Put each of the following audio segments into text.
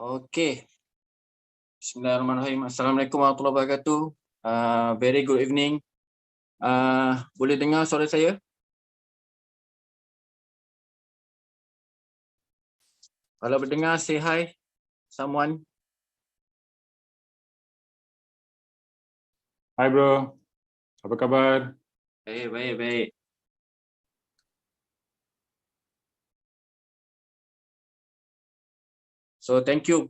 Okay. Bismillahirrahmanirrahim. Assalamualaikum warahmatullahi wabarakatuh. Very good evening. Boleh dengar suara saya? Kalau berdengar, say hi. Someone. Hai bro, apa kabar? Baik. So, thank you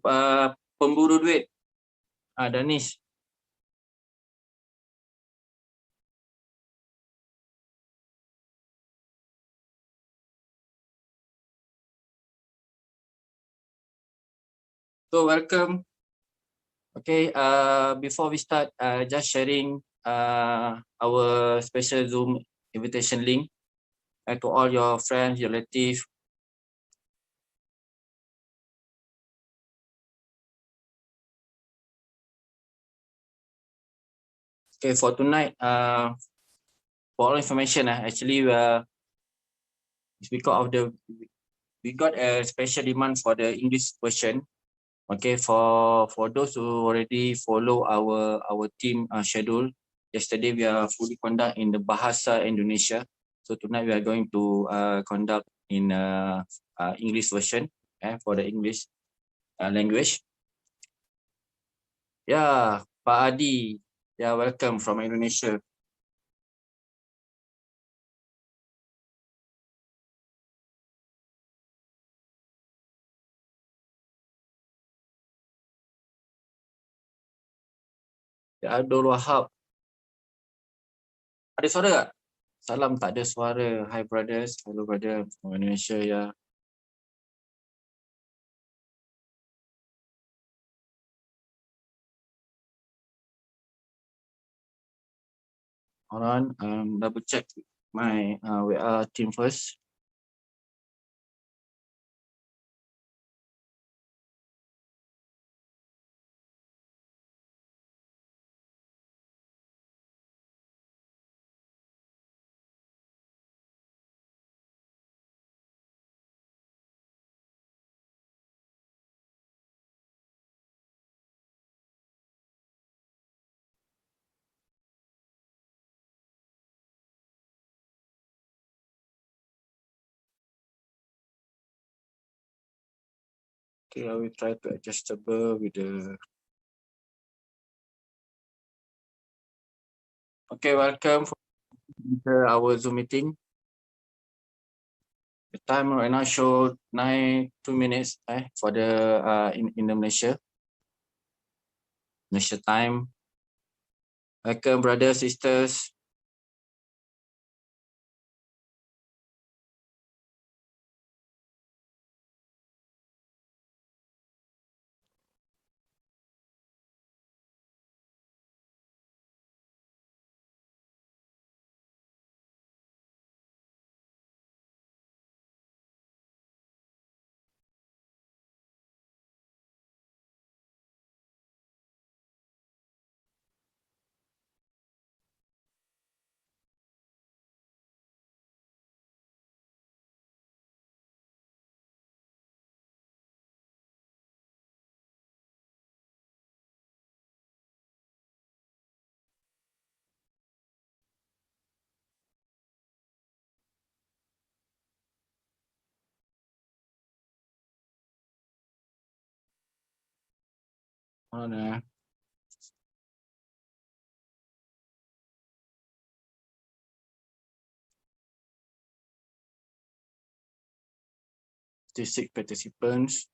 pemburu duit, Danis. So, welcome. Okay, before we start, just sharing our special Zoom invitation link to all your friends, your relatives. Okay, for tonight, for all information, actually, it's because of we got a special demand for the English version. Okay, for those who already follow our team schedule, yesterday we are fully conduct in the Bahasa Indonesia. So tonight we are going to conduct in English version for the English language. Yeah, Pak Adi, yeah, welcome from Indonesia. Ya, Abdul Wahab. Ada suara tak? Salam tak ada suara. Hi brothers, hello brother from Indonesia ya. Hold on, double check my WA team first. Okay, I will try to adjustable with the. Okay, welcome for our Zoom meeting. The time right now show 2 minutes for the in Indonesia time. Welcome brothers, sisters. Hold on. To 6 participants.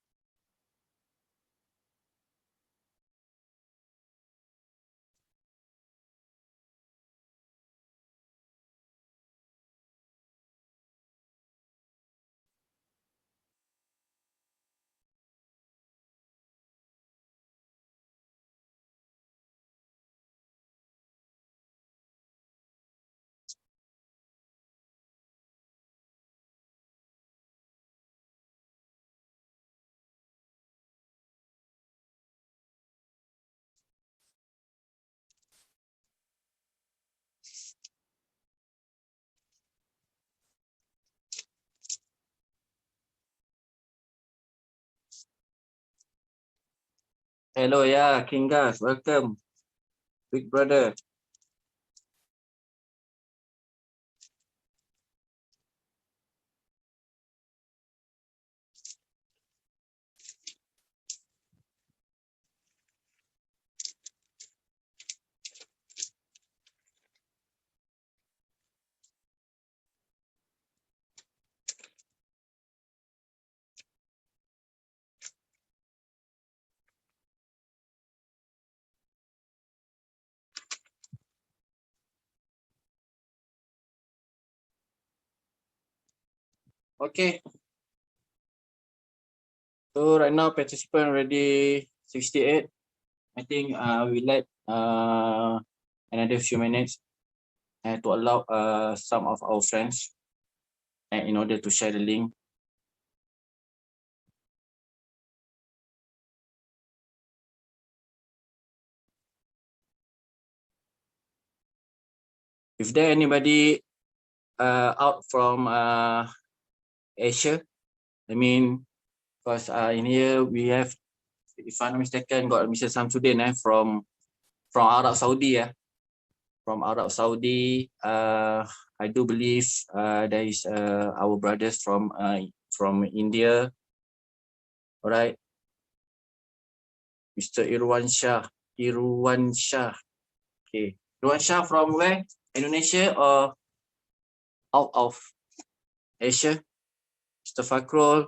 Hello, yeah, Kingas, welcome. Big brother. Okay, so right now participant already 68. I think we let another few minutes to allow some of our friends in order to share the link. If there anybody out from Asia, I mean, because in here we have, if I'm not mistaken, got Mr. Samsudin from Arab Saudi. From Arab Saudi, I do believe there is our brothers from India. All right, Mr. Irwan Shah. Irwan Shah. Okay, Irwan Shah from where? Indonesia or out of Asia? Mr. Fakrul.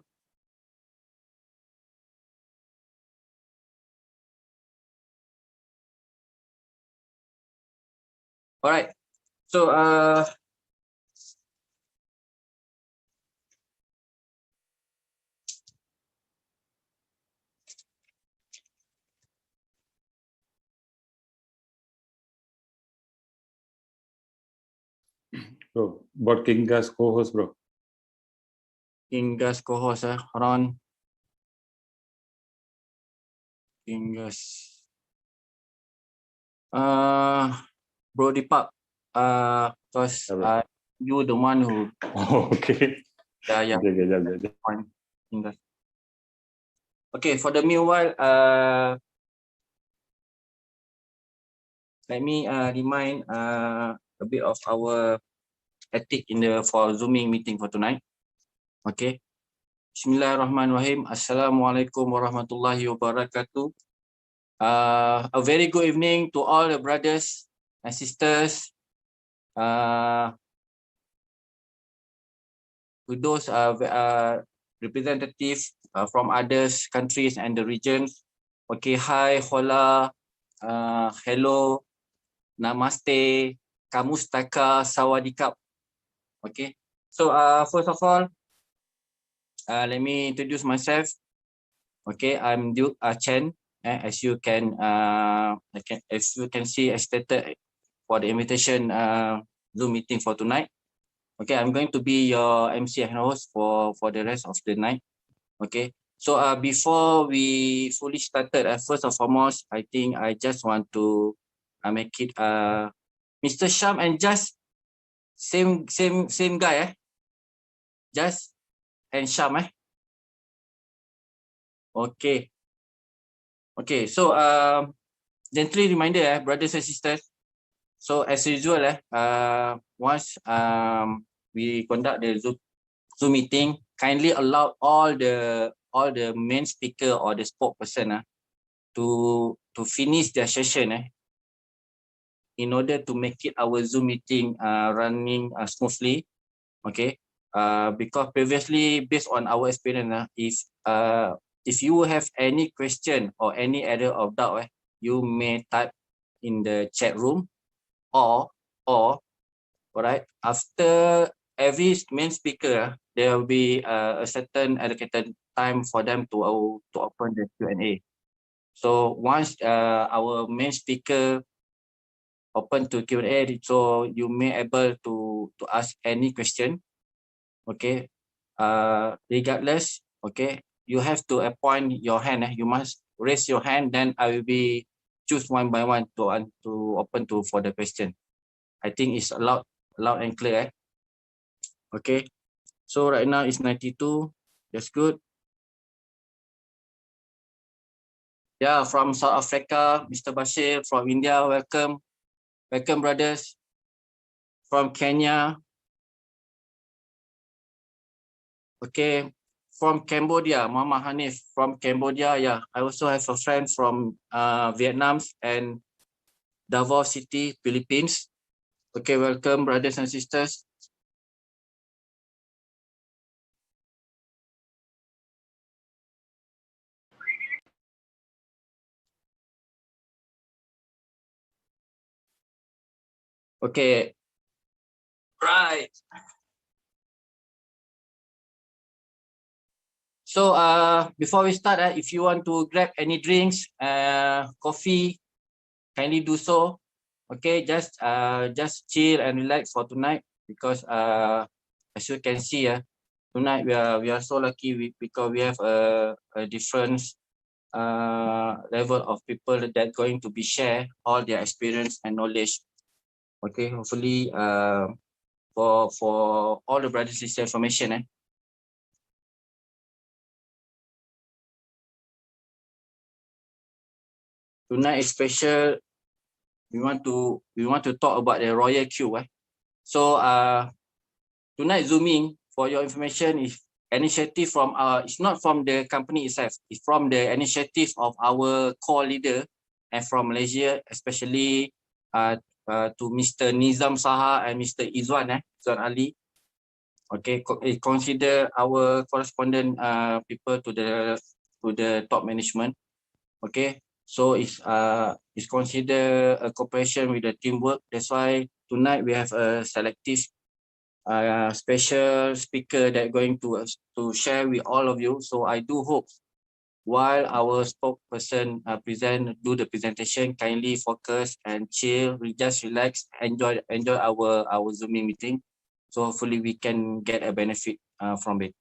All right. So Bro, buat Kingas co-host, bro. Ingas co-host Ron. Ingas. Bro Deepak. Because Yeah, bro. you the one who Oh, okay. yeah Okay. point Ingas. Okay, for the meanwhile, let me remind a bit of our ethic in the for Zooming meeting for tonight. Okay. Bismillahirrahmanirrahim. Assalamualaikum warahmatullahi wabarakatuh. A very good evening to all the brothers and sisters. To those representatives from others countries and the regions. Okay, hi, hola, hello, namaste, kamustaka, sawadikap. Okay, so first of all, let me introduce myself. Okay, I'm Duke Chen. As you can see, I stated for the invitation Zoom meeting for tonight. Okay, I'm going to be your MC and host for the rest of the night. Okay, so before we fully started, first and foremost, I think I just want to make it Mr. Sham and just same guy, Just and Sham, Okay. Okay, so gently reminder, brothers and sisters. So as usual, once we conduct the Zoom meeting, kindly allow all the main speaker or the spokesperson to finish their session in order to make it our Zoom meeting running smoothly. Okay, because previously, based on our experience, if you have any question or any area of doubt, you may type in the chat room, or all right, after every main speaker, there will be a certain allocated time for them to open the Q&A. So once our main speaker open to Q&A, so you may able to ask any question. Okay, regardless. Okay, you have to appoint your hand. You must raise your hand. Then I will be choose one by one to open to for the question. I think it's loud and clear. Okay, so right now it's 92. That's good. Yeah, from South Africa, Mr. Bashir. From India, welcome. Welcome, brothers. From Kenya. Okay. From Cambodia, Muhammad Hanif. From Cambodia, yeah. I also have a friend from Vietnam and Davao City, Philippines. Okay, welcome, brothers and sisters. Okay, right. So before we start, if you want to grab any drinks, coffee, kindly do so. Okay, just chill and relax for tonight because as you can see, tonight we are so lucky because we have a different level of people that going to be share all their experience and knowledge. Okay, hopefully for all the brothers and sisters information. Tonight is special. We want to talk about the RoyalQ. So tonight Zooming, for your information, is initiative from it's not from the company itself. It's from the initiative of our core leader and from Malaysia, especially to Mr. Nizam Saha and Mr. Izwan Ali. Okay, consider our correspondent people to the top management. Okay, so it's consider a cooperation with the teamwork. That's why tonight we have a selective special speaker that going to share with all of you. So I do hope while our spokesperson do the presentation, kindly focus and chill, we just relax, enjoy our Zooming meeting. So hopefully we can get a benefit from it.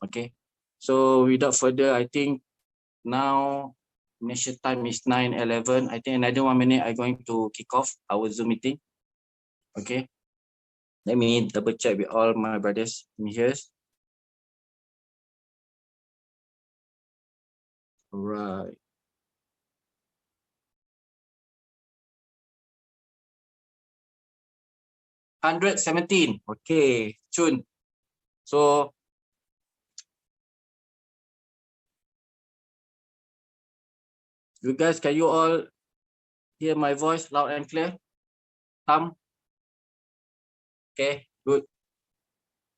Okay. So without further, I think now Malaysia time is 9:11. I think another 1 minute I'm going to kick off our Zoom meeting. Okay. Let me double check with all my brothers in here. Right. $117. Okay, Chun. So you guys, can you all hear my voice loud and clear? Okay, good.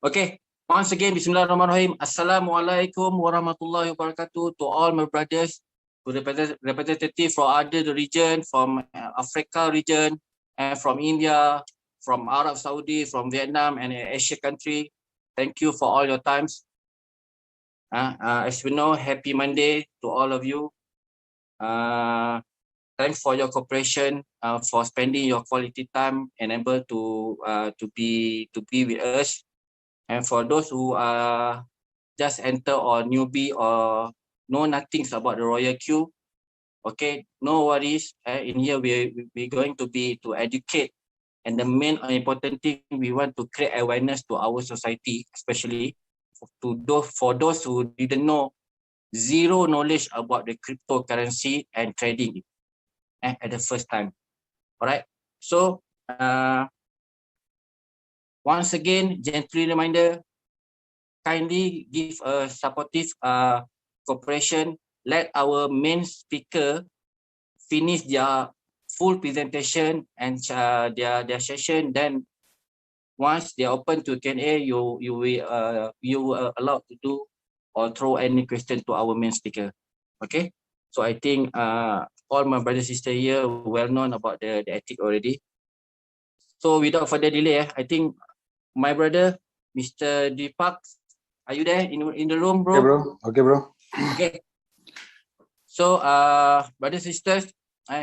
Okay, once again, Bismillahirrahmanirrahim. Assalamualaikum warahmatullahi wabarakatuh to all my brothers, to the representative from other region, from Africa region, and from India, from Arab Saudi, from Vietnam, and Asia country. Thank you for all your times. As we know, happy Monday to all of you. Thanks for your cooperation, for spending your quality time and able to be with us. And for those who just enter or newbie or know nothing about the RoyalQ, okay, no worries. In here we're going to be to educate, and the main important thing we want to create awareness to our society, especially for those who didn't know, zero knowledge about the cryptocurrency and trading at the first time. All right. So once again, gently reminder, kindly give a supportive cooperation. Let our main speaker finish their full presentation and their session. Then once they open to Q&A, you will allowed to do or throw any question to our main speaker. Okay. So I think all my brothers and sisters here well known about the ethic already. So without further delay, I think my brother, Mr. Deepak, are you there in the room, bro? Okay, bro. Okay, bro. Okay. So, brothers and sisters,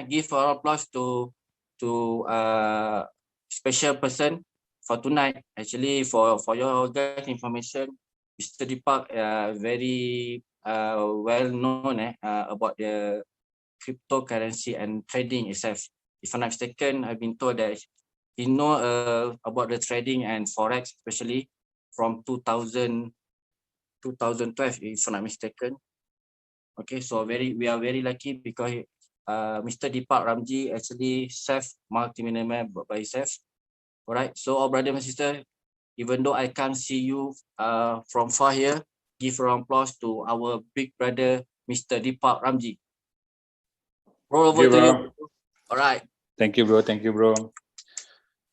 give a applause to special person for tonight. Actually, for your guys' information, Mr. Deepak very well known about the cryptocurrency and trading itself. If I'm not mistaken, I've been told that he know about the trading and forex, especially from 2012, if I'm not mistaken. Okay, so we are very lucky because Mr. Deepak Ramji actually chef multi-millionaire by himself. All right, so our brother and sister, even though I can't see you from far here, give a round of applause to our big brother, Mr. Deepak Ramji. Roll over Thank you, to you. bro. All right. Thank you, bro. Thank you, bro.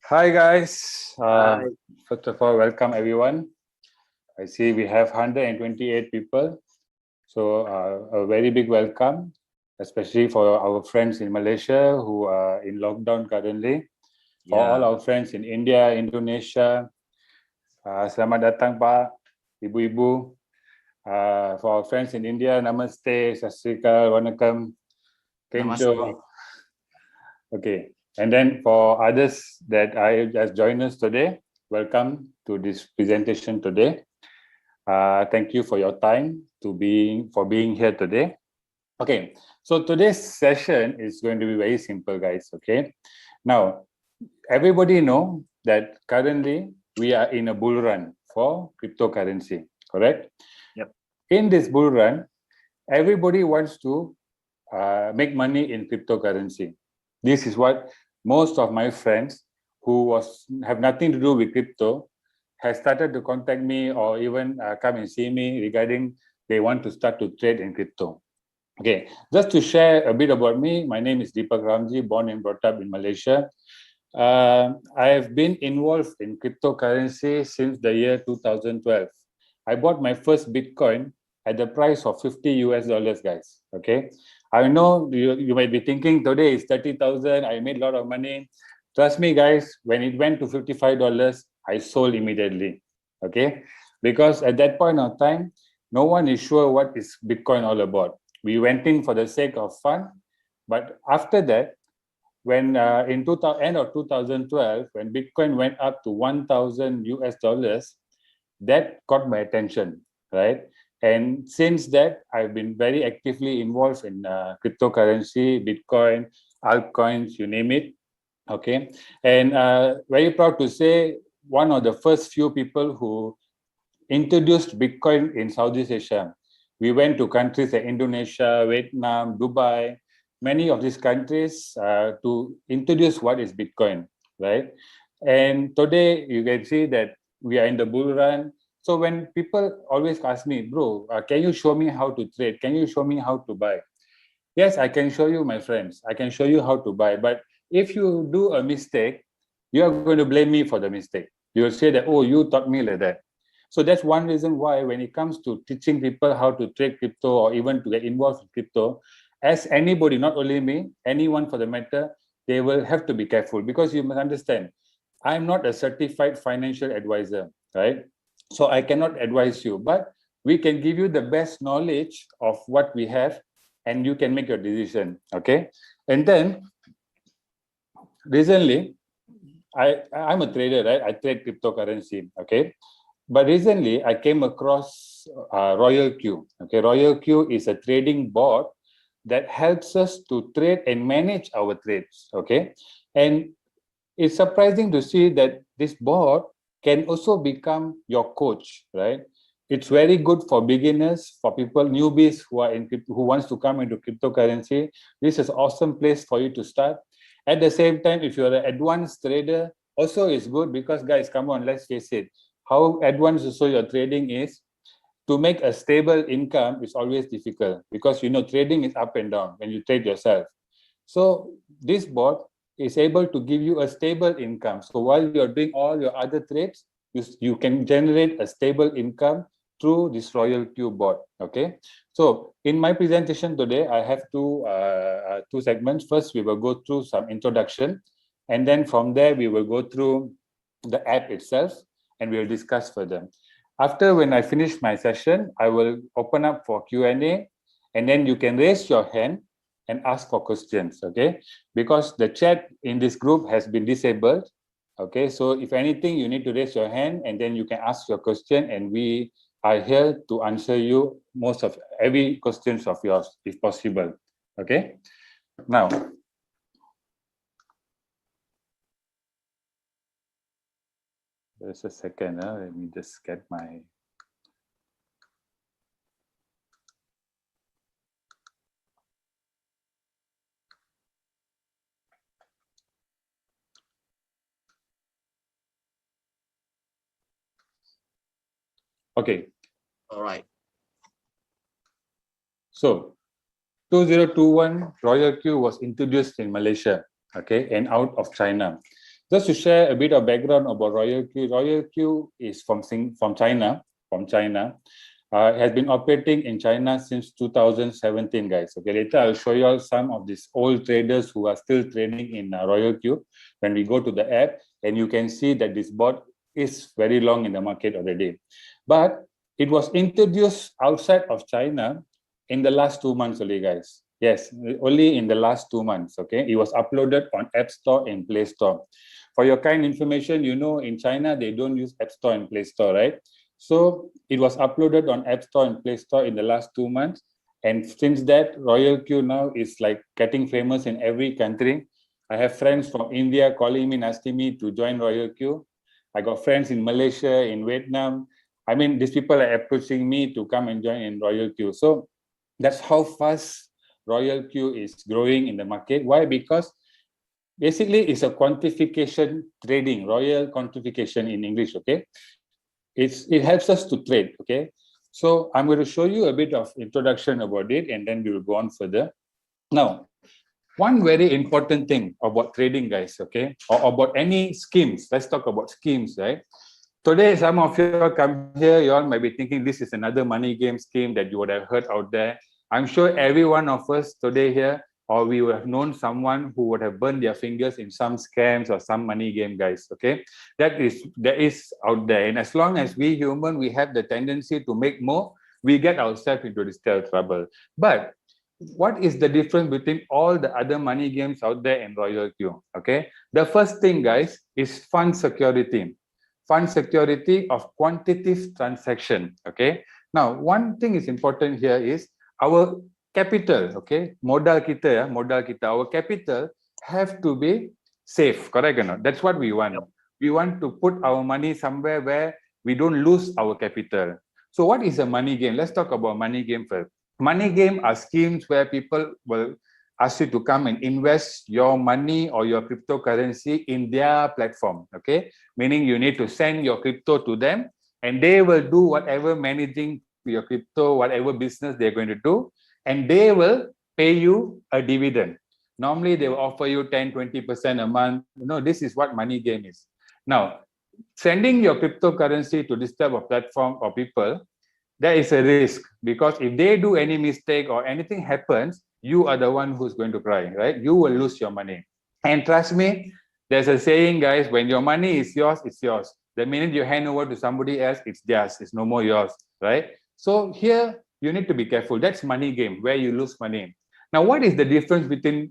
Hi, guys. Hi. First of all, welcome everyone. I see we have 128 people. So a very big welcome, especially for our friends in Malaysia who are in lockdown currently. For all our friends in India, Indonesia, selamat datang Pak, Ibu-Ibu. For our friends in India, Namaste, Sastrikal, Wanakam, Kencho. Namaste. Okay, and then for others that I just joined us today, welcome to this presentation today. Thank you for your time for being here today. Okay, so today's session is going to be very simple, guys. Okay, now everybody know that currently we are in a bull run for cryptocurrency, correct? Yep. In this bull run, everybody wants to make money in cryptocurrency. This is what most of my friends who have nothing to do with crypto has started to contact me or even come and see me regarding they want to start to trade in crypto. Okay, just to share a bit about me, my name is Deepak Ramji, born and brought up in Malaysia. I have been involved in cryptocurrency since the year 2012. I bought my first Bitcoin at the price of 50 US dollars, guys. Okay, I know you might be thinking today is 30,000. I made a lot of money. Trust me, guys, when it went to $55, I sold immediately. Okay, because at that point of time, no one is sure what is Bitcoin all about. We went in for the sake of fun, but after that, when in end of 2012, when Bitcoin went up to 1,000 US dollars, that caught my attention, right? And since that, I've been very actively involved in cryptocurrency, Bitcoin, altcoins, you name it. Okay, and very proud to say one of the first few people who introduced Bitcoin in Southeast Asia. We went to countries like Indonesia, Vietnam, Dubai, many of these countries to introduce what is Bitcoin, right? And today you can see that we are in the bull run. So when people always ask me, bro, can you show me how to trade? Can you show me how to buy? Yes, I can show you, my friends. I can show you how to buy. But if you do a mistake, you are going to blame me for the mistake. You will say that, oh, you taught me like that. So that's one reason why when it comes to teaching people how to trade crypto or even to get involved in crypto, as anybody, not only me, anyone for the matter, they will have to be careful because you must understand, I'm not a certified financial advisor, right? So I cannot advise you, but we can give you the best knowledge of what we have and you can make your decision, okay? And then recently, I'm a trader, right? I trade cryptocurrency, okay? But recently, I came across RoyalQ. Okay, RoyalQ is a trading bot that helps us to trade and manage our trades. Okay, and it's surprising to see that this bot can also become your coach, right? It's very good for beginners, for people, newbies who are who wants to come into cryptocurrency. This is an awesome place for you to start. At the same time, if you're an advanced trader, also is good because guys, come on, let's face it. How advanced also your trading is, to make a stable income is always difficult because you know trading is up and down when you trade yourself. So this bot is able to give you a stable income. So while you're doing all your other trades, you can generate a stable income through this RoyalQ bot. Okay. So in my presentation today, I have two segments. First, we will go through some introduction, and then from there we will go through the app itself, and we will discuss further. After when I finish my session, I will open up for Q&A, and then you can raise your hand and ask for questions, okay? Because the chat in this group has been disabled, okay? So if anything, you need to raise your hand and then you can ask your question and we are here to answer you most of every questions of yours, if possible, okay? Now, just a second, let me just get my... Okay. All right. So 2021, RoyalQ was introduced in Malaysia, okay, and out of China. Just to share a bit of background about RoyalQ, RoyalQ is from China, has been operating in China since 2017, guys. Okay, later I'll show you all some of these old traders who are still trading in RoyalQ. When we go to the app, and you can see that this bot is very long in the market already. But it was introduced outside of China in the last 2 months only, guys. Yes, only in the last 2 months, okay? It was uploaded on App Store and Play Store. For your kind information, you know, in China, they don't use App Store and Play Store, right? So it was uploaded on App Store and Play Store in the last 2 months. And since that, RoyalQ now is like getting famous in every country. I have friends from India calling me and asking me to join RoyalQ. I got friends in Malaysia, in Vietnam. I mean, these people are approaching me to come and join in RoyalQ. So that's how fast RoyalQ is growing in the market. Why? Because basically it's a quantification trading, royal quantification in English, okay? It helps us to trade, okay? So I'm going to show you a bit of introduction about it, and then we will go on further. Now, one very important thing about trading, guys, okay, or about any schemes. Let's talk about schemes, right? Today, some of you come here, you all might be thinking this is another money game scheme that you would have heard out there. I'm sure every one of us today here, or we would have known someone who would have burned their fingers in some scams or some money game, guys, okay? That is out there. And as long as we human, we have the tendency to make more, we get ourselves into this trouble. But what is the difference between all the other money games out there and RoyalQ, okay? The first thing, guys, is fund security of quantitative transaction, okay? Now, one thing is important here is our capital, okay? Modal kita, our capital have to be safe, correct or not? That's what we want. Yep. We want to put our money somewhere where we don't lose our capital. So what is a money game? Let's talk about money game first. Money game are schemes where people will ask you to come and invest your money or your cryptocurrency in their platform, okay? Meaning you need to send your crypto to them and they will do whatever managing your crypto, whatever business they're going to do, and they will pay you a dividend. Normally, they will offer you 10, 20% a month. You know, this is what money game is. Now, sending your cryptocurrency to this type of platform or people, there is a risk because if they do any mistake or anything happens, you are the one who's going to cry, right? You will lose your money. And trust me, there's a saying, guys, when your money is yours, it's yours. The minute you hand over to somebody else, it's theirs. It's no more yours, right? So here, you need to be careful. That's money game, where you lose money. Now, what is the difference between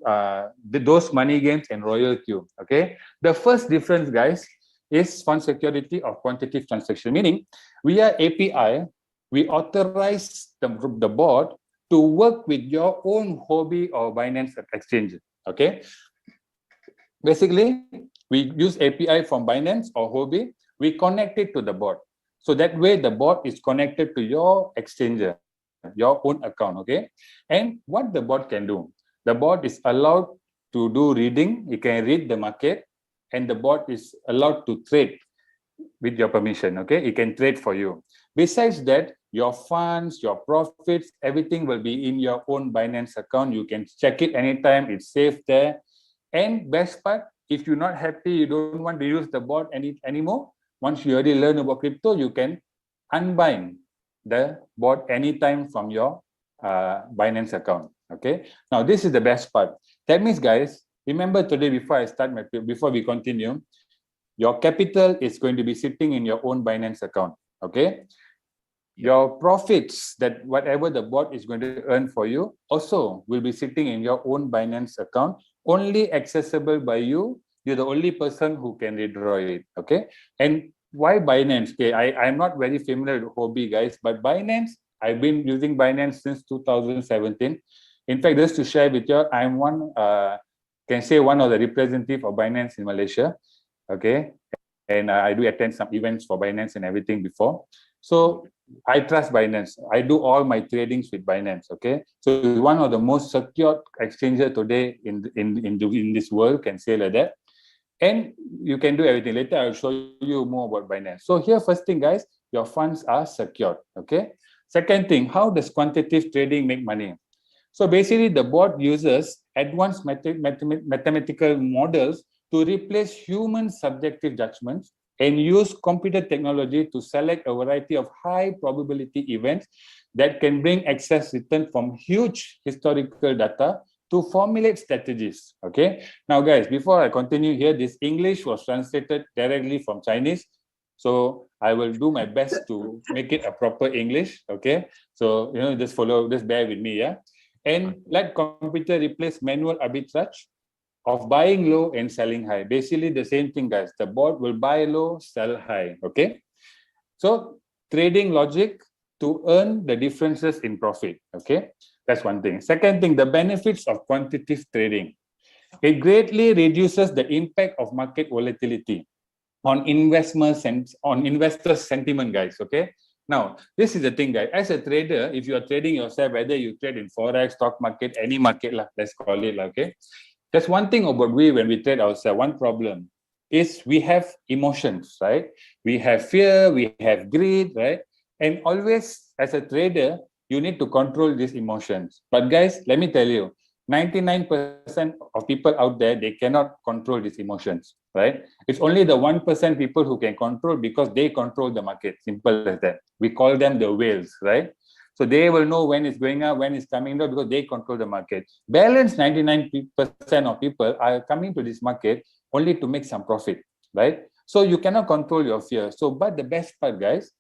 those money games and RoyalQ? Okay, the first difference, guys, is fund security of quantitative transaction. Meaning, we are API. We authorize the bot to work with your own Hobby or Binance exchange. Okay, basically, we use API from Binance or Hobby. We connect it to the bot. So that way, the bot is connected to your exchanger, your own account, okay? And what the bot can do, the bot is allowed to do reading. It can read the market, and the bot is allowed to trade with your permission, okay? It can trade for you. Besides that, your funds, your profits, everything will be in your own Binance account. You can check it anytime. It's safe there. And best part, if you're not happy, you don't want to use the bot anymore, once you already learn about crypto, you can unbind the bot anytime from your Binance account. Okay. Now this is the best part. That means, guys, remember today before we continue, your capital is going to be sitting in your own Binance account. Okay. Your profits, that whatever the bot is going to earn for you, also will be sitting in your own Binance account, only accessible by you. You're the only person who can withdraw it. Okay. And why Binance? Okay, I'm not very familiar with Hobby, guys, but Binance, I've been using Binance since 2017. In fact, just to share with you, I'm one of the representative of Binance in Malaysia. Okay. And I do attend some events for Binance and everything before. So I trust Binance. I do all my tradings with Binance. Okay, so it's one of the most secure exchanges today in this world, can say like that. And you can do everything. Later, I'll show you more about Binance. So here, first thing, guys, your funds are secured. Okay. Second thing, how does quantitative trading make money? So basically, the bot uses advanced mathematical models to replace human subjective judgments and use computer technology to select a variety of high probability events that can bring excess return from huge historical data to formulate strategies. Okay. Now, guys, before I continue here, this English was translated directly from Chinese. So I will do my best to make it a proper English. Okay. So, just follow, just bear with me. Yeah. And let computer replace manual arbitrage of buying low and selling high. Basically, the same thing, guys. The bot will buy low, sell high. Okay. So trading logic to earn the differences in profit. Okay. That's one thing. Second thing, the benefits of quantitative trading. It greatly reduces the impact of market volatility on investments and on investors' sentiment, guys. Okay. Now, this is the thing, guys. As a trader, if you are trading yourself, whether you trade in forex, stock market, any market, let's call it, okay. There's one thing about when we trade ourselves. One problem is we have emotions, right? We have fear, we have greed, right? And always, as a trader, you need to control these emotions. But guys, let me tell you, 99% of people out there, they cannot control these emotions, right? It's only the 1% people who can control because they control the market. Simple as that. We call them the whales, right? So they will know when it's going up, when it's coming down because they control the market. Balance 99% of people are coming to this market only to make some profit, right? So you cannot control your fear. So, but the best part, guys,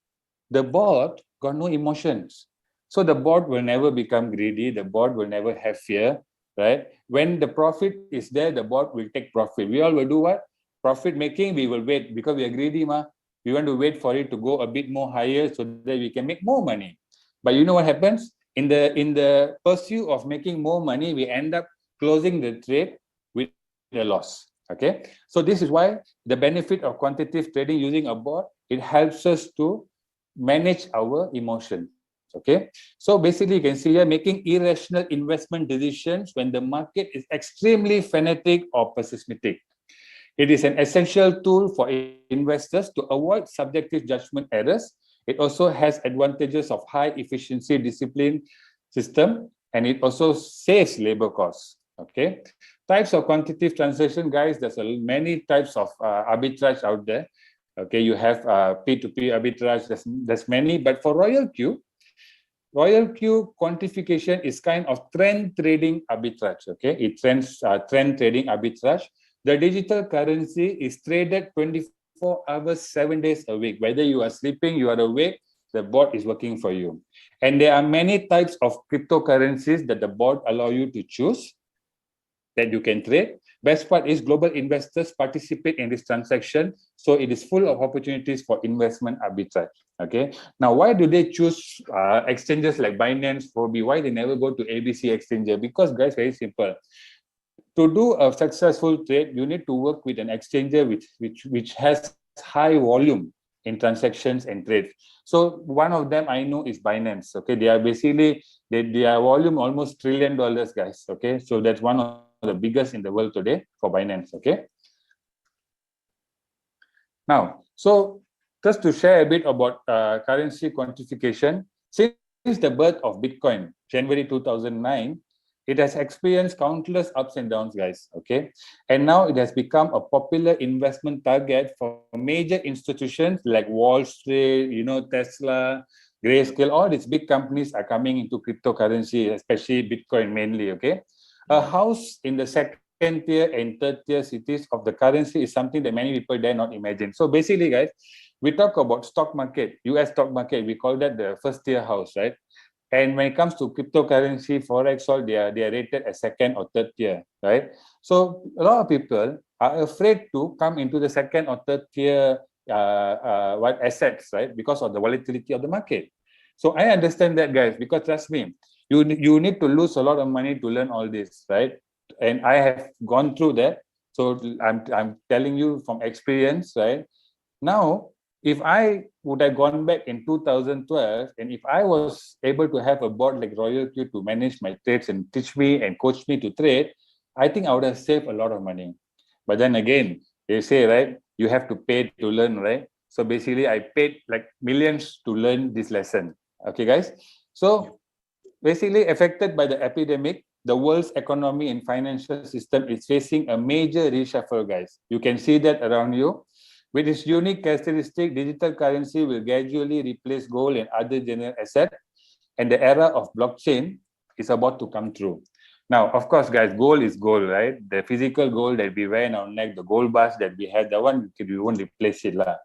the bot got no emotions. So the bot will never become greedy. The bot will never have fear, right? When the profit is there, the bot will take profit. We all will do what? Profit making, we will wait because we are greedy, ma. We want to wait for it to go a bit more higher so that we can make more money. But you know what happens? In the pursuit of making more money, we end up closing the trade with a loss. Okay. So this is why the benefit of quantitative trading using a bot, it helps us to manage our emotions. Okay. So basically you can see here making irrational investment decisions when the market is extremely fanatic or pessimistic. It is an essential tool for investors to avoid subjective judgment errors. It also has advantages of high efficiency discipline system, and it also saves labor costs. Okay. Types of quantitative transaction, guys, there's many types of arbitrage out there. Okay, you have P2P arbitrage, there's many, but for RoyalQ quantification is kind of trend trading arbitrage. Okay, it trend trading arbitrage. The digital currency is traded 24 hours, 7 days a week. Whether you are sleeping, you are awake, the bot is working for you. And there are many types of cryptocurrencies that the bot allow you to choose that you can trade. Best part is global investors participate in this transaction, so it is full of opportunities for investment arbitrage. Okay. Now, why do they choose exchanges like Binance, Fobi? Why they never go to ABC Exchanger? Because, guys, very simple. To do a successful trade, you need to work with an exchanger which has high volume in transactions and trades. So one of them I know is Binance. Okay, they are basically their volume almost $1 trillion, guys. Okay, so that's one of the biggest in the world today for Binance. Okay. Now, so just to share a bit about currency quantification, since the birth of Bitcoin, January 2009, it has experienced countless ups and downs, guys. Okay, and now it has become a popular investment target for major institutions like Wall Street, Tesla, Grayscale. All these big companies are coming into cryptocurrency, especially Bitcoin mainly. Okay, a house in the second tier and third tier cities of the currency is something that many people dare not imagine. So basically, guys, we talk about stock market, US stock market. We call that the first tier house, right? And when it comes to cryptocurrency, forex, all they are rated as second or third tier, right? So a lot of people are afraid to come into the second or third tier assets, right? Because of the volatility of the market. So I understand that, guys, because trust me, you need to lose a lot of money to learn all this, right? And I have gone through that. So I'm telling you from experience, right? Now, if I would have gone back in 2012, and if I was able to have a board like RoyalQ to manage my trades and teach me and coach me to trade, I think I would have saved a lot of money. But then again, they say, right, you have to pay to learn, right? So basically, I paid like millions to learn this lesson. Okay, guys. So basically, affected by the epidemic, the world's economy and financial system is facing a major reshuffle, guys. You can see that around you. With its unique characteristic, digital currency will gradually replace gold and other general assets, and the era of blockchain is about to come through. Now, of course, guys, gold is gold, right? The physical gold that we wear in our neck, the gold bars that we had, that one we won't replace it, lah.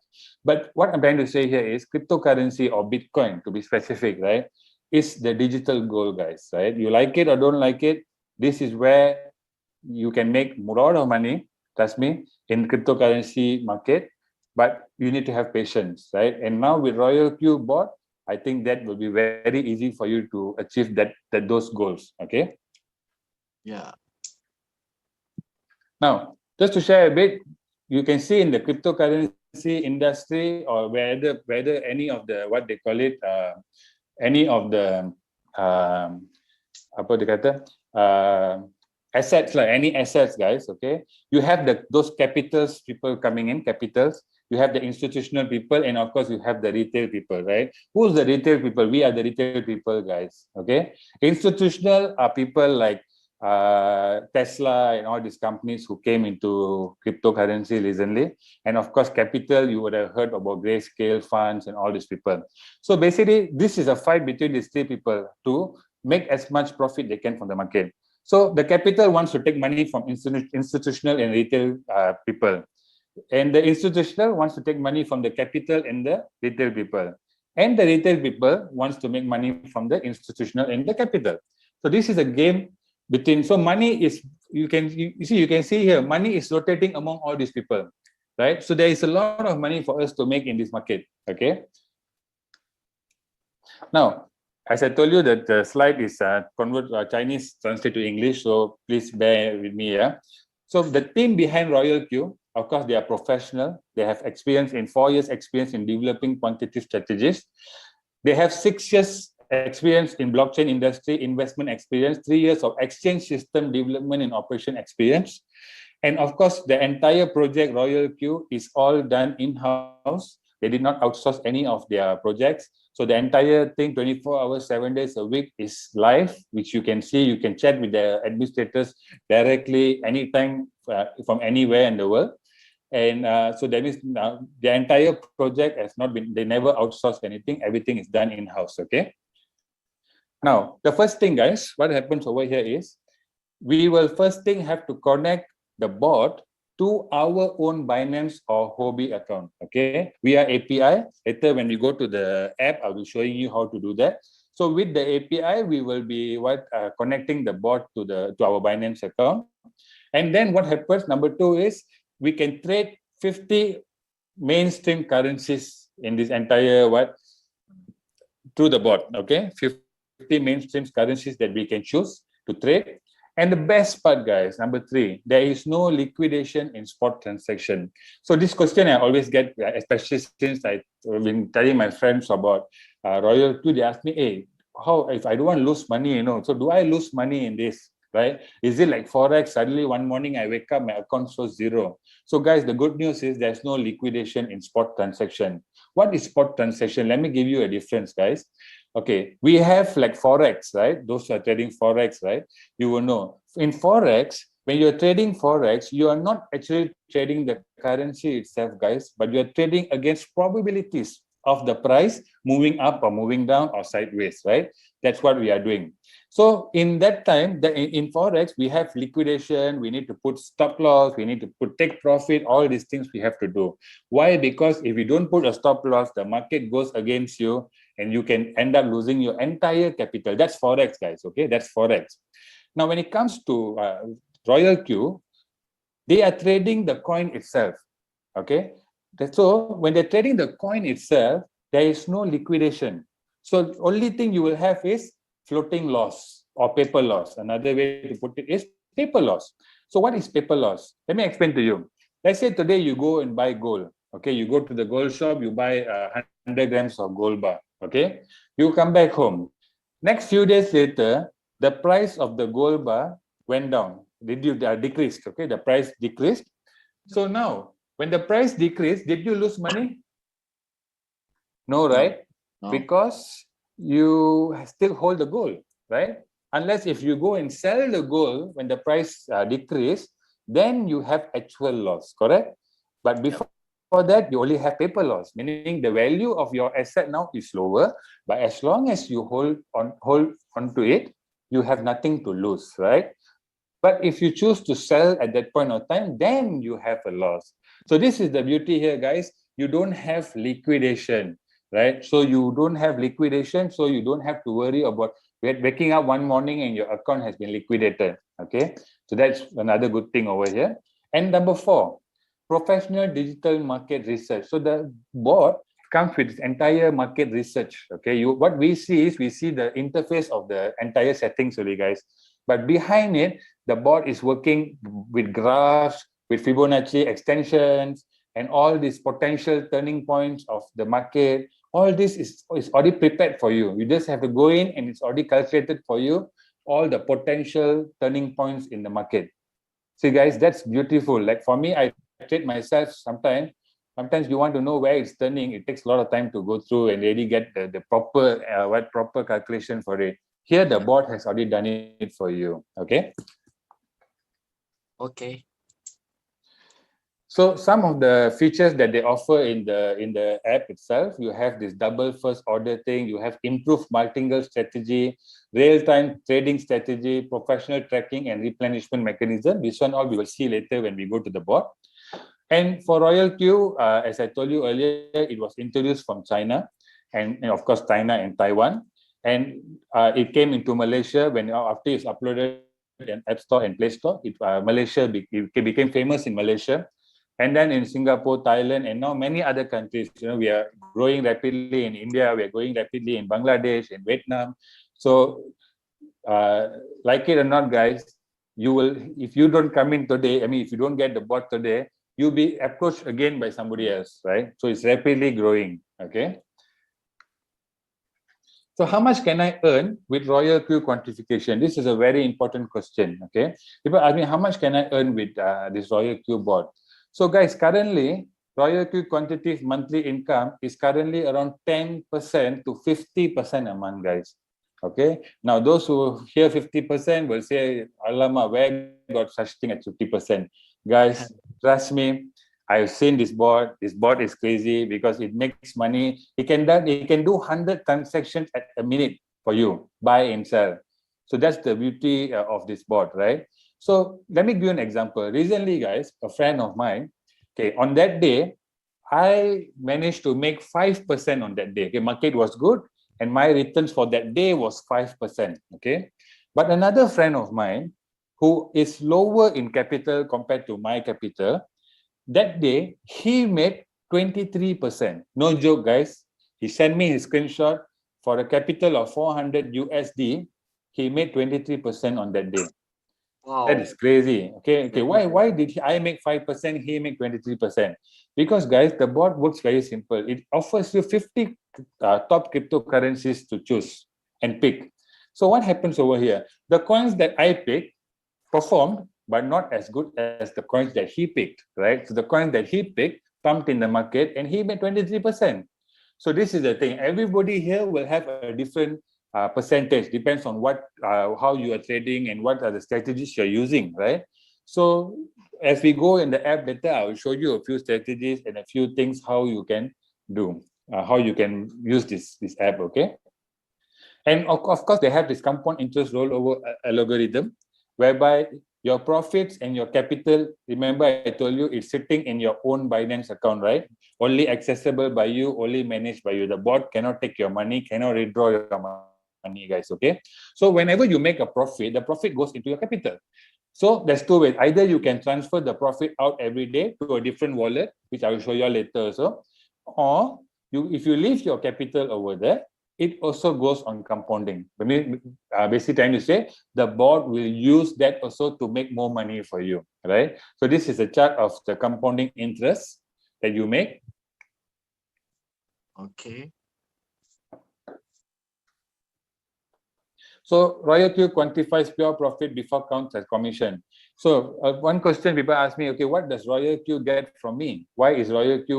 But what I'm trying to say here is cryptocurrency or Bitcoin, to be specific, right, is the digital gold, guys, right? You like it or don't like it, this is where you can make a lot of money, trust me, in cryptocurrency market, but you need to have patience, right? And now with RoyalQ bot, I think that will be very easy for you to achieve those goals, okay? Yeah. Now, just to share a bit, you can see in the cryptocurrency industry or whether any of the, what they call it, any of the apa dia kata, assets, like any assets, guys, okay? You have those capitals, people coming in, capitals. You have the institutional people, and of course, you have the retail people, right? Who's the retail people? We are the retail people, guys, okay? Institutional are people like Tesla and all these companies who came into cryptocurrency recently. And of course, capital, you would have heard about grayscale funds and all these people. So basically, this is a fight between these three people to make as much profit they can from the market. So the capital wants to take money from institutional and retail people. And the institutional wants to take money from the capital and the retail people. And the retail people wants to make money from the institutional and the capital. So this is a game between, so money is, you can see here, money is rotating among all these people, right? So there is a lot of money for us to make in this market, okay? Now, as I told you that the slide is convert Chinese translate to English, so please bear with me, yeah? So the team behind RoyalQ, of course, they are professional. They have experience in 4 years experience in developing quantitative strategies. They have 6 years experience in blockchain industry, investment experience, 3 years of exchange system development and operation experience. And of course, the entire project RoyalQ is all done in-house. They did not outsource any of their projects. So the entire thing, 24 hours, 7 days a week is live, which you can see. You can chat with the administrators directly anytime from anywhere in the world. And so that means the entire project has not been, they never outsourced anything. Everything is done in-house, okay? Now, the first thing, guys, what happens over here is we will first thing have to connect the bot to our own Binance or Huobi account, okay? We are API. Later, when we go to the app, I'll be showing you how to do that. So with the API, we will be connecting the bot to our Binance account. And then what happens, number 2 is we can trade 50 mainstream currencies in this entire through the bot, okay? 50 mainstream currencies that we can choose to trade. And the best part, guys, number 3, there is no liquidation in spot transaction. So this question I always get, especially since I've been telling my friends about RoyalQ, they ask me, hey, how, if I don't want to lose money, so do I lose money in this, right? Is it like Forex? Suddenly one morning I wake up, my account shows 0. So guys, the good news is there's no liquidation in spot transaction. What is spot transaction? Let me give you a difference, guys. Okay, we have like Forex, right? Those who are trading Forex, right? You will know. In Forex, when you're trading Forex, you are not actually trading the currency itself, guys, but you're trading against probabilities of the price moving up or moving down or sideways, right? That's what we are doing. So in that time, in Forex, we have liquidation, we need to put stop loss, we need to put take profit, all these things we have to do. Why? Because if you don't put a stop loss, the market goes against you and you can end up losing your entire capital. That's Forex, guys, okay? That's Forex. Now, when it comes to RoyalQ, they are trading the coin itself, okay? So when they're trading the coin itself, there is no liquidation. So only thing you will have is floating loss or paper loss. Another way to put it is paper loss. So what is paper loss? Let me explain to you. Let's say today you go and buy gold. Okay, you go to the gold shop, you buy 100 grams of gold bar. Okay, you come back home. Next few days later, the price of the gold bar went down. Decreased? Okay, the price decreased. So now, when the price decreased, did you lose money? No, right? No. Because you still hold the gold, right? Unless if you go and sell the gold when the price decrease, then you have actual loss, correct? But before that, you only have paper loss, meaning the value of your asset now is lower. But as long as you hold onto it, you have nothing to lose, right? But if you choose to sell at that point of time, then you have a loss. So this is the beauty here, guys. You don't have liquidation, right? So you don't have liquidation, so you don't have to worry about waking up one morning and your account has been liquidated. Okay, so that's another good thing over here. And number 4, professional digital market research. So the board comes with entire market research. Okay, what we see is we see the interface of the entire settings, really, guys. But behind it, the board is working with graphs, with Fibonacci extensions, and all these potential turning points of the market. All this is already prepared for you. You just have to go in and it's already calculated for you, all the potential turning points in the market. See, guys, that's beautiful. Like for me, I trade myself sometimes. Sometimes you want to know where it's turning. It takes a lot of time to go through and really get the proper calculation for it. Here, the board has already done it for you. Okay. Okay. So some of the features that they offer in the app itself, you have this double first order thing, you have improved martingale strategy, real-time trading strategy, professional tracking and replenishment mechanism. This one all we will see later when we go to the board. And for RoyalQ, as I told you earlier, it was introduced from China and of course China and Taiwan. And it came into Malaysia when after it's uploaded in App Store and Play Store, Malaysia became famous in Malaysia. And then in Singapore, Thailand, and now many other countries, we are growing rapidly in India, we are growing rapidly in Bangladesh, in Vietnam. So, like it or not, guys, you will, if you don't come in today, if you don't get the bot today, you'll be approached again by somebody else, right? So it's rapidly growing, okay? So how much can I earn with RoyalQ quantification? This is a very important question, okay? People ask me, how much can I earn with this RoyalQ bot? So guys, currently, RoyalQ quantitative monthly income is currently around 10% to 50% a month, guys. Okay. Now, those who hear 50% will say, Alama, where got such thing at 50%? Guys, trust me, I've seen this bot. This bot is crazy because it makes money. It can do 100 transactions at a minute for you, buy and sell. So that's the beauty of this bot, right? So let me give you an example. Recently, guys, a friend of mine, okay, on that day, I managed to make 5% on that day. Okay, market was good, and my returns for that day was 5%. Okay, but another friend of mine who is lower in capital compared to my capital, that day he made 23%. No joke, guys. He sent me his screenshot for a capital of 400 USD. He made 23% on that day. Wow. That is crazy. Okay. Why did I make 5%? He make 23%? Because, guys, the bot works very simple. It offers you 50 top cryptocurrencies to choose and pick. So what happens over here? The coins that I picked performed, but not as good as the coins that he picked, right? So the coins that he picked pumped in the market and he made 23%. So this is the thing. Everybody here will have a different percentage, depends on how you are trading and what are the strategies you're using, right? So as we go in the app later, I will show you a few strategies and a few things how you can do, how you can use this app, okay? And of course, they have this compound interest rollover algorithm, whereby your profits and your capital, remember I told you it's sitting in your own Binance account, right? Only accessible by you, only managed by you. The bot cannot take your money, cannot withdraw your money, guys, okay? So whenever you make a profit, the profit goes into your capital. So there's two ways. Either you can transfer the profit out every day to a different wallet, which I will show you later also, or if you leave your capital over there, it also goes on compounding. Basically trying to say the bot will use that also to make more money for you, right? So this is a chart of the compounding interest that you make. Okay. So RoyalQ quantifies pure profit before counts as commission. So one question people ask me, okay, what does RoyalQ get from me? Why does RoyalQ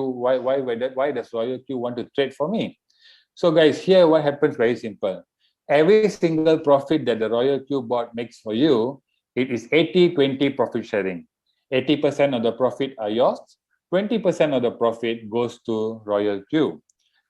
want to trade for me? So guys, here what happens very simple. Every single profit that the RoyalQ bot makes for you, it is 80-20 profit sharing. 80% of the profit are yours, 20% of the profit goes to RoyalQ.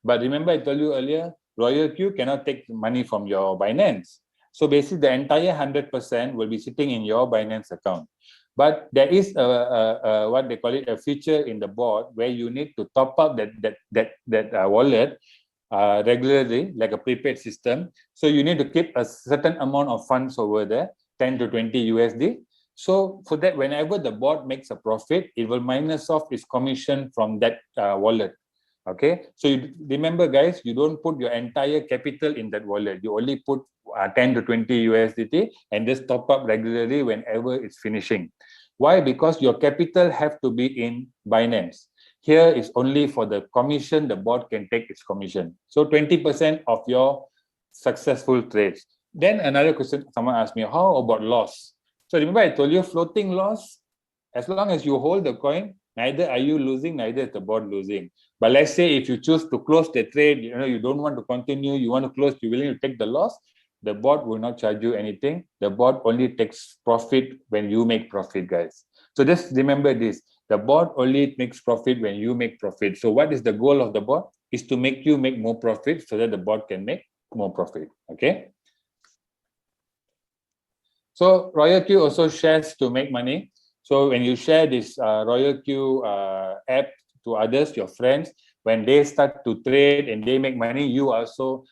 But remember I told you earlier, RoyalQ cannot take money from your Binance. So basically the entire 100% will be sitting in your Binance account. But there is what they call it, a feature in the bot where you need to top up that wallet regularly, like a prepaid system. So you need to keep a certain amount of funds over there, 10 to 20 USD. So for that, whenever the bot makes a profit, it will minus off its commission from that wallet. Okay, so you remember guys, you don't put your entire capital in that wallet. You only put 10 to 20 USDT and just top up regularly whenever it's finishing. Why? Because your capital have to be in Binance. Here is only for the commission, the bot can take its commission. So 20% of your successful trades. Then another question, someone asked me, how about loss? So remember I told you floating loss, as long as you hold the coin, neither are you losing, neither is the bot losing. But let's say if you choose to close the trade, you don't want to continue, you want to close, you're willing to take the loss, the bot will not charge you anything. The bot only takes profit when you make profit, guys. So just remember this. The bot only makes profit when you make profit. So what is the goal of the bot? Is to make you make more profit so that the bot can make more profit. Okay. So RoyalQ also shares to make money. So when you share this RoyalQ app to others, your friends, when they start to trade and they make money, you also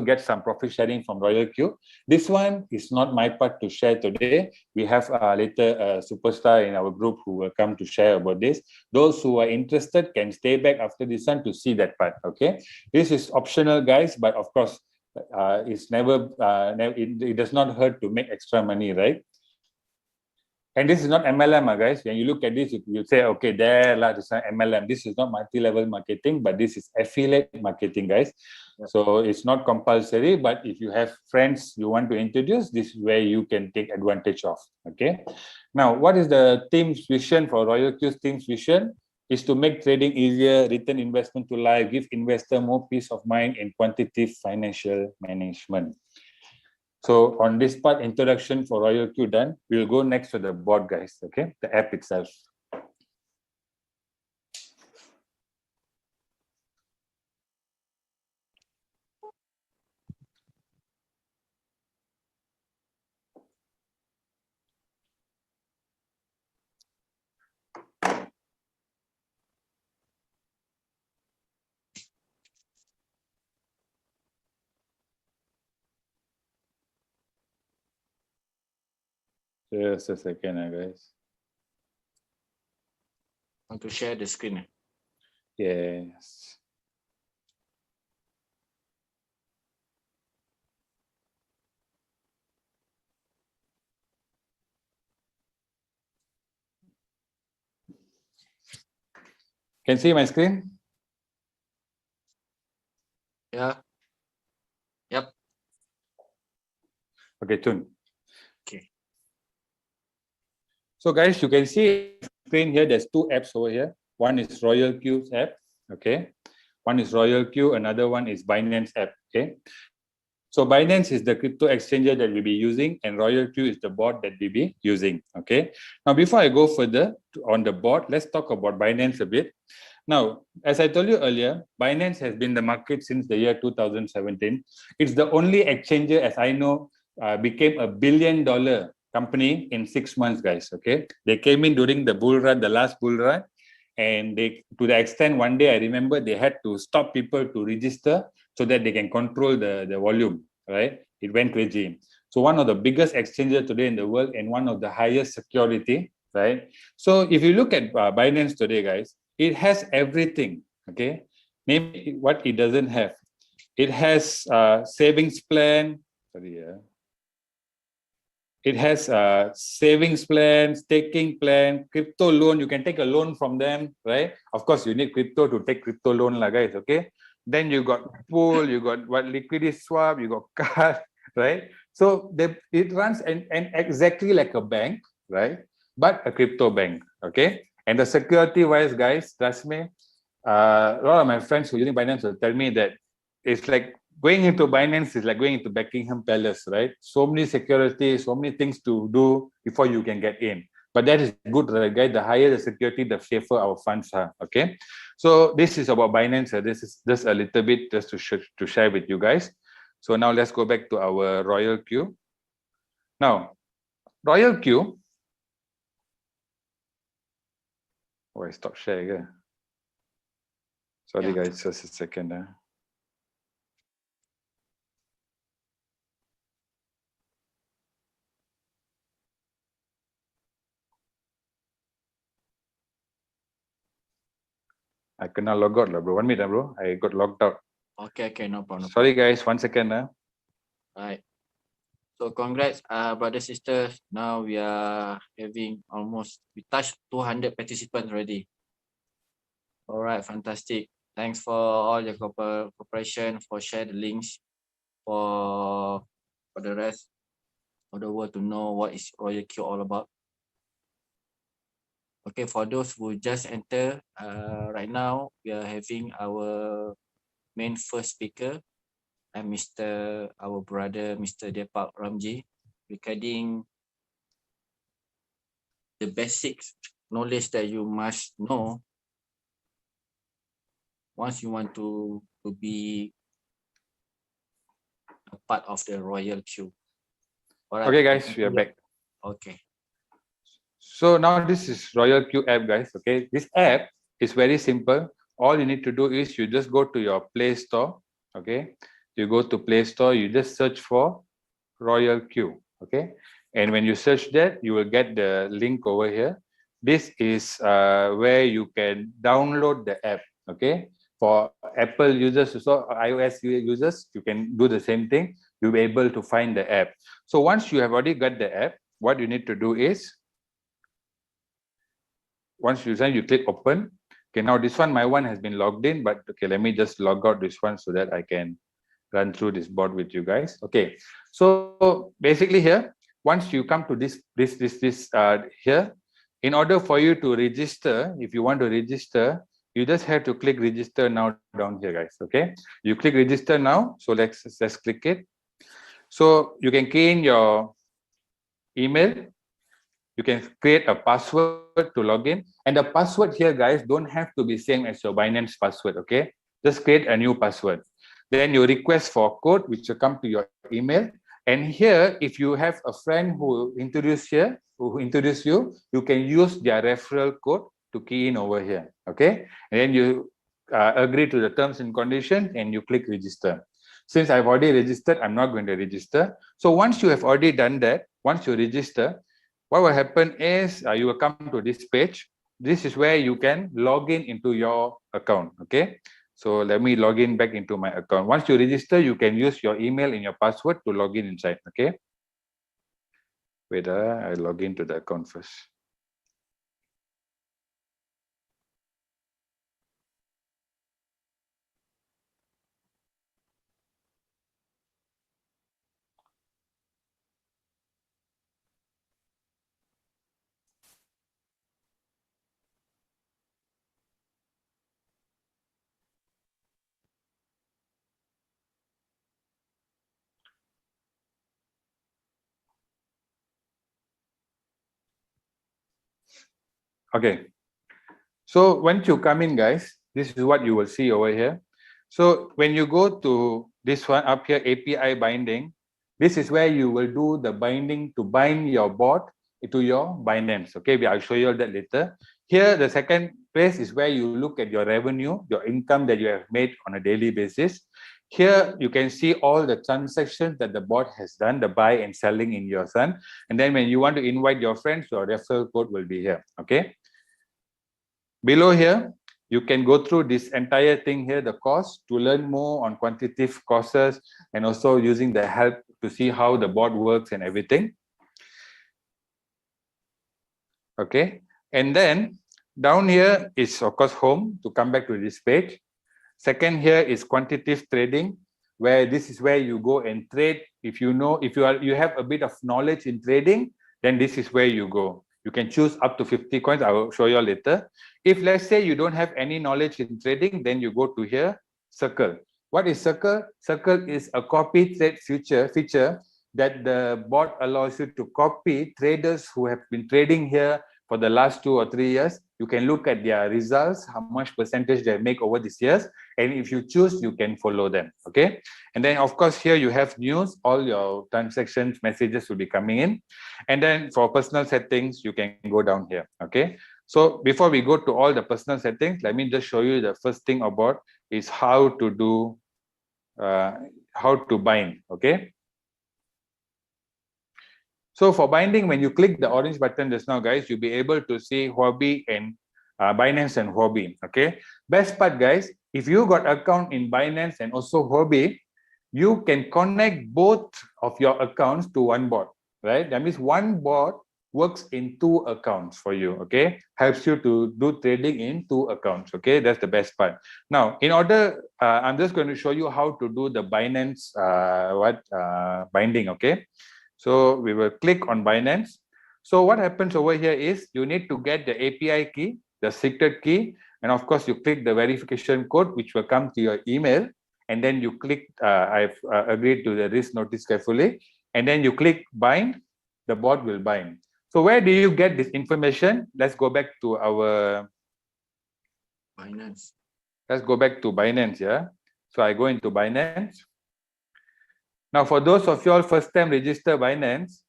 get some profit sharing from RoyalQ. This one is not my part to share today. We have later a superstar in our group who will come to share about this. Those who are interested can stay back after this one to see that part. Okay, this is optional, guys, but of course, it's never, it does not hurt to make extra money, right? And this is not MLM, guys. When you look at this, you say, okay, this is MLM. This is not multi-level marketing, but this is affiliate marketing, guys. Yeah. So it's not compulsory, but if you have friends you want to introduce, this is where you can take advantage of. Okay. Now, what is the team's vision for RoyalQ's team's vision? Is to make trading easier, return investment to life, give investor more peace of mind in quantitative financial management. So on this part, introduction for RoyalQ done. We'll go next to the bot, guys. Okay, the app itself. Just a second, guys. Want to share the screen? Yes. Can see my screen? Yeah. Yep. Okay, Chun. Okay. So guys, you can see screen here, there's two apps over here. One is RoyalQ's app, okay? One is RoyalQ, another one is Binance app, okay? So Binance is the crypto exchanger that we'll be using, and RoyalQ is the bot that we'll be using, okay? Now, before I go further on the bot, let's talk about Binance a bit. Now, as I told you earlier, Binance has been the market since the year 2017. It's the only exchanger, as I know, became a $1 billion company in 6 months, guys, okay? They came in during the bull run, the last bull run, and they, to the extent one day I remember they had to stop people to register so that they can control the volume, right? It went crazy. So one of the biggest exchanges today in the world and one of the highest security, right? So if you look at Binance today, guys, it has everything, okay? Maybe what it doesn't have. It has savings plan, it has savings plan, staking plan, crypto loan. You can take a loan from them, right? Of course, you need crypto to take crypto loan, guys, okay? Then you got pool, you got what liquidity swap, you got card, right? So it runs and exactly like a bank, right? But a crypto bank, okay? And the security wise, guys, trust me, a lot of my friends who are using Binance will tell me that it's like going into Binance is like going into Buckingham Palace, right? So many security, so many things to do before you can get in. But that is good, right, guys? The higher the security, the safer our funds are, okay? So this is about Binance. This is just a little bit just to share with you guys. So now let's go back to our RoyalQ. Now, RoyalQ. Oh, I stopped sharing. Sorry, guys, just a second. I cannot log out, bro. 1 minute, bro. I got logged out. Okay, no problem. Sorry, guys. 1 second. Right. So congrats, brothers, sisters. Now we are having we touched 200 participants already. All right, fantastic. Thanks for all your cooperation, for share the links, for the rest of the world to know what is RoyalQ all about. Okay, for those who just enter, right now we are having our main first speaker, and our brother, Mr. Deepak Ramji, regarding the basics knowledge that you must know once you want to be a part of the RoyalQ. All right. Okay, guys, we are back. Okay. So now this is RoyalQ app, guys. Okay, this app is very simple. All you need to do is you just go to your Play Store. Okay, you go to Play Store, you just search for RoyalQ. Okay, and when you search that, you will get the link over here. This is where you can download the app. Okay, for Apple users, so iOS users, you can do the same thing. You'll be able to find the app. So once you have already got the app, what you need to do is, once you sign, you click open. Okay, now this one, my one has been logged in, but okay, let me just log out this one so that I can run through this board with you guys. Okay, so basically here, once you come to this here, in order for you to register, if you want to register, you just have to click register now down here, guys. Okay, you click register now. So let's click it. So you can key in your email. You can create a password to log in, and the password here, guys, don't have to be same as your Binance password. Okay, just create a new password. Then you request for code, which will come to your email. And here, if you have a friend who introduce you, you can use their referral code to key in over here. Okay, and then you agree to the terms and conditions, and you click register. Since I've already registered, I'm not going to register. So once you have already done that, once you register, what will happen is you will come to this page. This is where you can log in into your account. Okay, so let me log in back into my account. Once you register, you can use your email and your password to log in inside. Okay, wait, I log into the account first. Okay, so once you come in, guys, this is what you will see over here. So when you go to this one up here, API binding, this is where you will do the binding to bind your bot to your Binance. Okay, I'll show you all that later. Here, the second place is where you look at your revenue, your income that you have made on a daily basis. Here, you can see all the transactions that the bot has done, the buy and selling in your son. And then when you want to invite your friends, your referral code will be here. Okay. Below here, you can go through this entire thing here, the course, to learn more on quantitative courses and also using the help to see how the bot works and everything. Okay, and then down here is, of course, home, to come back to this page. Second here is quantitative trading. where this is where you go and trade. If you have a bit of knowledge in trading, then this is where you go. You can choose up to 50 coins. I will show you later. If let's say you don't have any knowledge in trading, then you go to here, circle. What is circle? Circle is a copy trade feature that the bot allows you to copy traders who have been trading here for the last 2 or 3 years. You can look at their results, how much percentage they make over these years, and if you choose, you can follow them. Okay, and then of course here you have news. All your transactions messages will be coming in, and then for personal settings you can go down here. Okay, so before we go to all the personal settings, let me just show you the first thing about is how to do how to bind. Okay, so for binding, when you click the orange button just now, guys, you'll be able to see Huobi and Binance and Huobi. Okay, best part, guys, if you got account in Binance and also Huobi, you can connect both of your accounts to one bot, right? That means one bot works in 2 accounts for you. Okay, helps you to do trading in 2 accounts. Okay, that's the best part. Now, in order, I'm just going to show you how to do the Binance binding. Okay, so we will click on Binance. So what happens over here is you need to get the API key, the secret key, and of course you click the verification code, which will come to your email, and then you click I've agreed to the risk notice carefully, and then you click bind. The bot will bind. So where do you get this information? Let's go back to our Binance. Let's go back to Binance. Yeah, so I go into Binance. Now for those of you all first time register Binance,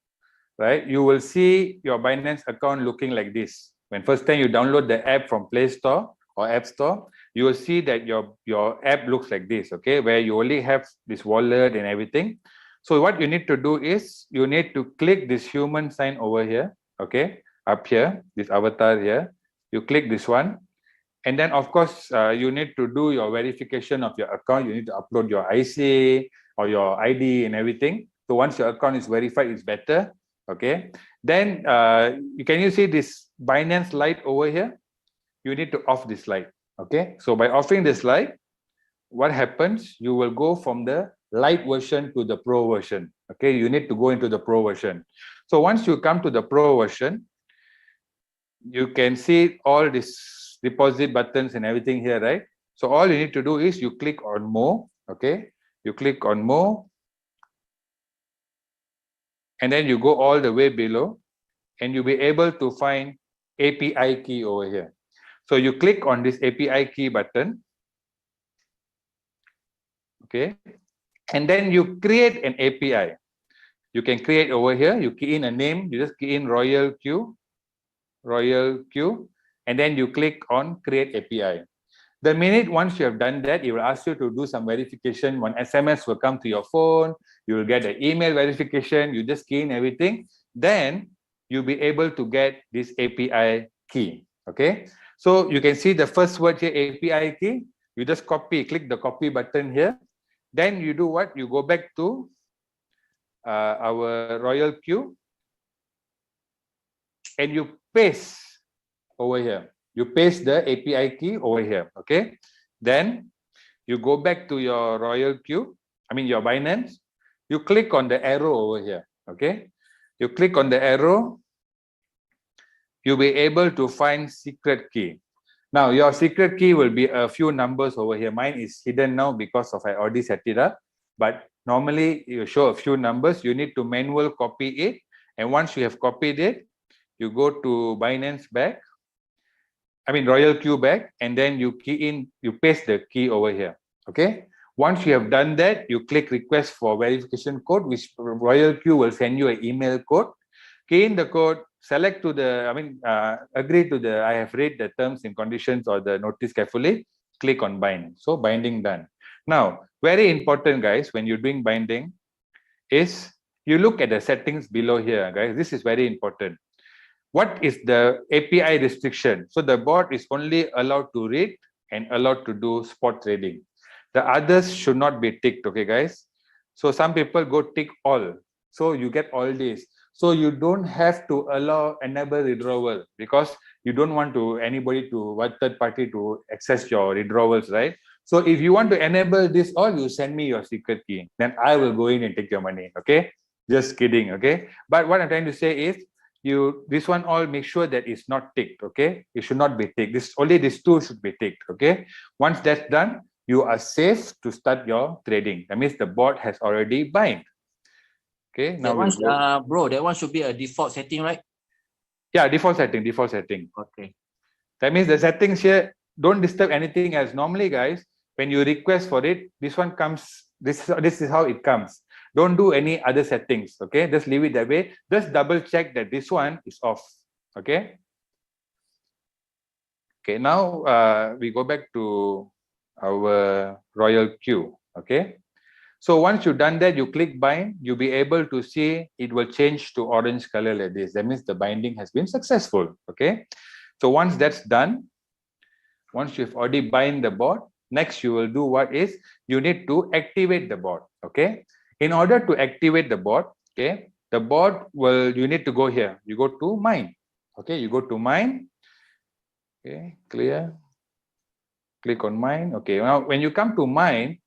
right, you will see your Binance account looking like this. When first time you download the app from Play Store or App Store, you will see that your app looks like this. Okay, where you only have this wallet and everything. So what you need to do is you need to click this human sign over here. Okay, up here, this avatar here, you click this one, and then of course you need to do your verification of your account. You need to upload your IC or your ID and everything. So once your account is verified, it's better. Okay, then can you see this Binance light over here? You need to off this light. Okay, so by offing this light, what happens? You will go from the light version to the pro version. Okay, you need to go into the pro version. So once you come to the pro version, you can see all these deposit buttons and everything here, right? So all you need to do is you click on more. Okay, you click on more, and then you go all the way below, and you'll be able to find API key over here. So you click on this API key button. Okay, and then you create an API. You can create over here. You key in a name. You just key in RoyalQ, and then you click on create API. The minute once you have done that, it will ask you to do some verification. One SMS will come to your phone. You will get an email verification. You just key in everything. Then you'll be able to get this API key. Okay, so you can see the first word here, API key. You just copy, click the copy button here. Then you do what? You go back to our RoyalQ, and you paste over here. You paste the API key over here. Okay, then you go back to your RoyalQ, your Binance. You click on the arrow over here. Okay, you click on the arrow. You'll be able to find secret key. Now your secret key will be a few numbers over here. Mine is hidden now because of I already set it up. But normally you show a few numbers. You need to manual copy it, and once you have copied it, you go to Binance back. RoyalQ back, and then you key in. You paste the key over here. Okay. Once you have done that, you click request for verification code, which RoyalQ will send you an email code. Key in the code. Select to the, agree to the, I have read the terms and conditions or the notice carefully, click on bind. So binding done. Now, very important, guys, when you're doing binding is you look at the settings below here, guys. This is very important. What is the API restriction? So the bot is only allowed to read and allowed to do spot trading. The others should not be ticked, okay, guys? So some people go tick all. So you get all this. So you don't have to allow enable withdrawal because you don't want to anybody to what third party to access your withdrawals, right? So if you want to enable this all, you send me your secret key. Then I will go in and take your money. Okay. Just kidding. Okay. But what I'm trying to say is this one all make sure that it's not ticked. Okay. It should not be ticked. Only this two should be ticked. Okay. Once that's done, you are safe to start your trading. That means the bot has already bind. Okay. Now That one, we'll go. bro, that one should be a default setting, right? Yeah. Default setting. Default setting. Okay. That means the settings here, don't disturb anything else. Normally, guys, when you request for it, this one comes, this is how it comes. Don't do any other settings, okay? Just leave it that way. Just double check that this one is off, okay? Okay, now we go back to our RoyalQ, okay? So once you've done that, you click bind, you'll be able to see it will change to orange color like this. That means the binding has been successful, okay? So once that's done, once you've already bind the bot, next you will do what is, you need to activate the bot, okay? In order to activate the bot, okay, the bot will, you need to go here. You go to mine, okay? You go to mine, okay, clear. Click on mine, okay. Now, when you come to mine,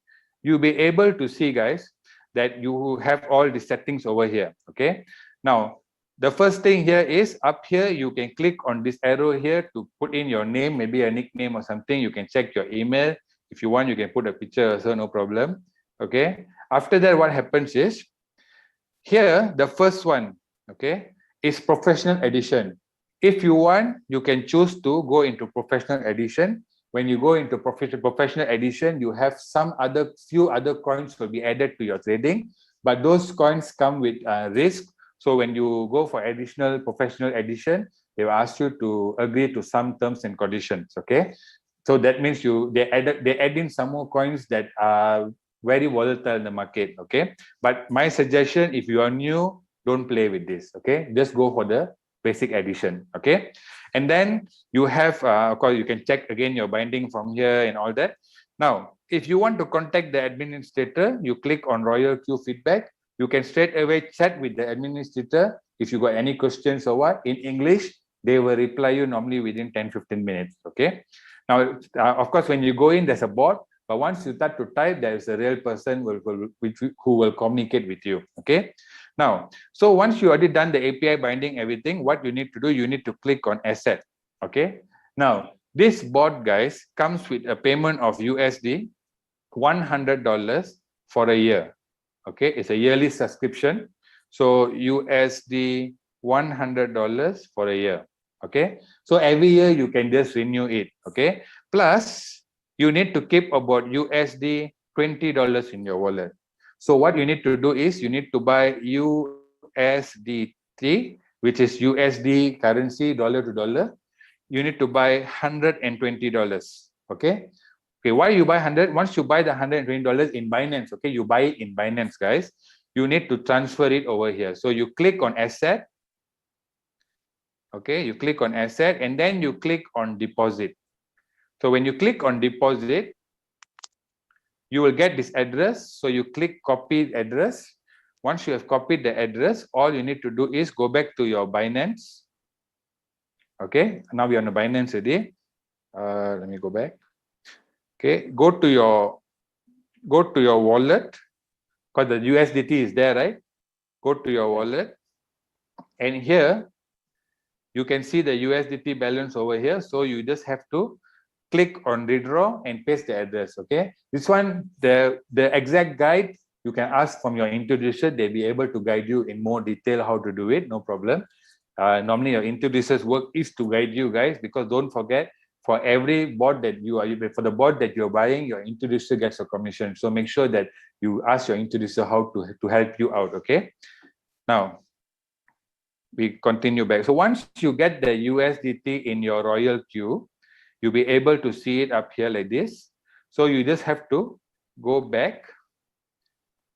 you'll be able to see, guys, that you have all the settings over here, okay? Now, the first thing here is up here, you can click on this arrow here to put in your name, maybe a nickname or something. You can check your email. If you want, you can put a picture also, no problem. Okay. After that, what happens is here, the first one, okay, is professional edition. If you want, you can choose to go into professional edition. When you go into professional edition, you have few other coins will be added to your trading, but those coins come with risk. So when you go for additional professional edition, they will ask you to agree to some terms and conditions. Okay, so that means they add in some more coins that are very volatile in the market. Okay, but my suggestion, if you are new, don't play with this. Okay, just go for the basic edition. Okay, and then you have of course you can check again your binding from here and all that. Now if you want to contact the administrator, you click on RoyalQ feedback. You can straight away chat with the administrator. If you got any questions or what in English, they will reply you normally within 10-15 minutes. Okay, now of course when you go in, there's a bot, but once you start to type, there is a real person who will communicate with you. Okay, now so once you already done the API binding everything, what you need to do, you need to click on asset. Okay, now this bot, guys, comes with a payment of USD $100 for a year. Okay, it's a yearly subscription, so USD $100 for a year. Okay, so every year you can just renew it. Okay, plus you need to keep about USD $20 in your wallet. So what you need to do is you need to buy USDT, which is USD currency, dollar to dollar. You need to buy $120. Okay, okay, why you buy 100? Once you buy the $120 in Binance, okay, you buy it in Binance, guys, you need to transfer it over here. So you click on asset. Okay, you click on asset and then you click on deposit. So when you click on deposit, you will get this address. So you click copy address. Once you have copied the address, all you need to do is go back to your Binance. Okay, now we are on the Binance already. Let me go back. Okay, go to your wallet, because the USDT is there, right? Go to your wallet, and here you can see the USDT balance over here. So you just have to click on redraw and paste the address. Okay, this one, the exact guide you can ask from your introducer. They'll be able to guide you in more detail how to do it. No problem. Normally your introducer's work is to guide you, guys, because don't forget, for every bot that for the bot that you're buying, your introducer gets a commission. So make sure that you ask your introducer how to help you out. Okay, now we continue back. So once you get the USDT in your RoyalQ, you'll be able to see it up here like this. So you just have to go back,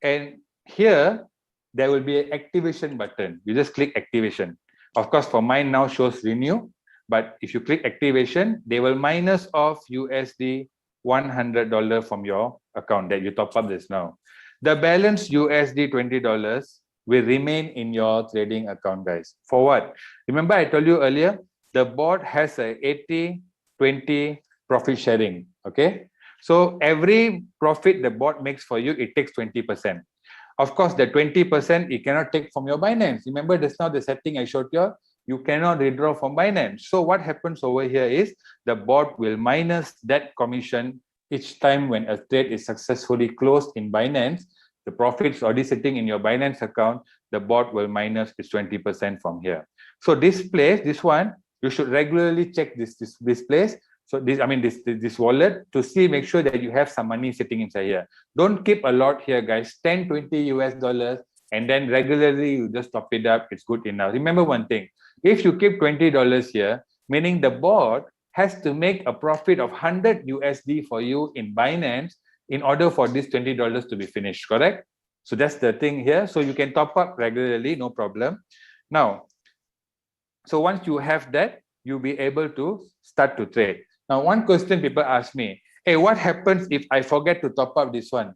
and here there will be an activation button. You just click activation. Of course, for mine now shows renew, but if you click activation, they will minus off USD $100 from your account that you top up this now. The balance USD $20 will remain in your trading account, guys. For what? Remember I told you earlier, the bot has a 80-20 profit sharing. Okay, So every profit the bot makes for you, it takes 20%. Of course, the 20% you cannot take from your Binance. Remember, just now the setting I showed you cannot withdraw from Binance. So what happens over here is the bot will minus that commission each time when a trade is successfully closed in Binance. The profits already sitting in your Binance account, the bot will minus its 20% from here. So this place, this one, you should regularly check this place. So this wallet to see, make sure that you have some money sitting inside here. Don't keep a lot here, guys. 10, 20 US dollars, and then regularly you just top it up. It's good enough. Remember one thing: if you keep $20 here, meaning the bot has to make a profit of 100 USD for you in Binance in order for this $20 to be finished, correct? So that's the thing here. So you can top up regularly, no problem. Now, so once you have that, you'll be able to start to trade. Now, one question people ask me, hey, what happens if I forget to top up this one?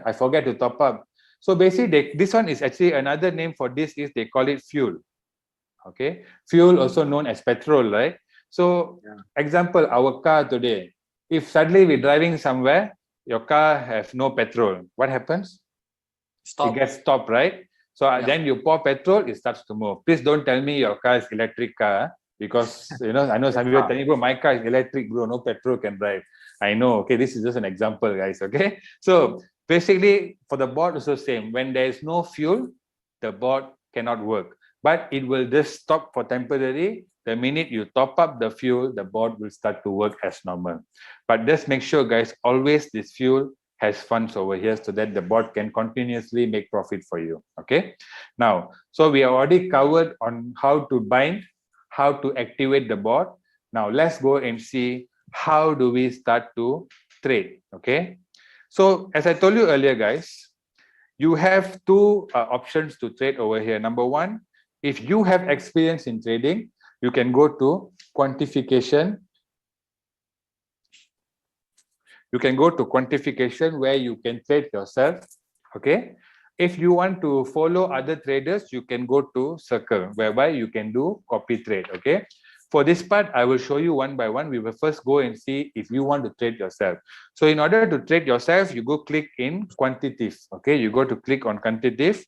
I forget to top up. So basically, this one is actually another name for this is they call it fuel. Okay, fuel also known as petrol, right? So, example, our car today, if suddenly we're driving somewhere, your car has no petrol, what happens? Stop. It gets stopped, right? So then you pour petrol, it starts to move. Please don't tell me your car is electric car, because I know some people are telling you, bro, my car is electric, bro, no petrol can drive. I know, okay, this is just an example, guys, okay? So basically, for the bot also same. When there is no fuel, the bot cannot work. But it will just stop for temporary. The minute you top up the fuel, the bot will start to work as normal. But just make sure, guys, always this fuel has funds over here so that the bot can continuously make profit for you. Okay. Now, so we have already covered on how to bind, how to activate the bot. Now let's go and see how do we start to trade. Okay. So as I told you earlier, guys, you have two options to trade over here. Number one, if you have experience in trading, you can go to quantification. You can go to quantification where you can trade yourself. Okay. If you want to follow other traders, you can go to circle, whereby you can do copy trade. Okay. For this part, I will show you one by one. We will first go and see if you want to trade yourself. So in order to trade yourself, you go click in quantitative. Okay. You go to click on quantitative.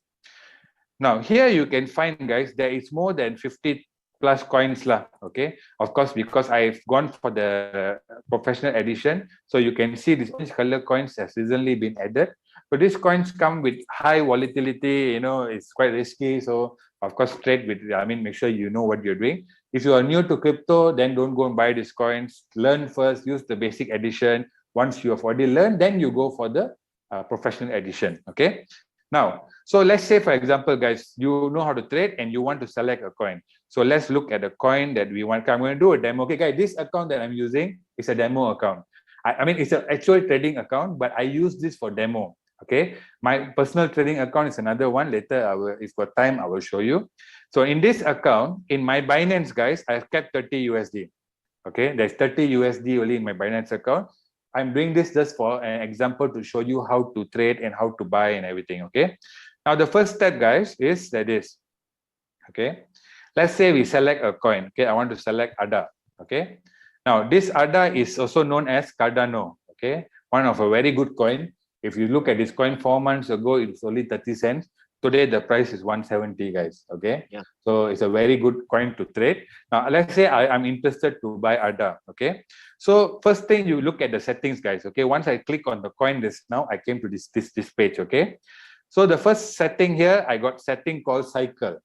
Now here you can find, guys, there is more than 50 plus coins lah. Okay, of course, because I've gone for the professional edition, so you can see this orange color coins has recently been added. So these coins come with high volatility, it's quite risky. So of course, trade with, make sure you know what you're doing. If you are new to crypto, then don't go and buy these coins. Learn first, use the basic edition. Once you have already learned, then you go for the professional edition. Okay. Now, so let's say, for example, guys, you know how to trade and you want to select a coin. So let's look at the coin that we want. I'm going to do a demo. Okay, guys, this account that I'm using is a demo account. It's an actual trading account, but I use this for demo. Okay, my personal trading account is another one. Later, if got time, I will show you. So in this account, in my Binance, guys, I've kept 30 USD. Okay, there's 30 USD only in my Binance account. I'm doing this just for an example to show you how to trade and how to buy and everything. Okay. Now the first step, guys, is that is, okay. Let's say we select a coin. Okay, I want to select ADA. Okay. Now this ADA is also known as Cardano. Okay, one of a very good coin. If you look at this coin 4 months ago, it's only 30 cents. Today the price is 170, guys. Okay, yeah. So it's a very good coin to trade. Now let's say I'm interested to buy ADA. Okay, so first thing, you look at the settings, guys. Okay, once I click on the coin just now, I came to this page. Okay, so the first setting here, I got setting called cycle.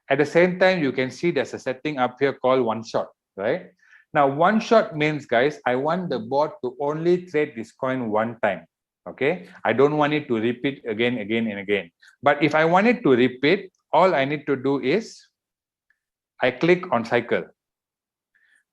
At the same time, you can see there's a setting up here called one shot, right? Now one shot means, guys, I want the bot to only trade this coin one time. Okay, I don't want it to repeat again and again. But if I want it to repeat, all I need to do is I click on cycle.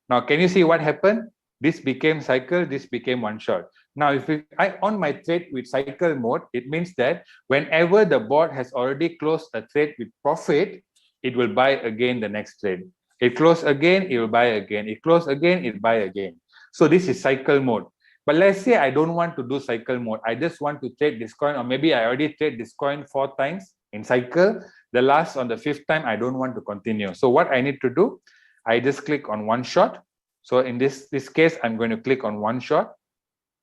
Now can you see what happened? This became cycle, this became one shot. Now if I on my trade with cycle mode, it means that whenever the bot has already closed a trade with profit, it will buy again the next trade. It close again, it will buy again. It close again, it buy again. So this is cycle mode. But let's say I don't want to do cycle mode. I just want to trade this coin, or maybe I already trade this coin 4 times in cycle. The last on the 5th time, I don't want to continue. So what I need to do, I just click on one shot. So in this case, I'm going to click on one shot.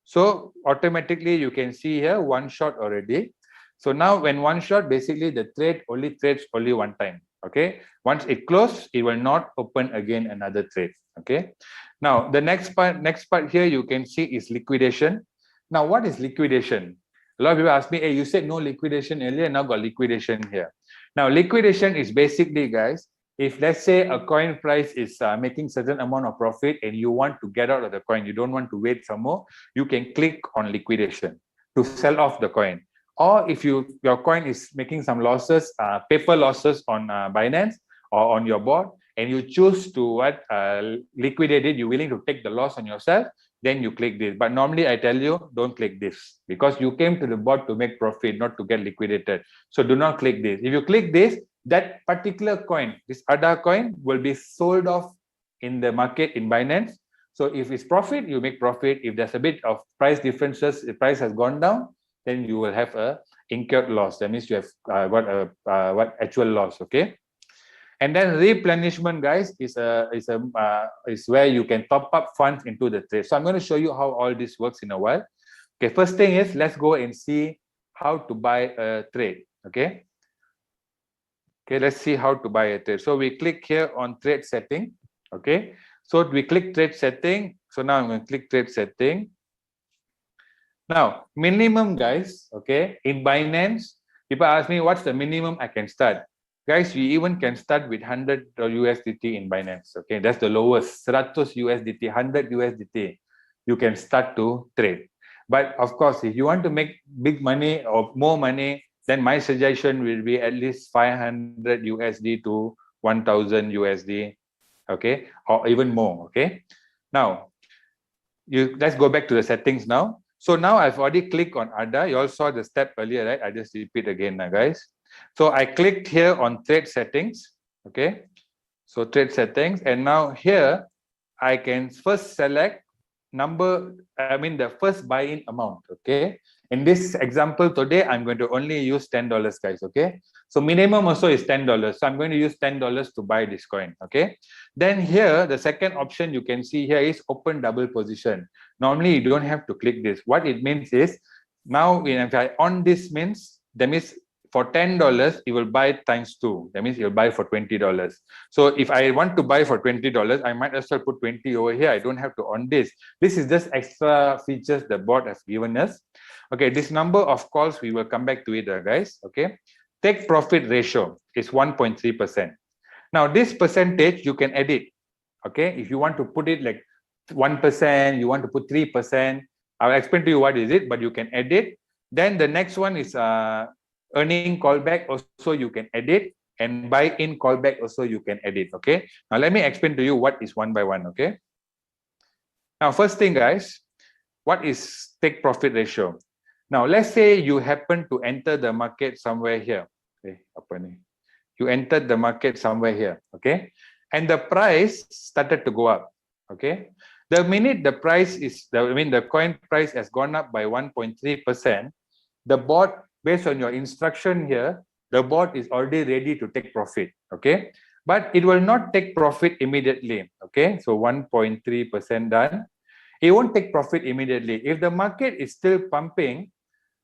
So automatically you can see here one shot already. So now when one shot, basically the trade only trades only one time. Okay. Once it closes, it will not open again another trade. Okay. Now the next part here you can see is liquidation. Now what is liquidation? A lot of people ask me, hey, you said no liquidation earlier, now got liquidation here. Now liquidation is basically, guys, if let's say a coin price is making certain amount of profit and you want to get out of the coin, you don't want to wait some more, you can click on liquidation to sell off the coin. Or if your coin is making some losses, paper losses on Binance or on your board, and you choose to liquidate it, you're willing to take the loss on yourself, then you click this. But normally I tell you, don't click this because you came to the board to make profit, not to get liquidated. So do not click this. If you click this, that particular coin, this ADA coin, will be sold off in the market in Binance. So if it's profit, you make profit. If there's a bit of price differences, the price has gone down, then you will have a incurred loss. That means you have got a actual loss. Okay. And then replenishment, guys, is where you can top up funds into the trade. So I'm going to show you how all this works in a while. Okay, first thing is let's go and see how to buy a trade. Okay. Okay, let's see how to buy a trade. So we click here on trade setting. Okay. So we click trade setting. So now I'm going to click trade setting. Now, minimum, guys, okay, in Binance, people ask me what's the minimum I can start. Guys, you even can start with 100 USDT in Binance. Okay, that's the lowest. 100 USDT, 100 USDT. You can start to trade. But of course, if you want to make big money or more money, then my suggestion will be at least 500 USD to 1000 USD. Okay, or even more. Okay, now let's go back to the settings now. So now I've already clicked on ADA. You all saw the step earlier, right? I just repeat again now, guys. So I clicked here on trade settings. Okay. So trade settings. And now here, I can first select the first buy-in amount. Okay. In this example today, I'm going to only use $10, guys. Okay. So minimum also is $10. So I'm going to use $10 to buy this coin. Okay. Then here, the second option you can see here is open double position. Normally, you don't have to click this. What it means is now if I on this means, that means for $10, you will buy times 2. That means you'll buy for $20. So if I want to buy for $20, I might as well put 20 over here. I don't have to on this. This is just extra features the board has given us. Okay, this number of calls, we will come back to it, guys. Okay, take profit ratio is 1.3%. Now, this percentage you can edit. Okay, if you want to put it like 1%, you want to put 3%, I'll explain to you what is it, but you can edit. Then the next one is earning callback, also you can edit, and buy in callback also you can edit. Okay, now let me explain to you what is one by one. Okay, now first thing, guys, what is take profit ratio? Now let's say you happen to enter the market somewhere here. Okay, you entered the market somewhere here. Okay, and the price started to go up. Okay, the minute the price is the coin price has gone up by 1.3%, the board, based on your instruction here, the board is already ready to take profit. Okay, but it will not take profit immediately. Okay, so 1.3% done. It won't take profit immediately. If the market is still pumping,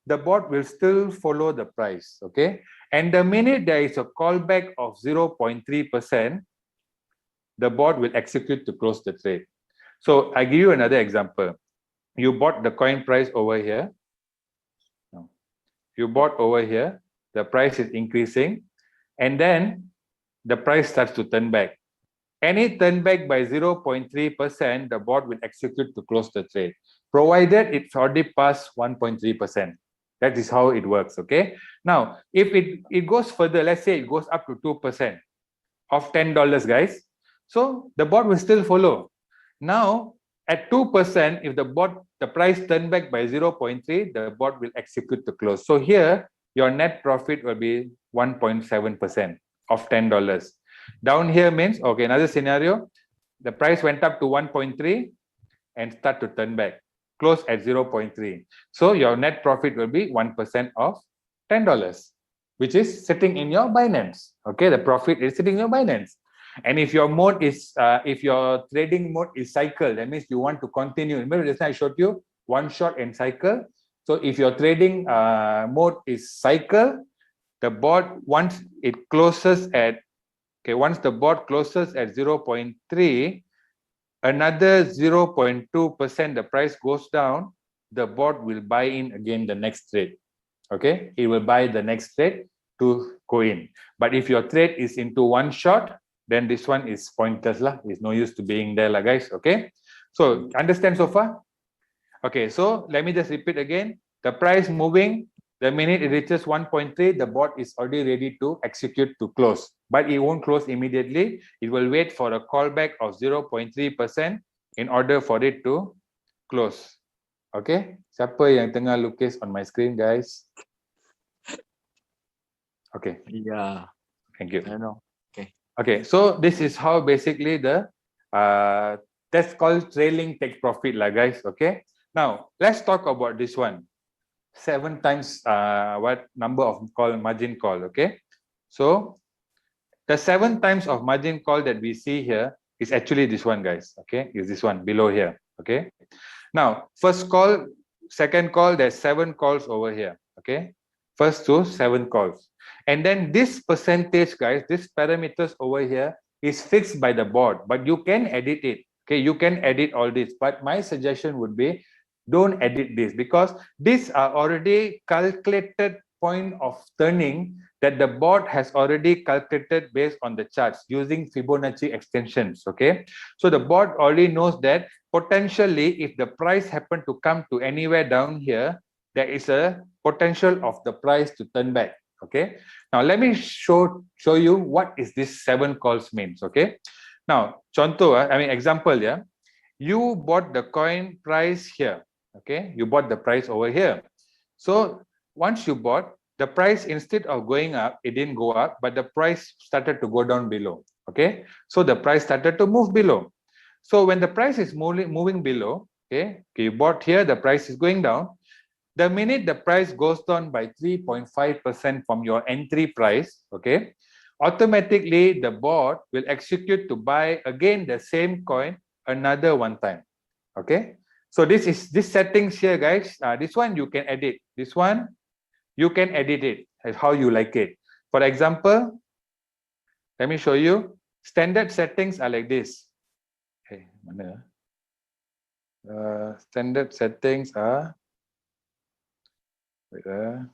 the board will still follow the price. Okay, and the minute there is a callback of 0.3%, the board will execute to close the trade. So I give you another example. You bought the coin price over here. You bought over here, the price is increasing, and then the price starts to turn back. Any turn back by 0.3%, the board will execute to close the trade, provided it's already past 1.3%. That is how it works. Okay. Now, if it goes further, let's say it goes up to 2% of $10, guys. So the board will still follow. Now, at 2%, if the price turn back by 0.3, the board will execute to close. So here, your net profit will be 1.7% of $10. Down here means, okay, another scenario, the price went up to 1.3 and start to turn back, close at 0.3. So your net profit will be 1% of $10, which is sitting in your Binance. Okay, the profit is sitting in your Binance. And if your mode is, if your trading mode is cycle, that means you want to continue. Remember, just I showed you one shot and cycle. So if your trading mode is cycle, the bot, once it closes at, okay, once the bot closes at 0.3, another 0.2%, the price goes down, the bot will buy in again the next trade. Okay, it will buy the next trade to go in. But if your trade is into one shot, then this one is pointless lah. It's no use to being there lah, guys. Okay, so understand so far? Okay, so let me just repeat again. The price moving, the minute it reaches 1.3, the bot is already ready to execute to close. But it won't close immediately. It will wait for a callback of 0.3% in order for it to close. Okay, siapa yang tengah lukis on my screen, guys? Okay. Yeah. Thank you. I know. Okay, so this is how basically the that's called trailing take profit lah, guys. Okay. Now let's talk about this one. 7 times what number of call, margin call. Okay. So the 7 times of margin call that we see here is actually this one, guys. Okay, is this one below here. Okay. Now first call, second call, there's 7 calls over here. Okay. First to 7 calls. And then this percentage, guys, this parameters over here is fixed by the board, but you can edit it. Okay, you can edit all this, but my suggestion would be don't edit this, because these are already calculated point of turning that the board has already calculated based on the charts using Fibonacci extensions. Okay, so the board already knows that potentially if the price happen to come to anywhere down here, there is a potential of the price to turn back. Okay, now let me show you what is this 7 calls means. Okay, now contoh, I mean example, yeah, you bought the coin price here. Okay, you bought the price over here. So once you bought, the price, instead of going up, it didn't go up, but the price started to go down below. Okay, so the price started to move below. So when the price is moving below, okay, you bought here, the price is going down. The minute the price goes down by 3.5% from your entry price, okay, automatically the bot will execute to buy again the same coin another one time. Okay, so this settings here, guys. This one you can edit. This one you can edit it as how you like it. For example, let me show you. Standard settings are like this. Okay, mana? Standard settings are. Okay.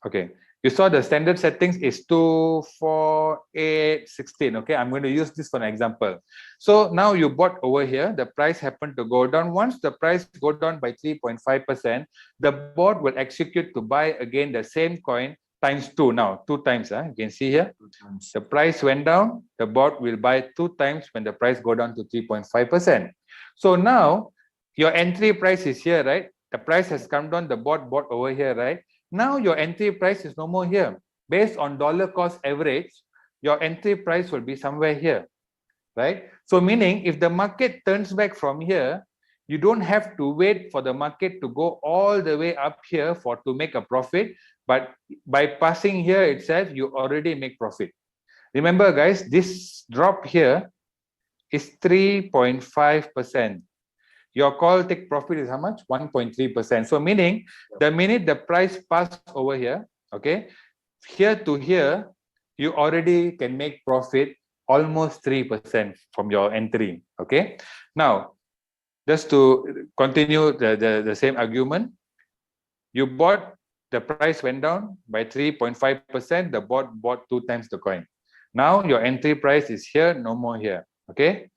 Okay. You saw the standard settings is 2, 4, 8, 16. Okay, I'm going to use this for an example. So now you bought over here, the price happened to go down. Once the price go down by 3.5%, the bot will execute to buy again the same coin times 2 now. 2 times. You can see here. The price went down, the bot will buy 2 times when the price go down to 3.5%. So now your entry price is here, right? The price has come down, the bot bought over here, right? Now your entry price is no more here. Based on dollar cost average, your entry price will be somewhere here, right? So meaning if the market turns back from here, you don't have to wait for the market to go all the way up here to make a profit, but by passing here itself, you already make profit. Remember, guys, this drop here is 3.5%. Your call take profit is how much? 1.3%. So meaning the minute the price pass over here, okay, here to here, you already can make profit almost 3% from your entry. Okay. Now, just to continue the same argument, you bought, the price went down by 3.5%, the bot bought 2 times the coin. Now your entry price is here, no more here. Okay.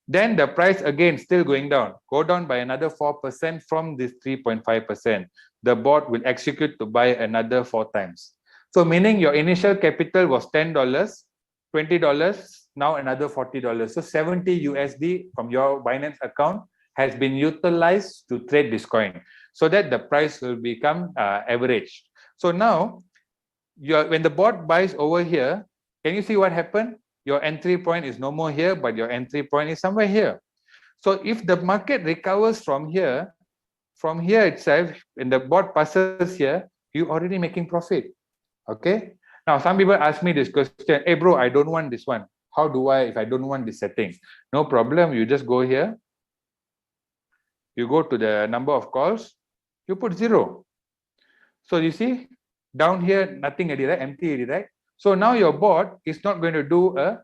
Then the price again still going down, go down by another 4% from this 3.5%. The bot will execute to buy another 4 times. So meaning your initial capital was $10, $20, now another $40. So 70 USD from your Binance account has been utilized to trade this coin, so that the price will become average. So now when the bot buys over here, can you see what happened? Your entry point is no more here, but your entry point is somewhere here. So if the market recovers from here itself, when the bot passes here, you already making profit. Okay. Now some people ask me this question, hey bro, I don't want this one. How do I, if I don't want this setting? No problem, you just go here. You go to the number of calls, you put 0. So you see, down here, nothing already, right? Empty already, right? So now your bot is not going to do a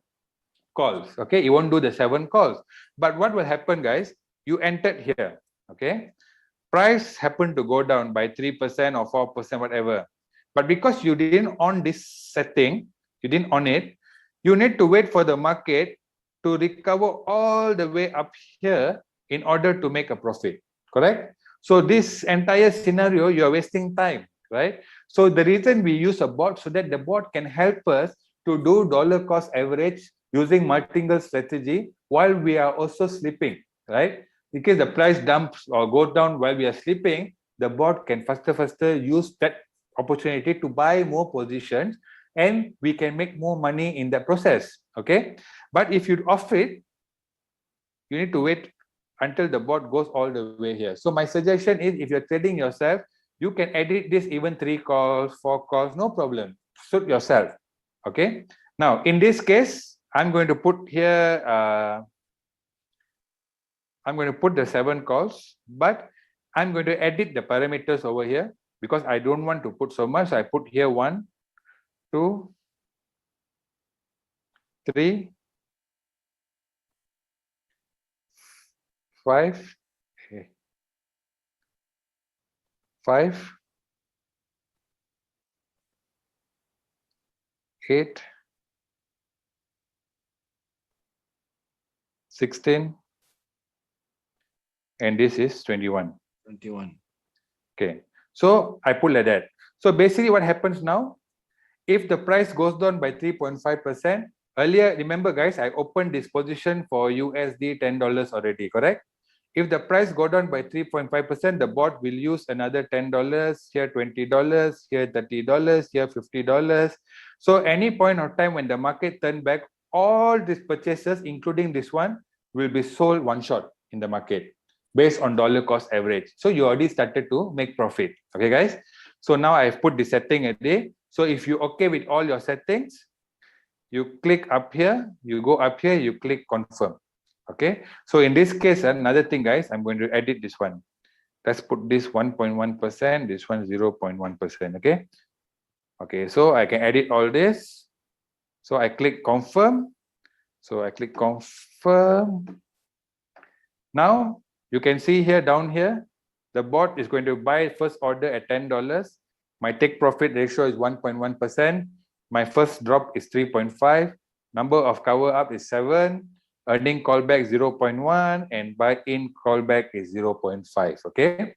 calls, okay? It won't do the 7 calls. But what will happen, guys? You entered here, okay? Price happened to go down by 3% or 4%, whatever. But because you didn't on this setting, you didn't on it, you need to wait for the market to recover all the way up here in order to make a profit, correct? So this entire scenario, you're wasting time, right? So the reason we use a bot, so that the bot can help us to do dollar cost average using martingale strategy while we are also sleeping, right? In case the price dumps or goes down while we are sleeping, the bot can faster use that opportunity to buy more positions, and we can make more money in that process, okay? But if you off it, you need to wait until the bot goes all the way here. So my suggestion is, if you're trading yourself, you can edit this even 3 calls, 4 calls, no problem. Suit yourself, okay? Now, in this case, I'm going to put here, I'm going to put the 7 calls, but I'm going to edit the parameters over here because I don't want to put so much. I put here 1, 2, 3, 5, 5, 8, 16, and this is 21. 21. Okay, so I put like that. So basically what happens now, if the price goes down by 3.5%, earlier, remember guys, I opened this position for USD $10 already, correct? If the price go down by 3.5%, the bot will use another $10, here $20, here $30, here $50. So any point of time when the market turn back, all these purchases, including this one, will be sold one shot in the market based on dollar cost average. So you already started to make profit. Okay, guys? So now I've put the setting a day. So if you're okay with all your settings, you click up here, you go up here, you click confirm. Okay, so in this case, another thing, guys, I'm going to edit this one. Let's put this 1.1%, this one 0.1%. Okay, okay, so I can edit all this. So I click confirm. So I click confirm. Now you can see here, down here, the bot is going to buy first order at $10. My take profit ratio is 1.1%. My first drop is 3.5. Number of cover up is 7. Earning callback 0.1 and buy in callback is 0.5. Okay.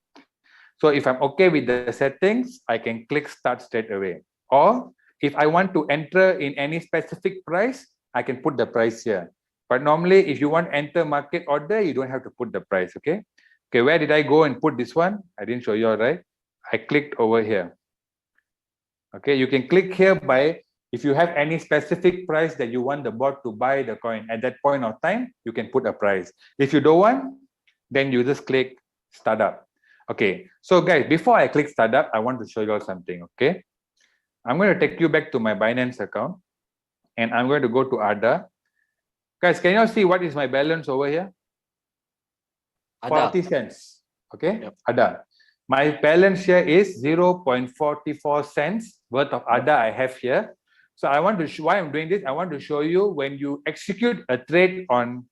So if I'm okay with the settings, I can click start straight away. Or if I want to enter in any specific price, I can put the price here. But normally, if you want enter market order, you don't have to put the price. Okay. Okay. Where did I go and put this one? I didn't show you, all right? I clicked over here. Okay. You can click here by, if you have any specific price that you want the bot to buy the coin at that point of time, you can put a price. If you don't want, then you just click startup. Okay, so guys, before I click startup, I want to show you all something. Okay, I'm going to take you back to my Binance account, and I'm going to go to ADA. Guys, can you all see what is my balance over here? Ada. 40 cents. Okay, Yep. ADA. My balance here is 0.44 cents worth of ADA I have here. So I want to show why I'm doing this. I want to show you when you execute a trade on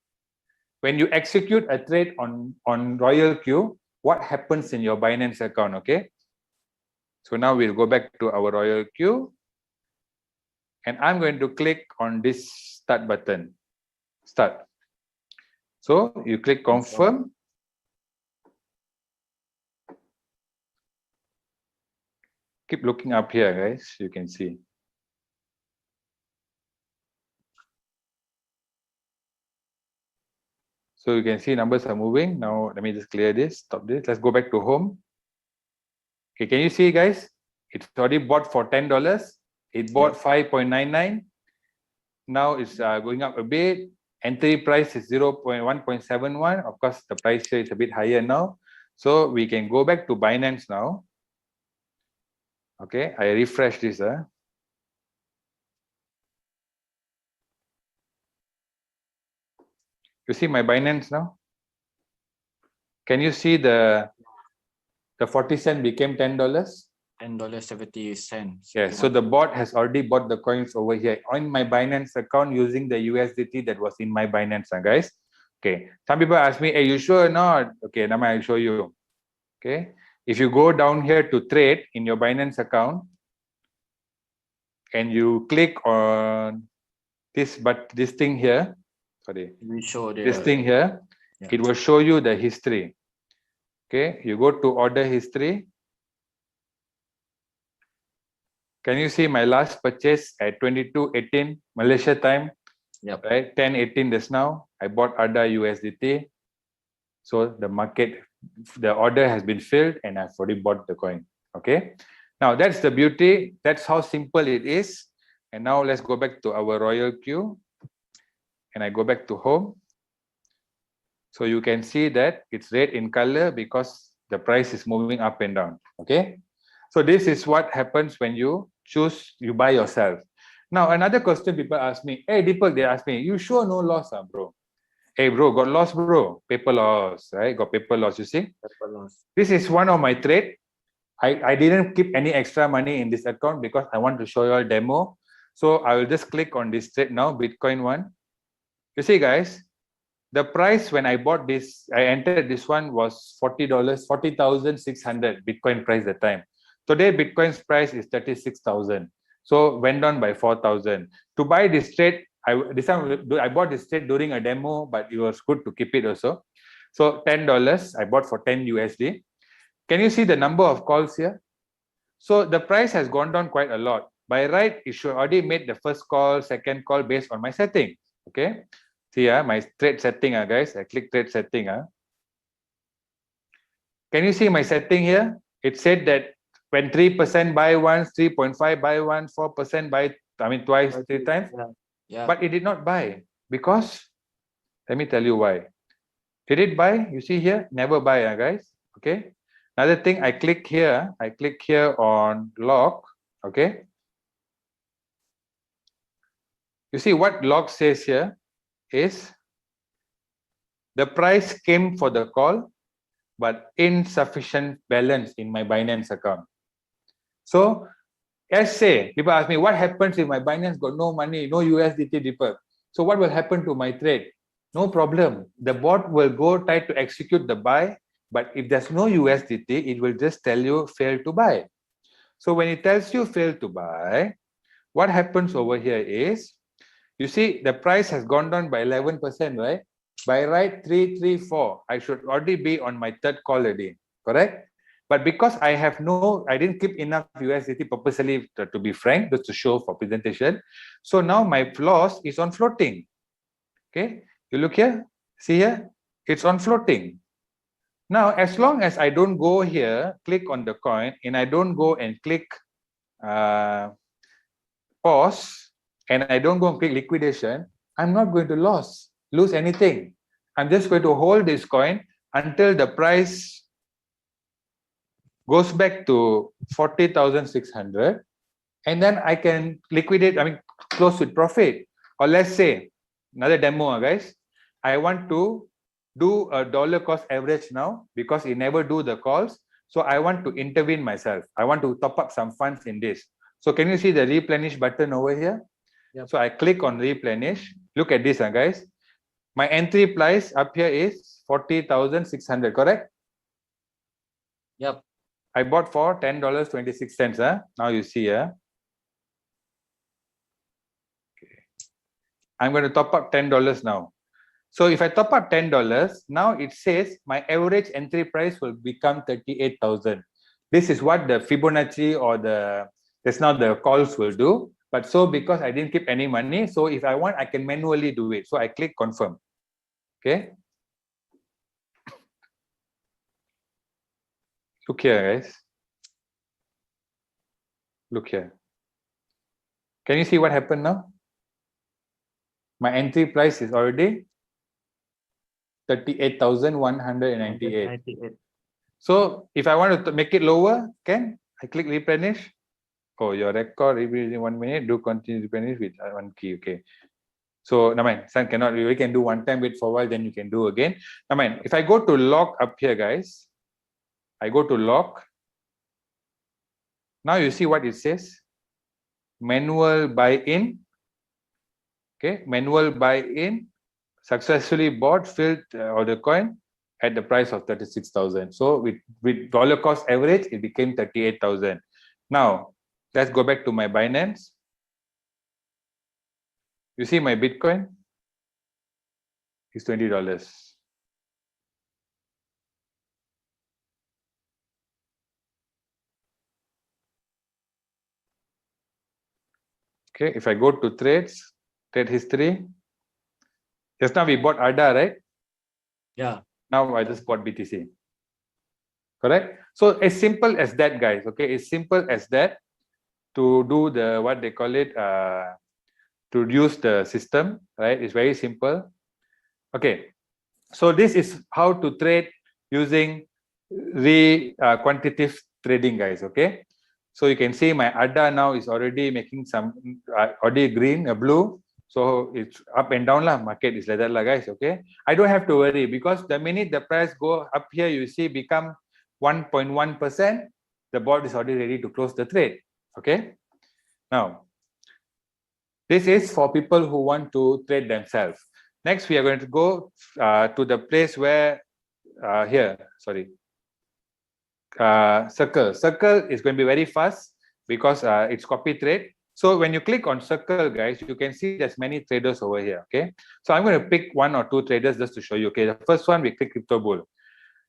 RoyalQ, what happens in your Binance account. Okay. So now we'll go back to our RoyalQ, and I'm going to click on this start button. Start. So you click confirm. Keep looking up here, guys. You can see. So you can see numbers are moving. Now let me just clear this, stop this. Let's go back to home. Okay, can you see, guys? It's already bought for $10. It bought 5.99. Now it's going up a bit. Entry price is 1.71. Of course, the price here is a bit higher now. So we can go back to Binance now. Okay, I refresh this. You see my Binance now? Can you see the 40 cent became $10? $10.70. Yes, so the bot has already bought the coins over here on my Binance account using the USDT that was in my Binance, guys. Okay, some people ask me, hey, you sure or not? Okay, now I'll show you. Okay, if you go down here to trade in your Binance account and you click on this thing here, sorry, We show this the thing here, yeah. it will show you the history. Okay, you go to order history. Can you see my last purchase at 22:18 Malaysia time? Yep. Right, 10:18 just now. I bought ADA USDT. So the market, the order has been filled and I've already bought the coin. Okay. Now that's the beauty. That's how simple it is. And now let's go back to our RoyalQ. And I go back to home. So you can see that it's red in color because the price is moving up and down. Okay. So this is what happens when you choose, you buy yourself. Now, another question people ask me, hey, Deepak, they ask me, you sure no loss, bro? Hey, bro, got loss, bro. Paper loss, right? Got paper loss, you see? This is one of my trade. I didn't keep any extra money in this account because I want to show you all demo. So I will just click on this trade now, Bitcoin one. You see, guys, the price when I bought this, I entered this one was $40, 40,600 Bitcoin price at the time. Today, Bitcoin's price is 36,000. So went down by 4,000. To buy this trade, I bought this trade during a demo, but it was good to keep it also. So $10, I bought for 10 USD. Can you see the number of calls here? So the price has gone down quite a lot. By right, it should already made the first call, second call based on my setting. Okay. See, my trade setting, guys. I click trade setting. Can you see my setting here? It said that when 3% buy once, 3.5 buy once, 4% buy, twice, 3 times. Yeah. But it did not buy because, let me tell you why. Did it buy? You see here, never buy, guys. Okay. Another thing, I click here on log. Okay. You see what log says here is the price came for the call, but insufficient balance in my Binance account. So, let's say people ask me, what happens if my Binance got no money, no USDT Deepak? So what will happen to my trade? No problem. The bot will go try to execute the buy, but if there's no USDT, it will just tell you fail to buy. So when it tells you fail to buy, what happens over here is, you see the price has gone down by 11%, right? By right 334, I should already be on my third call already, correct? But because I didn't keep enough USDT purposely to be frank, just to show for presentation. So now my loss is on floating. Okay, you look here, see here, it's on floating. Now, as long as I don't go here, click on the coin, and I don't go and click pause, and I don't go and click liquidation, I'm not going to lose anything. I'm just going to hold this coin until the price goes back to 40,600, and then I can liquidate, close with profit. Or let's say, another demo, guys. I want to do a dollar cost average now because it never do the calls. So I want to intervene myself. I want to top up some funds in this. So can you see the replenish button over here? Yep. So I click on replenish. Look at this, guys. My entry price up here is 40,600, correct? Yep. I bought for $10.26. Now you see. Okay. I'm going to top up $10 now. So if I top up $10, now it says my average entry price will become 38,000. This is what the Fibonacci or that's now the calls will do. But so because I didn't keep any money, so if I want, I can manually do it. So I click confirm. Okay. Look here, guys. Look here. Can you see what happened now? My entry price is already 38,198. So if I want to make it lower, I click replenish. Oh, your record replenish 1 minute. Do continue replenish with 1 key. Okay. So, no mind, son cannot, we can do one time, wait for a while, then you can do again. No mind, if I go to lock up here, guys, I go to lock. Now you see what it says. Manual buy-in. Okay, manual buy-in. Successfully bought, filled or the coin at the price of 36,000. So with dollar cost average, it became 38,000. Now, let's go back to my Binance. You see my Bitcoin is $20. Okay, if I go to trades, trade history, just now we bought ADA, right? Yeah. Now I just bought BTC. Correct? So as simple as that, guys. Okay, as simple as that to do the what they call it, to use the system, right? It's very simple. Okay, so this is how to trade using quantitative trading, guys. Okay, so you can see my ADA now is already making some already green, blue. So it's up and down lah. Market is like that lah, guys. Okay, I don't have to worry because the minute the price go up here, you see become 1.1%, the bot is already ready to close the trade. Okay, now this is for people who want to trade themselves. Next, we are going to go to the place where here, sorry, circle. Circle is going to be very fast because it's copy trade. So when you click on circle, guys, you can see there's many traders over here. Okay, so I'm going to pick one or two traders just to show you. Okay, the first one we click Crypto Bull.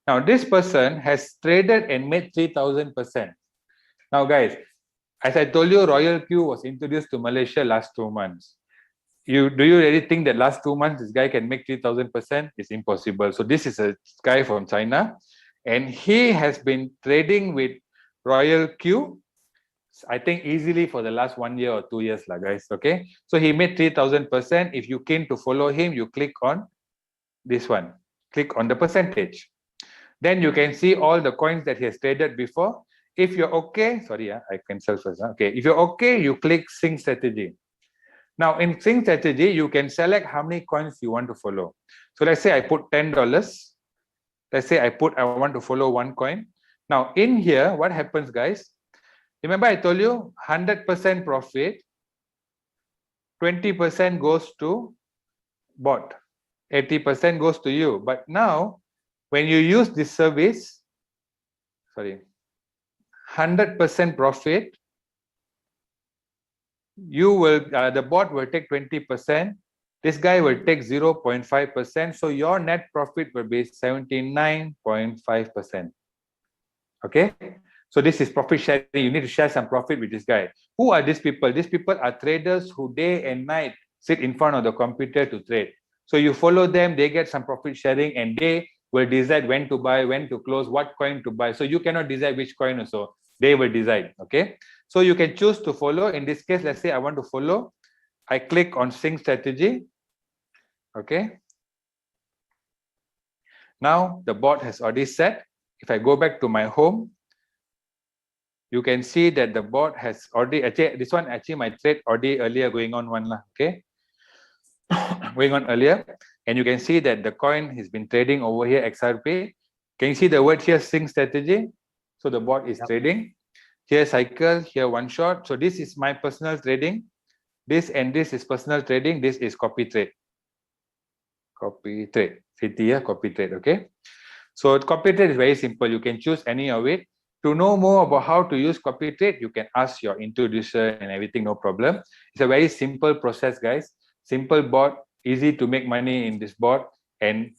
Now this person has traded and made 3,000%. Now, guys, as I told you, RoyalQ was introduced to Malaysia last 2 months. Do you really think that last 2 months this guy can make 3,000%? It's impossible. So this is a guy from China, and he has been trading with RoyalQ, I think easily for the last 1 year or 2 years, lah, guys. Okay, so he made 3,000%. If you came to follow him, you click on this one. Click on the percentage. Then you can see all the coins that he has traded before. If you're okay, sorry, I cancel first. Okay, if you're okay, you click Sync Strategy. Now in Sync Strategy, you can select how many coins you want to follow. So let's say I put $10. Let's say I want to follow one coin. Now in here, what happens, guys? Remember I told you 100% profit, 20% goes to bot, 80% goes to you. But now when you use this service, sorry, 100% profit, you will the bot will take 20%, this guy will take 0.5%, so your net profit will be 79.5%. Okay, so this is profit sharing. You need to share some profit with this guy. Who are these people? These people are traders who day and night sit in front of the computer to trade. So you follow them, they get some profit sharing, and they will decide when to buy, when to close, what coin to buy. So you cannot decide which coin also, they will decide. Okay, so you can choose to follow. In this case, let's say I want to follow, I click on Sync Strategy. Okay, now the bot has already set. If I go back to my home, you can see that the bot has already, actually this one, actually my trade already earlier going on one lah. Okay, going on earlier, and you can see that the coin has been trading over here, XRP. Can you see the word here, Sync Strategy? So the bot is trading. Here cycle, here one shot. So this is my personal trading. This and this is personal trading. This is copy trade. Copy trade. CT, copy trade. Okay. So copy trade is very simple. You can choose any of it. To know more about how to use copy trade, you can ask your introducer and everything, no problem. It's a very simple process, guys. Simple bot, easy to make money in this bot. And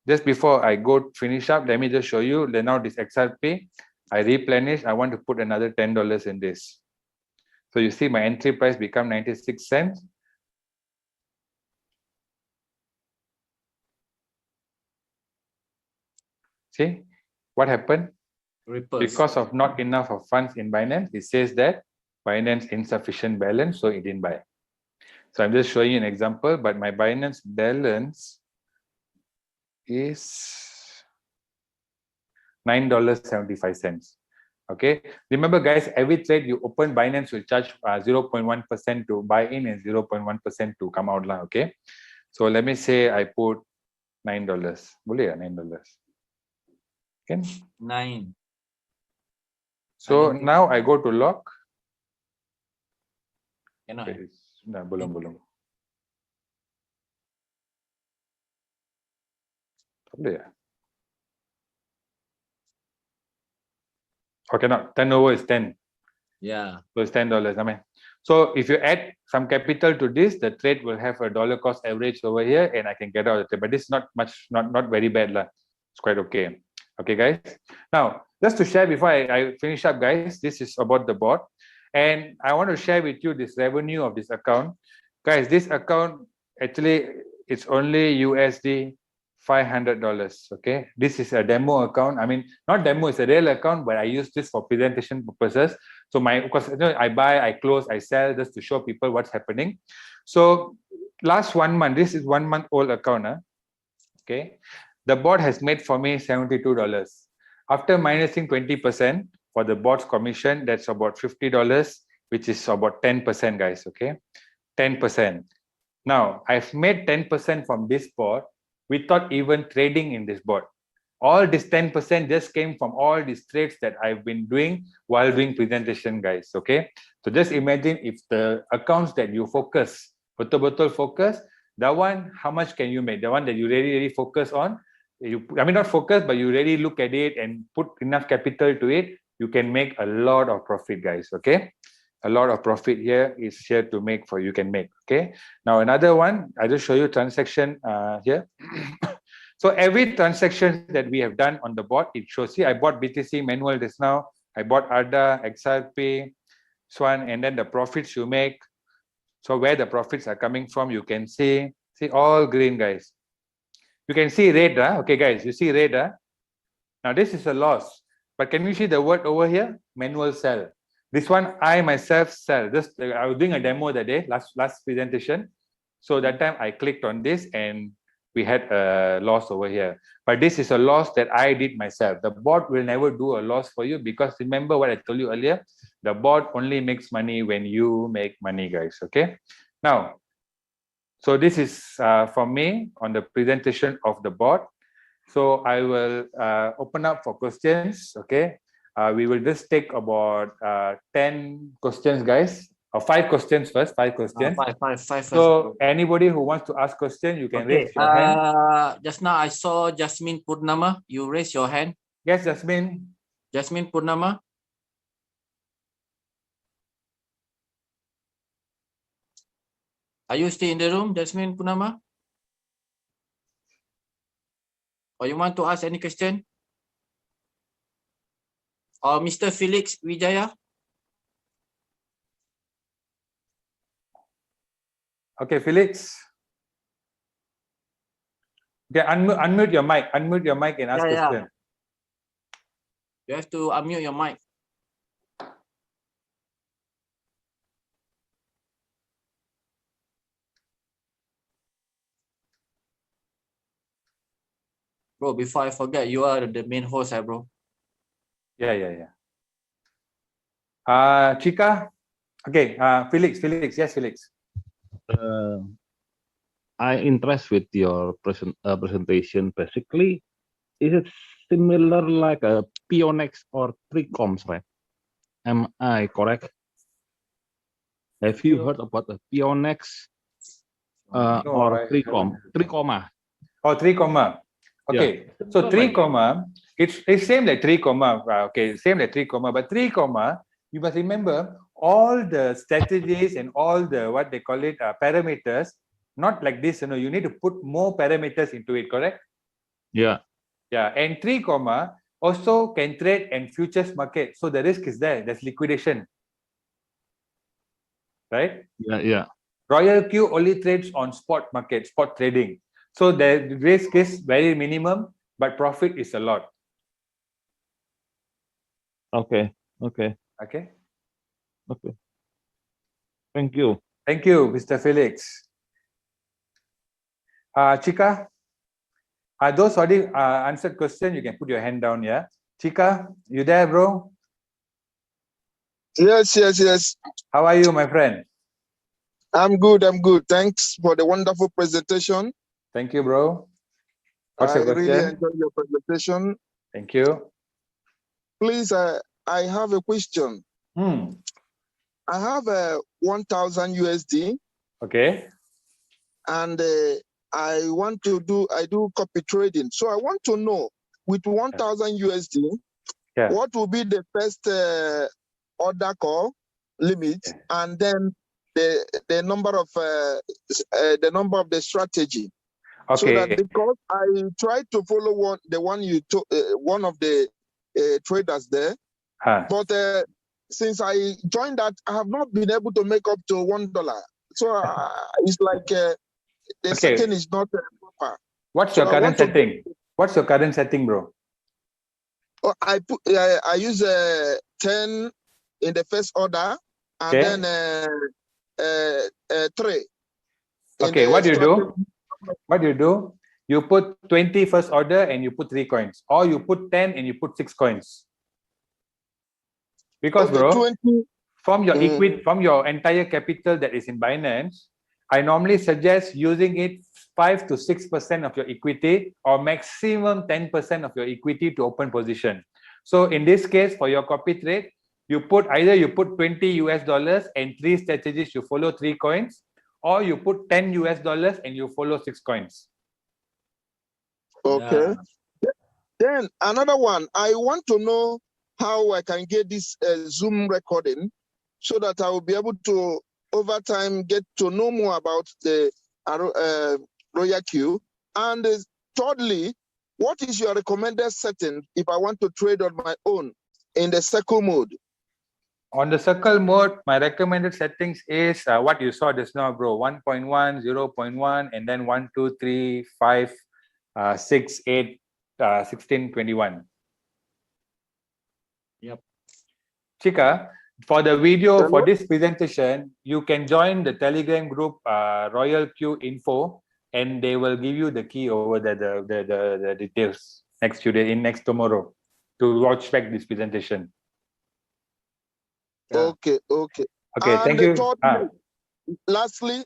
just before I go finish up, let me just show you. Then now this XRP, I replenish. I want to put another $10 in this. So you see my entry price become 96 cents. See what happened? Ripples. Because of not enough of funds in Binance, it says that Binance insufficient balance, so it didn't buy. So I'm just showing you an example, but my Binance balance is $9.75. Okay, remember guys, every trade you open, Binance will charge 0.1% to buy in and 0.1% to come out lah. Okay, so let me say I put $9. Boleh ya $9? Can? 9. So now I go to lock. Cannot. Nah, belum. Tak boleh ya? Oh, cannot. 10 over is 10. Yeah. So it's $10. I mean, so if you add some capital to this, the trade will have a dollar cost average over here, and I can get out of the trade. But this is not much, not very bad lah. It's quite okay. Okay, guys. Now, just to share before I finish up, guys, this is about the bot, and I want to share with you this revenue of this account, guys. This account actually it's only USD $500. Okay, this is a demo account. I mean, not demo, it's a real account, but I use this for presentation purposes. So because I buy, I close, I sell just to show people what's happening. So last 1 month, this is 1 month old account. Okay, the bot has made for me $72. After minusing 20% for the bot's commission, that's about $50, which is about 10%, guys. Okay, 10%. Now I've made 10% from this bot without even trading in this bot. All this 10% just came from all these trades that I've been doing while doing presentation, guys. Okay, so just imagine if the accounts that you focus, betul-betul focus, that one, how much can you make? The one that you really focus on, I mean not focus, but you really look at it and put enough capital to it, you can make a lot of profit, guys. Okay, a lot of profit here is here to make for you can make. Okay, now another one, I just show you transaction here. So every transaction that we have done on the bot, it shows. See, I bought BTC manual just now. I bought ADA, XRP, Swan, and then the profits you make. So where the profits are coming from, you can see all green, guys. You can see red, okay, guys. You see red, Now this is a loss, but can you see the word over here? Manual sell. This one I myself sell. Just I was doing a demo that day, last presentation. So that time I clicked on this and we had a loss over here. But this is a loss that I did myself. The bot will never do a loss for you because remember what I told you earlier, the bot only makes money when you make money, guys. Okay. Now, so this is for me on the presentation of the bot. So I will open up for questions. Okay. We will just take about 10 questions, guys. Or 5 questions first. 5 questions. Five first. So anybody who wants to ask question, you can raise your hand. Just now I saw Jasmine Purnama. You raise your hand. Yes, Jasmine. Jasmine Purnama. Are you still in the room, Jasmine Purnama? Or you want to ask any question? Or Mr. Felix Wijaya? Okay, Felix. Okay, unmute your mic. Unmute your mic and ask question. You have to unmute your mic. Bro, before I forget, you are the main host, bro. Yeah. Chika. Okay, Felix. Yes, Felix. I interest with your presentation. Basically, is it similar like a Pionex or Tricoms, right? Am I correct? Have you heard about the Pionex or Tricom? Tricoma. Oh, 3 comma. Okay, yeah. So 3 comma, it's same like 3 comma. Okay, same like 3 comma, but 3 comma, you must remember all the strategies and all the what they call it parameters. Not like this, you need to put more parameters into it, correct? Yeah. And 3 comma also can trade in futures market. So the risk is there. There's liquidation, right? Yeah. RoyalQ only trades on spot market, spot trading. So the risk is very minimum, but profit is a lot. Okay. Thank you. Thank you, Mr. Felix. Chika, those already answered question, you can put your hand down here. Chika, you there, bro? Yes. How are you, my friend? I'm good. Thanks for the wonderful presentation. Thank you, bro. What's I your really question? enjoyed your presentation. Thank you. Please, I have a question. I have a 1,000 USD. Okay. And I do copy trading. So I want to know, with 1,000 USD, what will be the first order call limit, and then the number of the strategy. Okay. So that, because I tried to follow one of the traders there, but since I joined that, I have not been able to make up to $1. So it's like the setting is not proper. What's your current setting? What's your current setting, bro? I use 10 in the first order, and then 3. Okay, what do you do? What do you do? You put 20 first order and you put 3 coins, or you put 10 and you put 6 coins. Because, bro, 20. from your entire capital that is in Binance, I normally suggest using it 5 to 6% of your equity, or maximum 10% of your equity to open position. So in this case, for your copy trade, you put $20 US and 3 strategies, you follow 3 coins, or you put $10 US and you follow 6 coins. Okay. Then another one, I want to know how I can get this Zoom recording, so that I will be able to, over time, get to know more about the RoyalQ. And thirdly, what is your recommended setting if I want to trade on my own in the circle mode? On the circle mode, my recommended settings is what you saw just now, bro. 1.1, 0.1, and then 1, 2, 3, 5, 6, 8, 16, 21. Yep. Chika, for the video for this presentation, you can join the Telegram group RoyalQ Info, and they will give you the key over the details next tomorrow to watch back this presentation. Okay. Thank you. Lastly,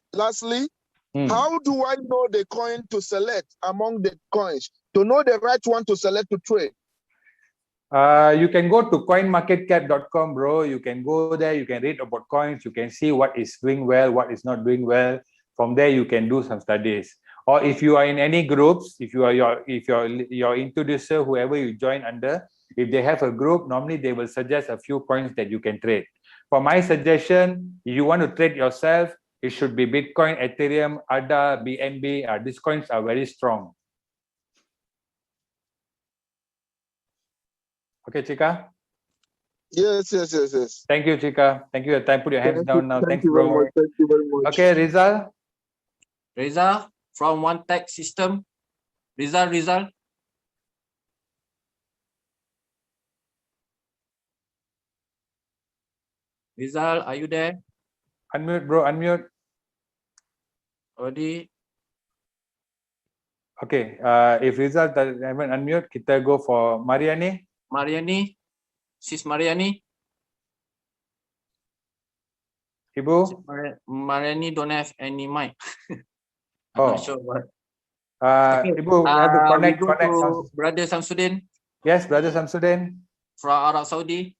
how do I know the coin to select among the coins, to know the right one to select to trade? You can go to coinmarketcap.com, bro. You can go there, you can read about coins, you can see what is doing well, what is not doing well. From there, you can do some studies. Or if you are in any groups, if you're your introducer, whoever you join under, if they have a group, normally they will suggest a few coins that you can trade. For my suggestion, if you want to trade yourself, it should be Bitcoin, Ethereum, ADA, BNB. These coins are very strong. Okay, Chika? Yes. Thank you, Chika. Thank you for your time. Put your hands down now. Thanks, bro. Thank you very much. Okay, Rizal. Reza from One Tech System. Rizal. Rizal, are you there? Unmute, bro. Unmute. Already. Okay. If Rizal haven't unmute, kita go for Mariani. Sis Mariani. Ibu. Mariani don't have any mic. I'm not sure what. Ibu, have to connect. To Brother Samsudin. Yes, Brother Samsudin. From Arab Saudi.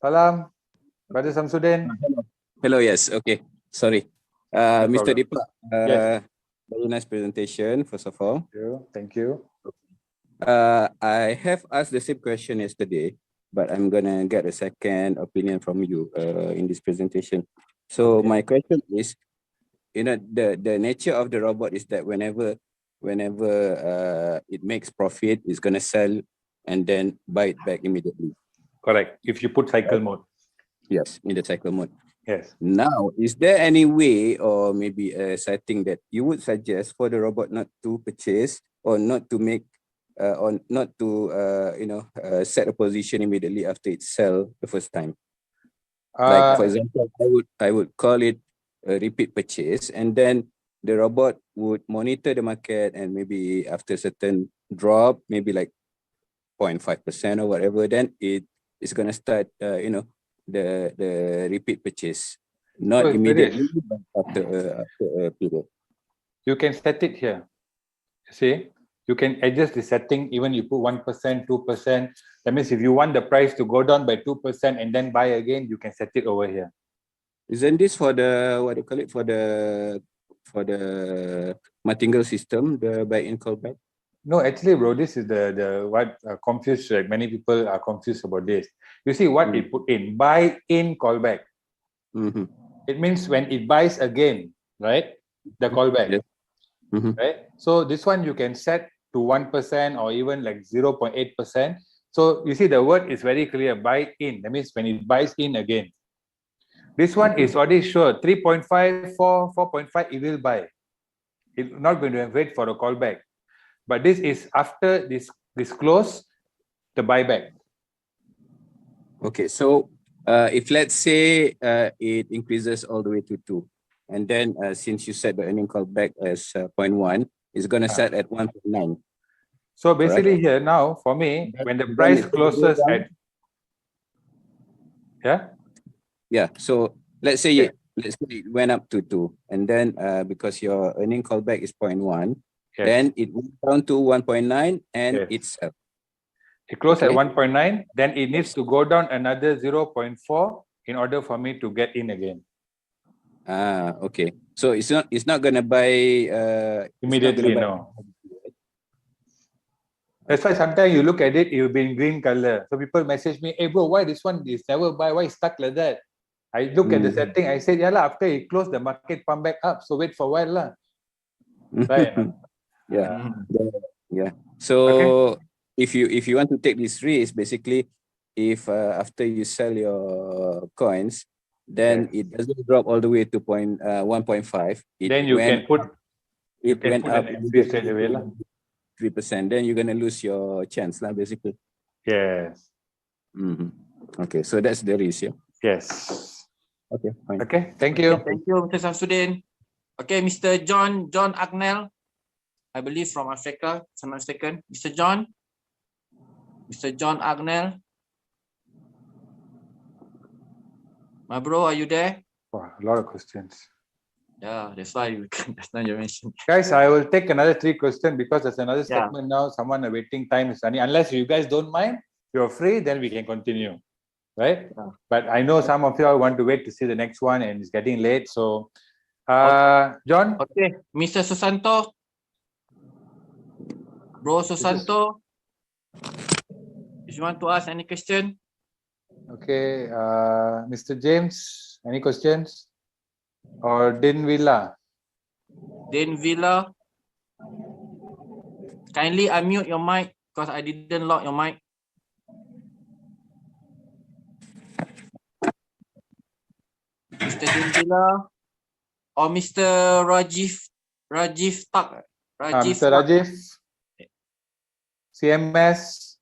Salam, Brother Samsudin. Hello, yes, okay. Sorry. Mr. Deepak, very nice presentation, first of all. Thank you. I have asked the same question yesterday, but I'm gonna get a second opinion from you in this presentation. So my question is, the nature of the robot is that whenever it makes profit, it's gonna sell and then buy it back immediately. Correct. If you put cycle mode. Yes, in the cycle mode. Yes. Now, is there any way or maybe a setting that you would suggest for the robot not to purchase or not to make or not to set a position immediately after it sell the first time? Like for example, I would call it a repeat purchase, and then the robot would monitor the market, and maybe after certain drop, maybe like 0.5% or whatever, then it's going to start, the repeat purchase, not immediately, but after a period. You can set it here. See, you can adjust the setting. Even you put 1%, 2%. That means if you want the price to go down by 2% and then buy again, you can set it over here. Isn't this for the, what do you call it, for the martingale system, the buy-in callback? No, actually, bro, this is the what confused. Right? Many people are confused about this. You see what it put in, buy-in callback. It means when it buys again, right? The callback. Yes. Right? So this one you can set to 1% or even like 0.8%. So you see the word is very clear, buy in. That means when it buys in again. This one is already sure, 3.5, 4, 4.5, it will buy. It's not going to wait for a callback. But this is after this close, the buyback. Okay, so if let's say it increases all the way to 2, and then since you set the earning callback as 0.1, it's going to set at 1.9. So basically here now, for me, when the price closes at... Yeah, so let's say it went up to 2, and then because your earning callback is 0.1, then it went down to 1.9 and it's up. It closed at 1.9, then it needs to go down another 0.4 in order for me to get in again. Okay. So it's not gonna buy immediately, no. That's why sometimes you look at it, it will be in green color. So people message me, hey bro, why this one is never buy? Why it's stuck like that? I look at the setting, I said, yeah lah, after it closed, the market pump back up. So wait for a while lah. Right? Yeah. So if you want to take this risk, basically, if after you sell your coins, then it doesn't drop all the way to 1.5. Then you can put up straight away lah. 3%. Then you're gonna lose your chance lah, basically. Yes. Okay, so that's the risk, yeah. Yes. Okay, fine. Okay, thank you. Thank you, Mr. Samsudin. Okay, Mr. John Agnell, I believe from Africa, if I'm not mistaken. Mr. John Agnell. My bro, are you there? Wow, a lot of questions. Yeah, that's why that's not you mentioned. Guys, I will take another 3 questions because there's another segment now. Someone waiting time is running. Unless you guys don't mind, you're free, then we can continue. Right? But I know some of you all want to wait to see the next one and it's getting late. So, John? Okay, Mr. Susanto. Bro Susanto. If you want to ask any question. Okay, Mr. James, any questions? Or Din Villa? Kindly unmute your mic because I didn't lock your mic. Mr. Din Villa or Mr. Rajiv Tak. Mr. Rajiv, CMS.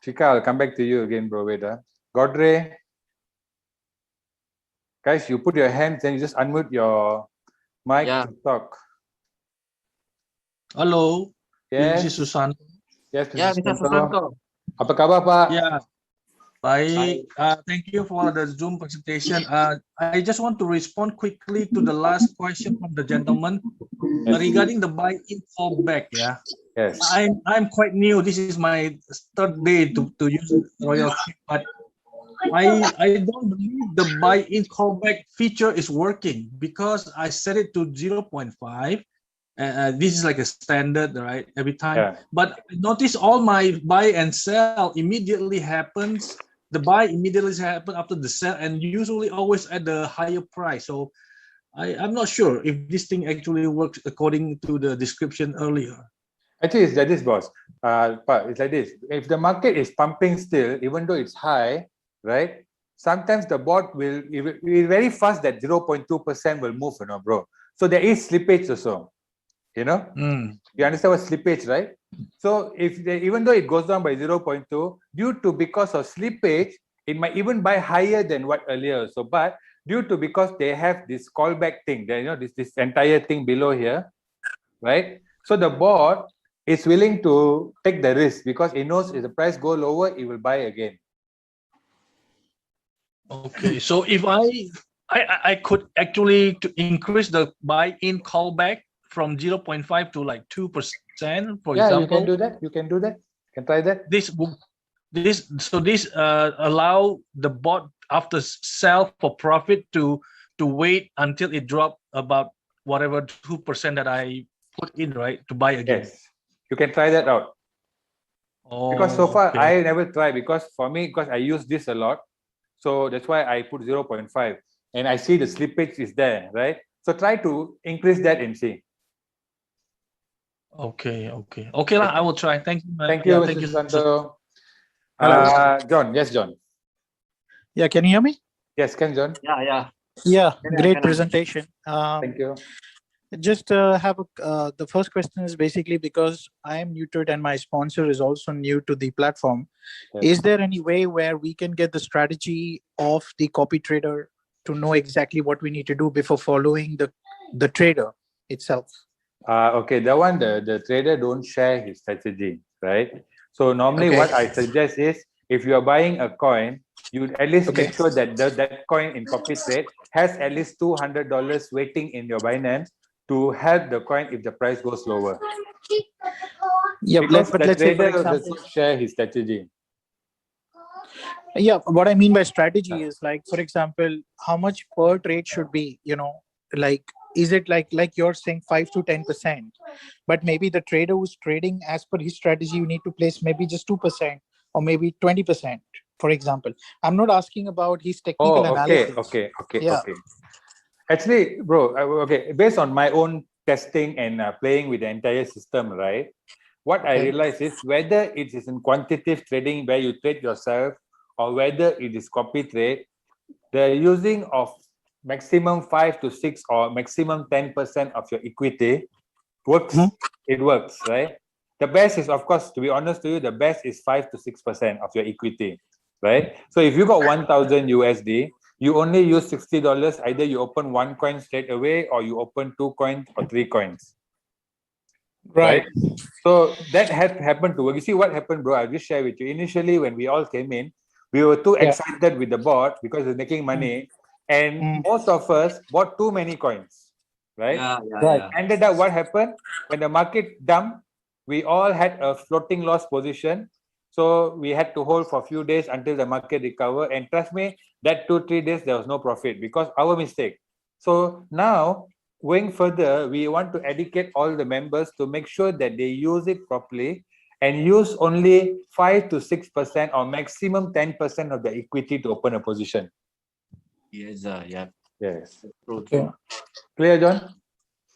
Chika, I'll come back to you again, bro. Wait, Godre. Guys, you put your hands and you just unmute your mic to talk. Hello. Yes. This is Susanto. Yes, Mr. Susanto. Apa khabar, Pak? Yeah. Baik. Thank you for the Zoom presentation. I just want to respond quickly to the last question from the gentleman regarding the buy-in fallback. Yeah. Yes. I'm quite new. This is my 3rd day to use RoyalQ, but I don't believe the buy-in callback feature is working because I set it to 0.5. This is like a standard, right? Every time. But I notice all my buy and sell immediately happens. The buy immediately happens after the sell, and usually always at the higher price. So I'm not sure if this thing actually works according to the description earlier. Actually, it's like this, boss. It's like this. If the market is pumping still, even though it's high, right? Sometimes the bot will very fast that 0.2% will move, bro. So there is slippage also. You understand what slippage, right? So even though it goes down by 0.2, because of slippage, it might even buy higher than what earlier. So, but because they have this callback thing, this entire thing below here, right? So the bot is willing to take the risk because he knows if the price go lower, he will buy again. Okay, so if I could actually to increase the buy-in callback from 0.5 to like 2%, for Yeah, example. you can do that. You can do that. You can try that. This allow the bot after sell for profit to wait until it drop about whatever 2% that I put in, right, to buy again. Yes, you can try that out. Oh, Because so far okay. I never try because for me, because I use this a lot. So that's why I put 0.5 and I see the slippage is there, right? So try to increase that and see. Okay. Lah, I will try. Thank you. Thank you, Yeah, Mr. thank you. Santo. Hello. John. Yes, John. Yeah, can you hear me? Yes, can John. Yeah. Yeah, great Can I- presentation. Thank you. Just the first question is basically because I am new to it and my sponsor is also new to the platform. Yes. Is there any way where we can get the strategy of the copy trader to know exactly what we need to do before following the trader itself? Okay, that one the trader don't share his strategy, right? So normally Okay. what I suggest is if you are buying a coin, you at least Okay. make sure that that coin in copy trade has at least $200 waiting in your Binance to help the coin if the price goes lower. Yeah, Because the let's say, for trader example, doesn't share his strategy. yeah, what I mean by strategy is like, for example, how much per trade should be, like, is it like you're saying 5 to 10%, but maybe the trader who's trading as per his strategy, you need to place maybe just 2% or maybe 20%, for example. I'm not asking about his technical analysis. Okay. Yeah. Actually, bro, okay, based on my own testing and playing with the entire system, right? What I Okay. realize is whether it is in quantitative trading where you trade yourself or whether it is copy trade, the using of maximum 5 to 6 or maximum 10% of your equity works. It works, right? The best is, of course, to be honest to you, the best is 5 to 6% of your equity, right? So if you got 1,000 USD, you only use $60. Either you open one coin straight away or you open 2 coins or 3 coins. Right. So that had happened to work. You see what happened, bro? I'll just share with you. Initially, when we all came in, we were too excited with the bot because it's making money. And most of us bought too many coins. Right? Yeah. Ended up what happened? When the market dumped, we all had a floating loss position. So we had to hold for a few days until the market recovered. And trust me, that 2-3 days there was no profit because our mistake. So now going further, we want to educate all the members to make sure that they use it properly and use only 5 to 6% or maximum 10% of the equity to open a position. Yes. Yes. True. Clear, John?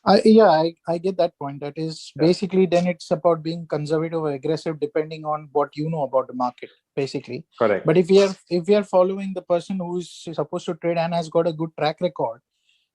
I get that point. That is basically then it's about being conservative or aggressive depending on what you know about the market, basically. Correct. But if we are following the person who's supposed to trade and has got a good track record,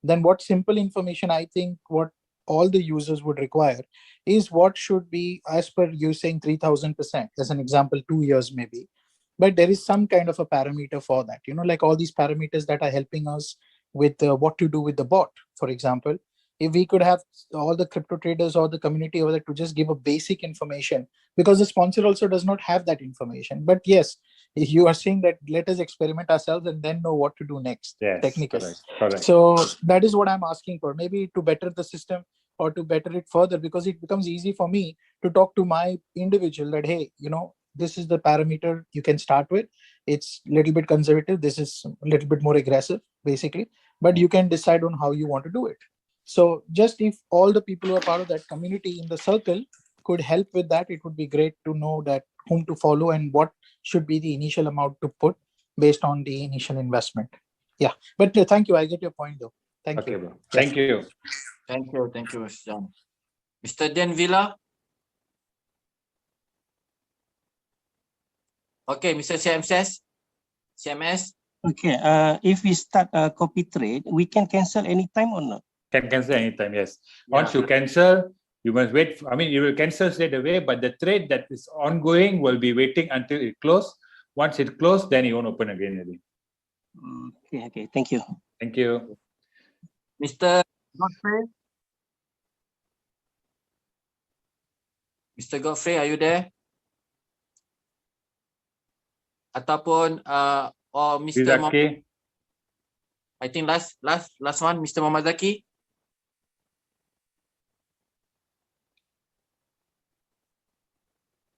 then what simple information I think what all the users would require is what should be as per you saying 3000% as an example, 2 years maybe. But there is some kind of a parameter for that, like all these parameters that are helping us with what to do with the bot, for example. If we could have all the crypto traders or the community over there to just give a basic information, because the sponsor also does not have that information. But yes, you are saying that let us experiment ourselves and then know what to do next. Yes, Technically. correct. So that is what I'm asking for, maybe to better the system or to better it further, because it becomes easy for me to talk to my individual that, hey, this is the parameter you can start with. It's a little bit conservative. This is a little bit more aggressive, basically, but you can decide on how you want to do it. So just if all the people who are part of that community in the circle could help with that, it would be great to know that whom to follow and what should be the initial amount to put based on the initial investment. Yeah, but thank you. I get your point though. Thank you. Bro. Thank you. Thank you, Mr. John. Mr. Dan Villa. Okay, Mr. CMS. Okay, if we start a copy trade, we can cancel anytime or not? Can cancel anytime, yes. Once you cancel, you must wait. You will cancel straight away, but the trade that is ongoing will be waiting until it closes. Once it closes, then you won't open again. Okay. Thank you. Thank you. Mr. Godfrey. Mr. Godfrey, are you there? Ataupun or Mr. Zaki. I think last one, Mr. Muhammad Zaki.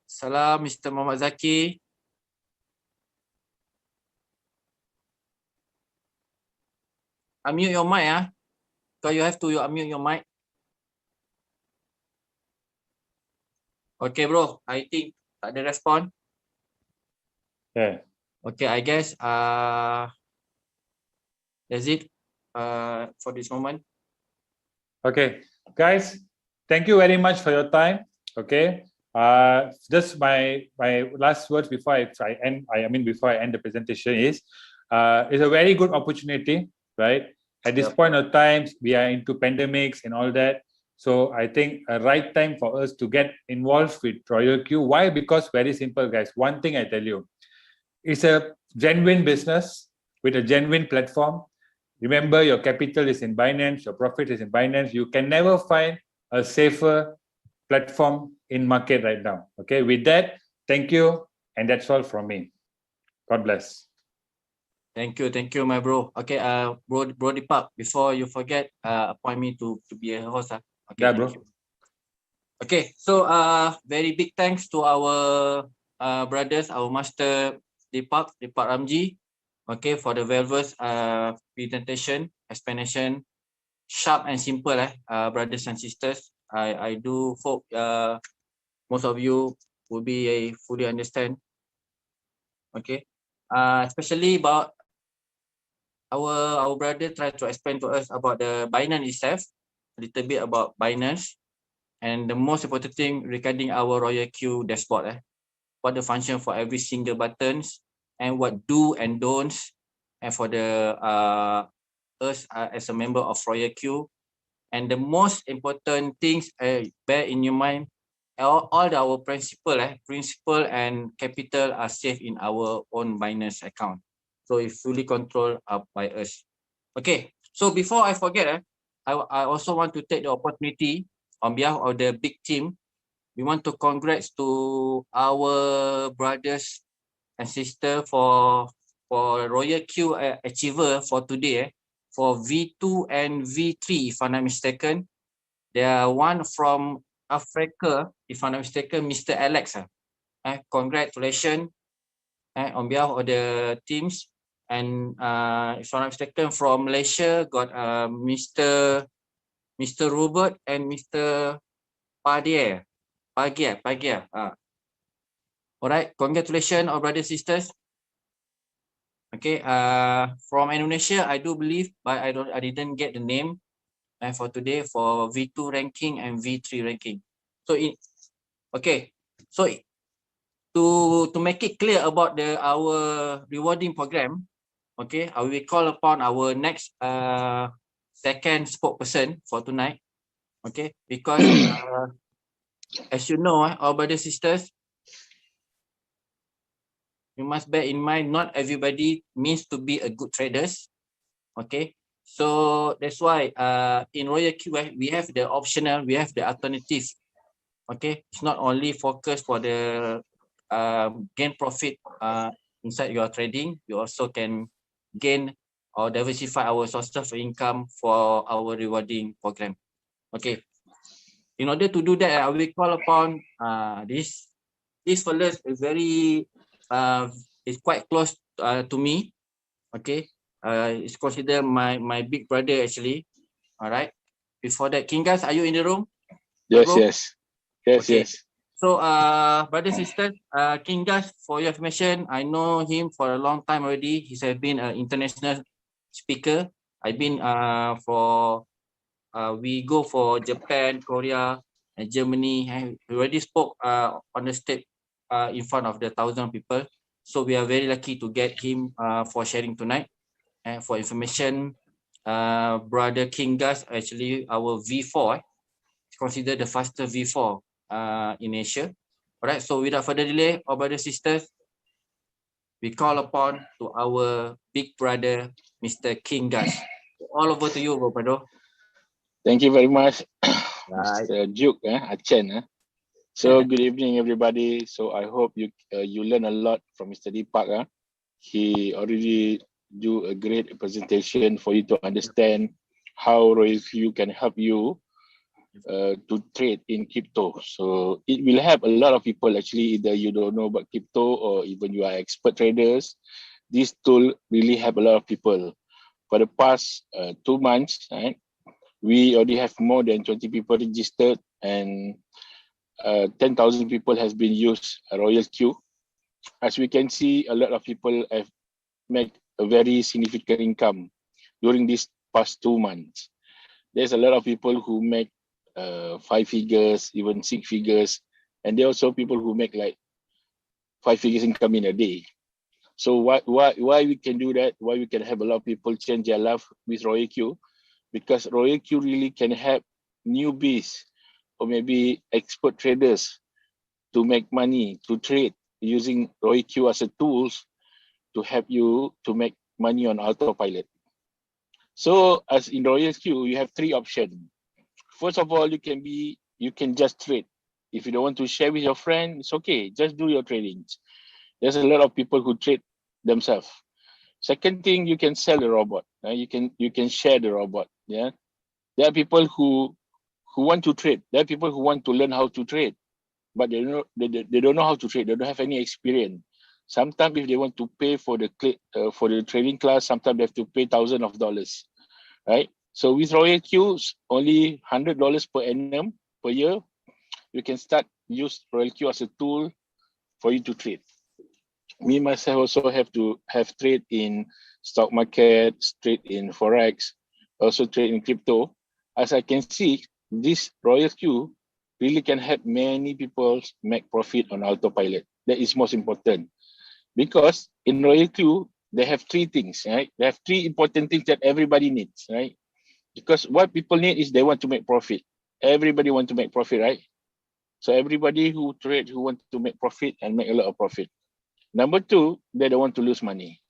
Salam, Mr. Muhammad Zaki. Unmute your mic, ah. So you have to unmute your mic. Okay, bro. I think tak ada respon. Yeah. Okay, I guess that's it for this moment. Okay, guys, thank you very much for your time. Okay, just my last words before I end. Before I end the presentation is, it's a very good opportunity, right? At this point of time, we are into pandemics and all that. So I think a right time for us to get involved with RoyalQ. Why? Because very simple, guys. One thing I tell you, it's a genuine business with a genuine platform. Remember, your capital is in Binance, your profit is in Binance. You can never find a safer platform in market right now. Okay, with that, thank you. And that's all from me. God bless. Thank you, my bro. Okay, bro Deepak, before you forget, appoint me to be a host. Okay, Yeah, thank bro. you. Okay, so very big thanks to our brothers, our master Deepak Ramji, okay, for the various presentation, explanation, sharp and simple, brothers and sisters. I do hope most of you will be fully understand. Okay, especially about our brother try to explain to us about the Binance itself, a little bit about Binance, and the most important thing regarding our RoyalQ dashboard. What the function for every single buttons, and what do and don'ts, and for the us as a member of RoyalQ. And the most important things, bear in your mind, all our principal and capital are safe in our own Binance account. So it's fully controlled by us. Okay, so before I forget, I also want to take the opportunity on behalf of the big team. We want to congrats to our brothers and sister for RoyalQ achiever for today. For V2 and V3, if I'm not mistaken. There are one from Africa, if I'm not mistaken, Mr. Alex. Congratulations on behalf of the teams. And if I'm not mistaken, from Malaysia, got Mr. Robert and Mr. Pagia. Alright, congratulations, our brothers and sisters. Okay, from Indonesia, I do believe, but I didn't get the name for today for V2 ranking and V3 ranking. So to make it clear about our rewarding program, okay, I will call upon our next second spokesperson for tonight. Okay, because as you know, our brothers and sisters, you must bear in mind not everybody means to be a good traders. Okay, so that's why in RoyalQ we have the optional, we have the alternative. Okay, it's not only focused for the gain profit inside your trading, you also can gain or diversify our sources of income for our rewarding program. Okay, in order to do that, I will call upon this fellow is very is quite close to me. Okay, it's considered my big brother actually. All right. Before that, Kingas, are you in the room? Yes, Bro? yes. Yes, Okay. yes. So, brothers and sisters, Kingas, for your information, I know him for a long time already. He's been an international speaker. I've been we go for Japan, Korea, and Germany. We already spoke on the stage in front of the 1,000 people. So we are very lucky to get him for sharing tonight. And for information, brother Kingas, actually our V4, considered the faster V4 in Asia. All right, so without further delay, our brothers and sisters, we call upon to our big brother, Mr. Kingas. All over to you, brother. Thank you very much, Right. Mr. Duke, Achan. So good evening, everybody. So I hope you you learn a lot from Mr. Deepak. He already do a great presentation for you to understand how RoyalQ can help you to trade in crypto. So it will help a lot of people actually, either you don't know about crypto or even you are expert traders. This tool really help a lot of people. For the past 2 months, right, we already have more than 20 people registered, and 10,000 people has been used RoyalQ. As we can see, a lot of people have made a very significant income during these past 2 months. There's a lot of people who make 5 figures, even 6 figures, and there are also people who make like 5 figures income in a day. So why we can do that? Why we can have a lot of people change their life with RoyalQ? Because RoyalQ really can help newbies or maybe expert traders to make money, to trade using RoyalQ as a tools to help you to make money on autopilot. So as in RoyalQ, you have 3 options. First of all, you can just trade. If you don't want to share with your friend, it's okay. Just do your tradings. There's a lot of people who trade themselves. Second thing, you can sell the robot. You can share the robot. Yeah, there are people who want to trade. There are people who want to learn how to trade, but they don't know how to trade. They don't have any experience. Sometimes if they want to pay for the trading class, sometimes they have to pay thousands of dollars, right? So with RoyalQ, only $100 per annum per year, you can start use RoyalQ as a tool for you to trade. Me myself also have trade in stock market, trade in forex, also trade in crypto. As I can see, this RoyalQ really can help many people make profit on autopilot. That is most important, because in RoyalQ they have 3 things, right? They have 3 important things that everybody needs, right? Because what people need is they want to make profit. Everybody want to make profit, right? So everybody who trade, who want to make profit and make a lot of profit. Number 2, they don't want to lose money.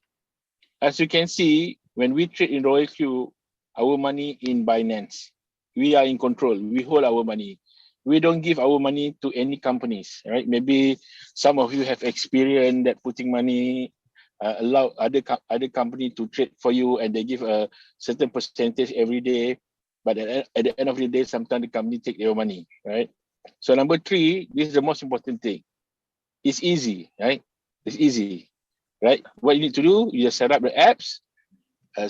As you can see, when we trade in RoyalQ, our money in Binance, we are in control. We hold our money. We don't give our money to any companies, right? Maybe some of you have experience that putting money, allow other company to trade for you, and they give a certain percentage every day. But at the end of the day, sometimes the company take your money, right? So number 3, this is the most important thing. It's easy, right? It's easy, right? What you need to do, you just set up the apps,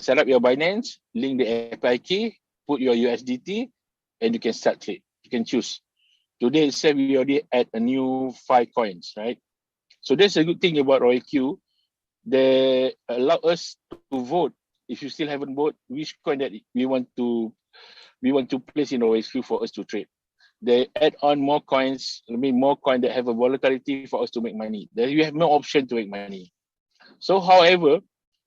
set up your Binance, link the API key, put your USDT, and you can start trade. You can choose. Today itself, we already add a new 5 coins, right? So that's a good thing about RoyalQ. They allow us to vote. If you still haven't voted, which coin that we want to place in RoyalQ for us to trade. They add on more coins, more coins that have a volatility for us to make money. Then you have no option to make money. So, however,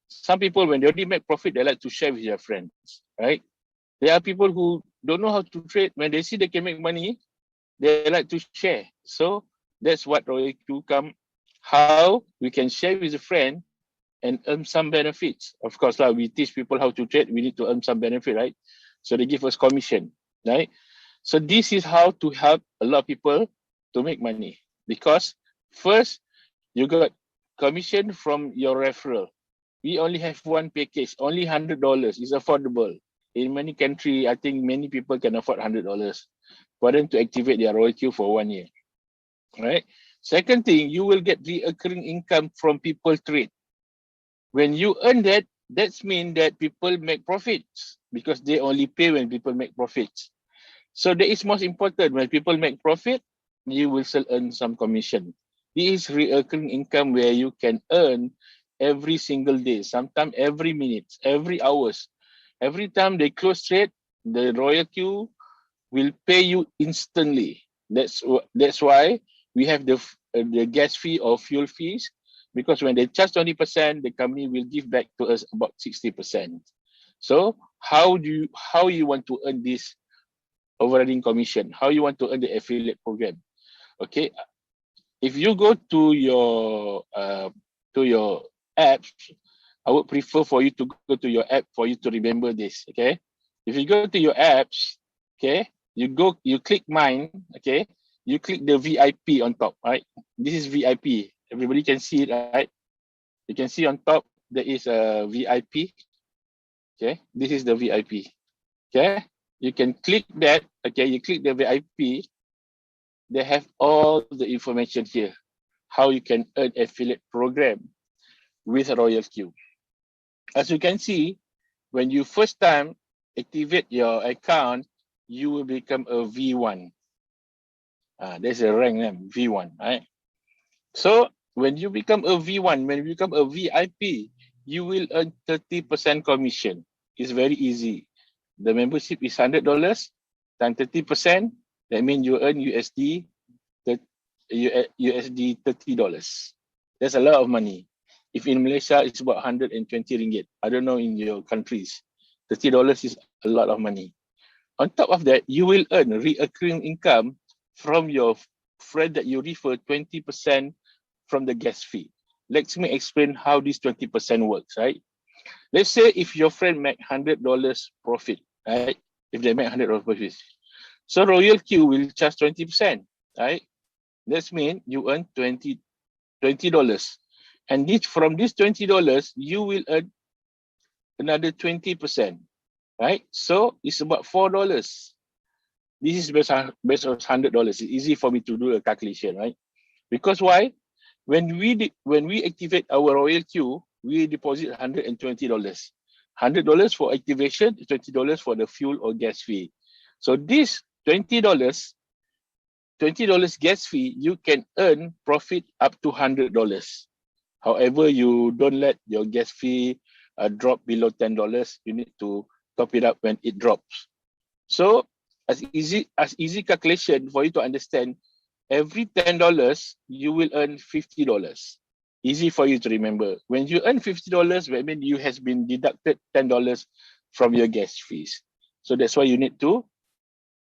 some people, when they already make profit, they like to share with their friends, right? There are people who don't know how to trade. When they see they can make money, they like to share. So that's what RoyalQ come. How we can share with a friend and earn some benefits. Of course, we teach people how to trade. We need to earn some benefit, right? So they give us commission, right? So this is how to help a lot of people to make money. Because first, you got commission from your referral. We only have one package, only $100. It's affordable. In many countries, I think many people can afford $100 for them to activate their RoyalQ for 1 year, right? Second thing, you will get recurring income from people trade. When you earn that, that's mean that people make profits, because they only pay when people make profits. So that is most important. When people make profit, you will still earn some commission. This is recurring income where you can earn every single day, sometimes every minute, every hours. Every time they close trade, the RoyalQ will pay you instantly. That's why we have the gas fee or fuel fees, because when they charge 20%, the company will give back to us about 60%. So how you want to earn this overriding commission? How you want to earn the affiliate program? Okay, if you go to your apps, I would prefer for you to go to your app for you to remember this. Okay, if you go to your apps, okay, you click mine. Okay, you click the VIP on top, right? This is VIP. Everybody can see it, right? You can see on top there is a VIP. Okay, this is the VIP. Okay, you can click that. Okay, you click the VIP. They have all the information here. How you can earn affiliate program with RoyalQ. As you can see, when you first time activate your account, you will become a V1. There's a rank name, V1, right? So when you become a V1, when you become a VIP, you will earn 30% commission. It's very easy. The membership is $100 times 30%. That means you earn USD $30. That's a lot of money. If in Malaysia, it's about 120 ringgit. I don't know in your countries. $30 is a lot of money. On top of that, you will earn recurring income from your friend that you refer 20% from the gas fee. Let me explain how this 20% works, right? Let's say if your friend make $100 profit, right? If they make $100 profit. So RoyalQ will charge 20%, right? That means you earn $20. And from this $20, you will earn another 20%, right? So it's about $4. This is based on $100. It's easy for me to do a calculation, right? Because why? When we activate our RoyalQ, we deposit $120. $100 for activation, $20 for the fuel or gas fee. So this $20 gas fee, you can earn profit up to $100. However, you don't let your gas fee drop below $10. You need to top it up when it drops. So as easy calculation for you to understand, every $10, you will earn $50. Easy for you to remember. When you earn $50, that means you has been deducted $10 from your gas fees. So that's why you need to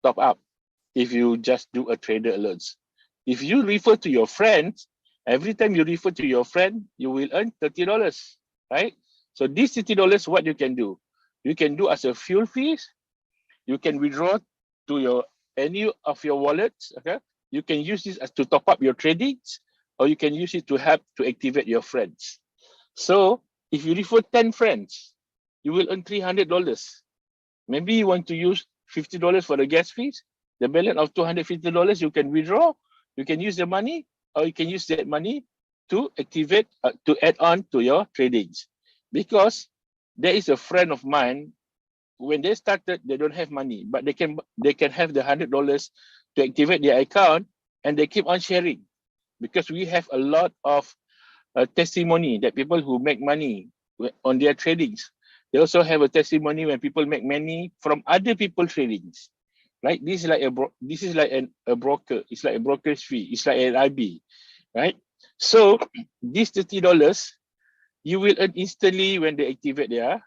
top up if you just do a trader alerts. If you refer to your friends, every time you refer to your friend, you will earn $30, right? So this $30, what you can do? You can do as a fuel fees. You can withdraw to any of your wallets, okay? You can use this as to top up your tradings, or you can use it to help to activate your friends. So if you refer 10 friends, you will earn $300. Maybe you want to use $50 for the gas fees. The balance of $250 you can withdraw. You can use the money, or you can use that money to activate, to add on to your tradings. Because there is a friend of mine, when they started, they don't have money, but they can have the $100 to activate their account, and they keep on sharing. Because we have a lot of testimony that people who make money on their tradings. They also have a testimony when people make money from other people's tradings. Right? This is like a broker. It's like a broker's fee. It's like an IB, right? So this $30 you will earn instantly when they activate their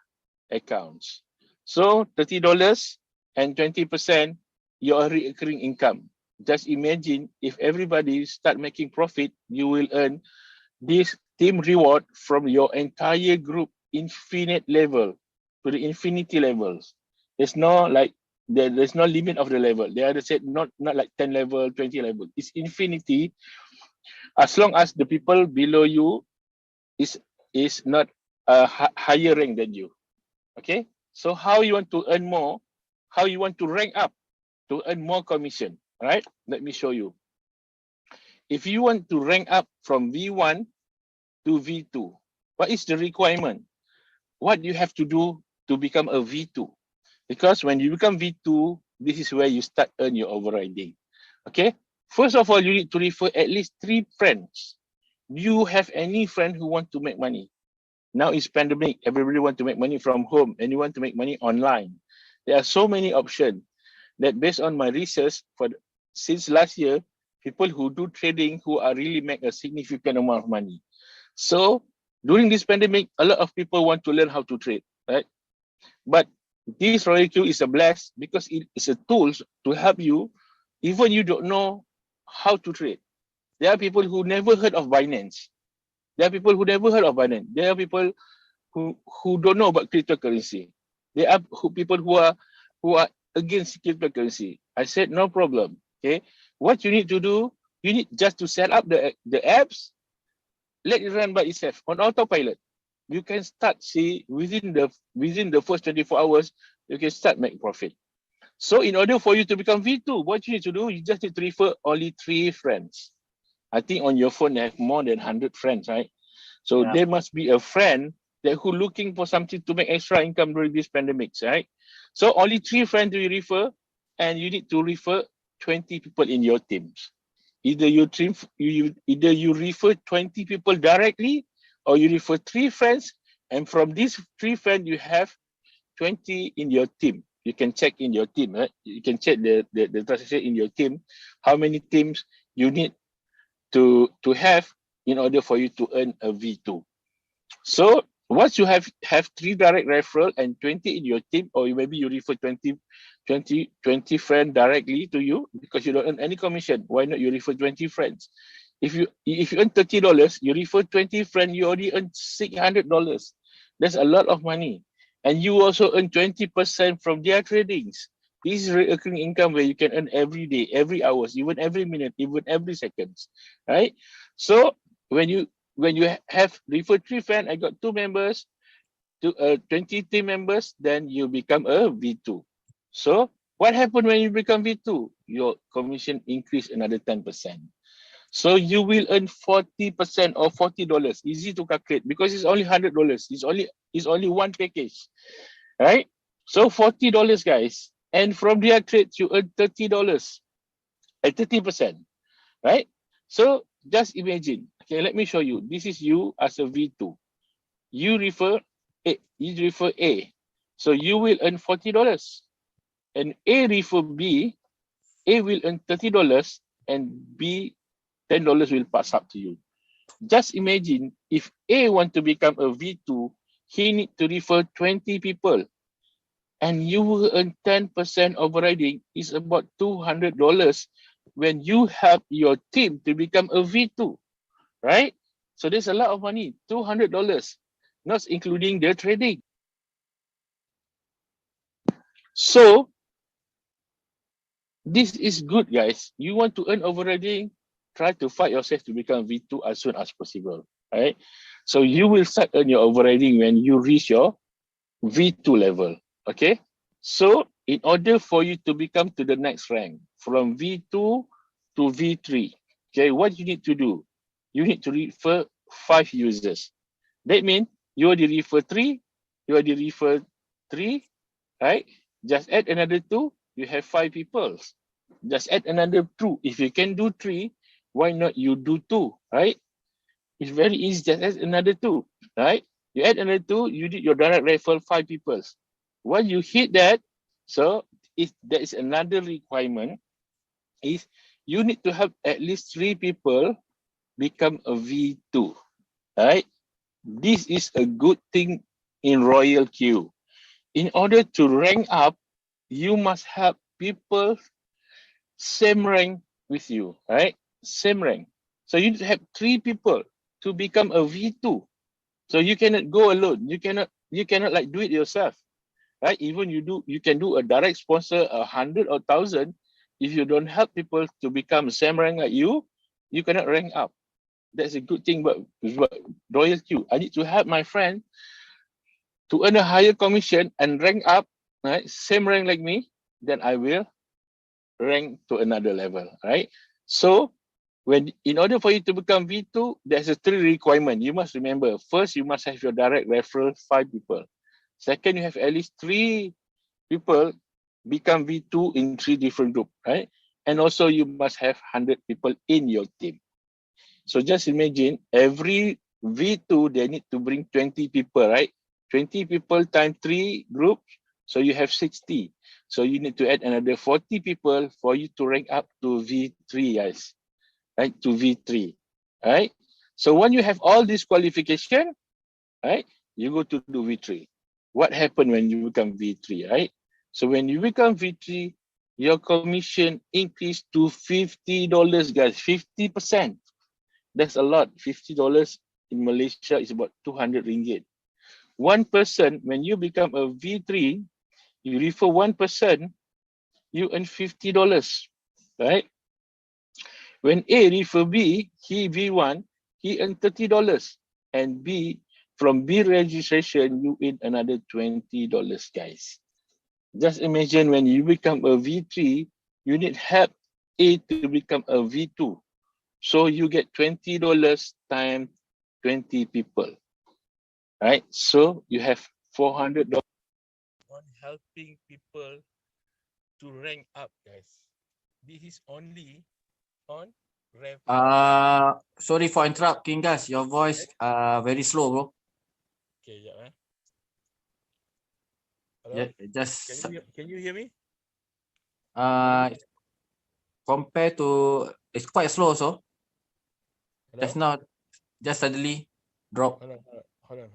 accounts. So $30 and 20% your recurring income. Just imagine if everybody start making profit, you will earn this team reward from your entire group infinite level to the infinity levels. There's no there's no limit of the level. They are said not like 10 level, 20 level. It's infinity. As long as the people below you is not a higher rank than you. Okay. So how you want to earn more? How you want to rank up to earn more commission? All right. Let me show you. If you want to rank up from V1 to V2, what is the requirement? What you have to do to become a V2? Because when you become V2, this is where you start earn your overriding. Okay. First of all, you need to refer at least 3 friends. Do you have any friend who want to make money? Now it's pandemic. Everybody want to make money from home, and you want to make money online. There are so many options that, based on my research since last year, people who do trading who are really make a significant amount of money. So during this pandemic, a lot of people want to learn how to trade, right? But this RoyalQ is a blast because it is a tool to help you, even you don't know how to trade. There are people who never heard of Binance. There are people who never heard of Binance. There are people who don't know about cryptocurrency. There are people who are against cryptocurrency. I said no problem. Okay, what you need to do, you need just to set up the apps, let it run by itself on autopilot. You can start see within the first 24 hours, you can start make profit. So in order for you to become V2, what you need to do, you just need to refer only 3 friends. I think on your phone you have more than 100 friends, right? So Yeah. there must be a friend that who looking for something to make extra income during this pandemics, right? So only 3 friends do you refer, and you need to refer 20 people in your teams. Either either you refer 20 people directly, or you refer 3 friends, and from these 3 friends you have 20 in your team. You can check in your team, right? You can check the transaction in your team, how many teams you need to have in order for you to earn a V2. So once you have 3 direct referral and 20 in your team, or maybe you refer 20 friends directly to you because you don't earn any commission, why not you refer 20 friends? If you earn $30, you refer 20 friends, you already earn $600. That's a lot of money. And you also earn 20% from their tradings. This is recurring income where you can earn every day, every hours, even every minute, even every seconds, right? So when you have referred 3 friends, I got 2 members to 20 team members, then you become a V2. So what happened when you become V2? Your commission increase another 10%. So you will earn 40% or $40. Easy to calculate because it's only $100. It's only one package, right? So $40, guys. And from their trades, you earn $30 at 30%, right? So just imagine. Okay, let me show you. This is you as a V2. You refer A. So you will earn $40. And A refer B. A will earn $30 and B $10 will pass up to you. Just imagine if A want to become a V2, he need to refer 20 people. And you will earn 10% overriding is about $200 when you help your team to become a V2, right? So there's a lot of money, $200, not including their trading. So this is good, guys. You want to earn overriding, try to fight yourself to become V2 as soon as possible, right? So you will start earn your overriding when you reach your V2 level, okay? So in order for you to become to the next rank, from V2 to V3, okay, what you need to do? You need to refer 5 users. That means you already refer 3, you already refer 3, right? Just add another 2, you have 5 people. Just add another 2. If you can do 3, why not you do 2, right? It's very easy, just add another 2, right? You add another 2, you did your direct referral 5 people. Once you hit that, so if there is another requirement, is you need to have at least 3 people become a V2, right? This is a good thing in RoyalQ. In order to rank up, you must have people same rank with you, right? Same rank. So you need to have 3 people to become a V2. So you cannot go alone. You cannot like do it yourself, right? Even you can do a direct sponsor 100 or 1,000. If you don't help people to become same rank like you cannot rank up. That's a good thing about RoyalQ. I need to help my friend to earn a higher commission and rank up, right? Same rank like me, then I will rank to another level, right? So in order for you to become V2, there's a 3 requirement. You must remember, first, you must have your direct referral 5 people. Second, you have at least 3 people become V2 in 3 different groups, right? And also you must have 100 people in your team. So just imagine every V2, they need to bring 20 people, right? 20 people times 3 groups, so you have 60. So you need to add another 40 people for you to rank up to V3, guys, right? To V3, right? So when you have all this qualification, right, you go to do V3. What happened when you become V3, right? So when you become V3, your commission increased to $50, guys, 50%. That's a lot. $50 in Malaysia is about 200 ringgit. One person, when you become a V3, you refer one person, you earn $50, right? When A refer B, he V1, he earned $30. And B, from B registration, you earn another $20, guys. Just imagine when you become a V3, you need help A to become a V2. So you get $20 times 20 people, right? So you have $400 on helping people to rank up, guys. This is only on referral. Sorry for interrupt, Kingas. Your voice very slow, bro. Okay, yeah. Yeah, Hello? just Can you hear me? compared to it's quite slow, so just Hello? now just suddenly drop. Hold on.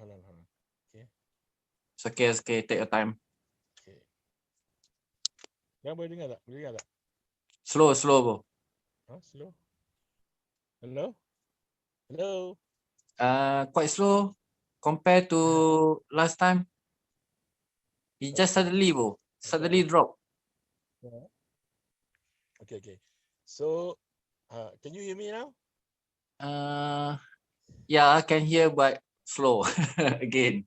Okay. It's okay, take your time. Okay. Yang boleh dengar tak? Boleh dengar tak? Slow, bro. Slow. Hello? Hello? Quite slow compared to last time. It just suddenly, bro. Suddenly drop. Yeah. Okay. So, can you hear me now? Yeah, I can hear but slow again.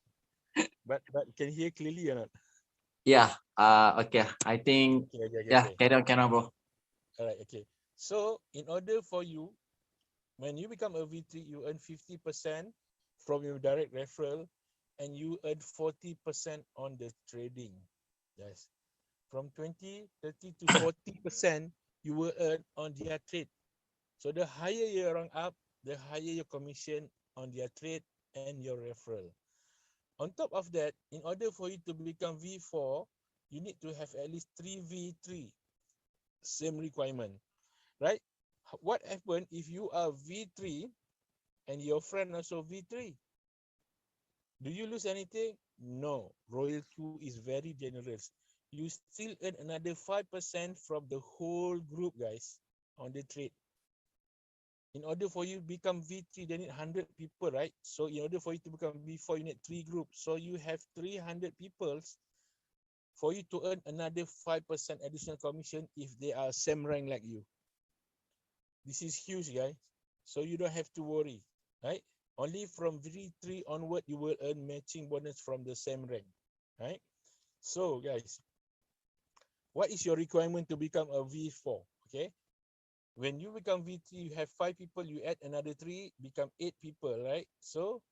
But can you hear clearly or not? Yeah. Okay. I think Okay. carry on, bro. All right, okay. So, in order for you, when you become a V3, you earn 50% from your direct referral and you earn 40% on the trading. Yes. From 20, 30 to 40% you will earn on their trade. So the higher you rank up, the higher your commission on their trade and your referral. On top of that, in order for you to become V4, you need to have at least 3 V3. Same requirement, right? What happens if you are V3 and your friend also V3? Do you lose anything? No. RoyalQ is very generous. You still earn another 5% from the whole group, guys, on the trade. In order for you to become V3, they need 100 people, right? So in order for you to become V4, you need 3 groups. So you have 300 people for you to earn another 5% additional commission if they are same rank like you. This is huge, guys. So you don't have to worry, right? Only from V3 onward, you will earn matching bonus from the same rank, right? So, guys, what is your requirement to become a V4? Okay. When you become V3, you have 5 people, you add another 3, become 8 people, right? So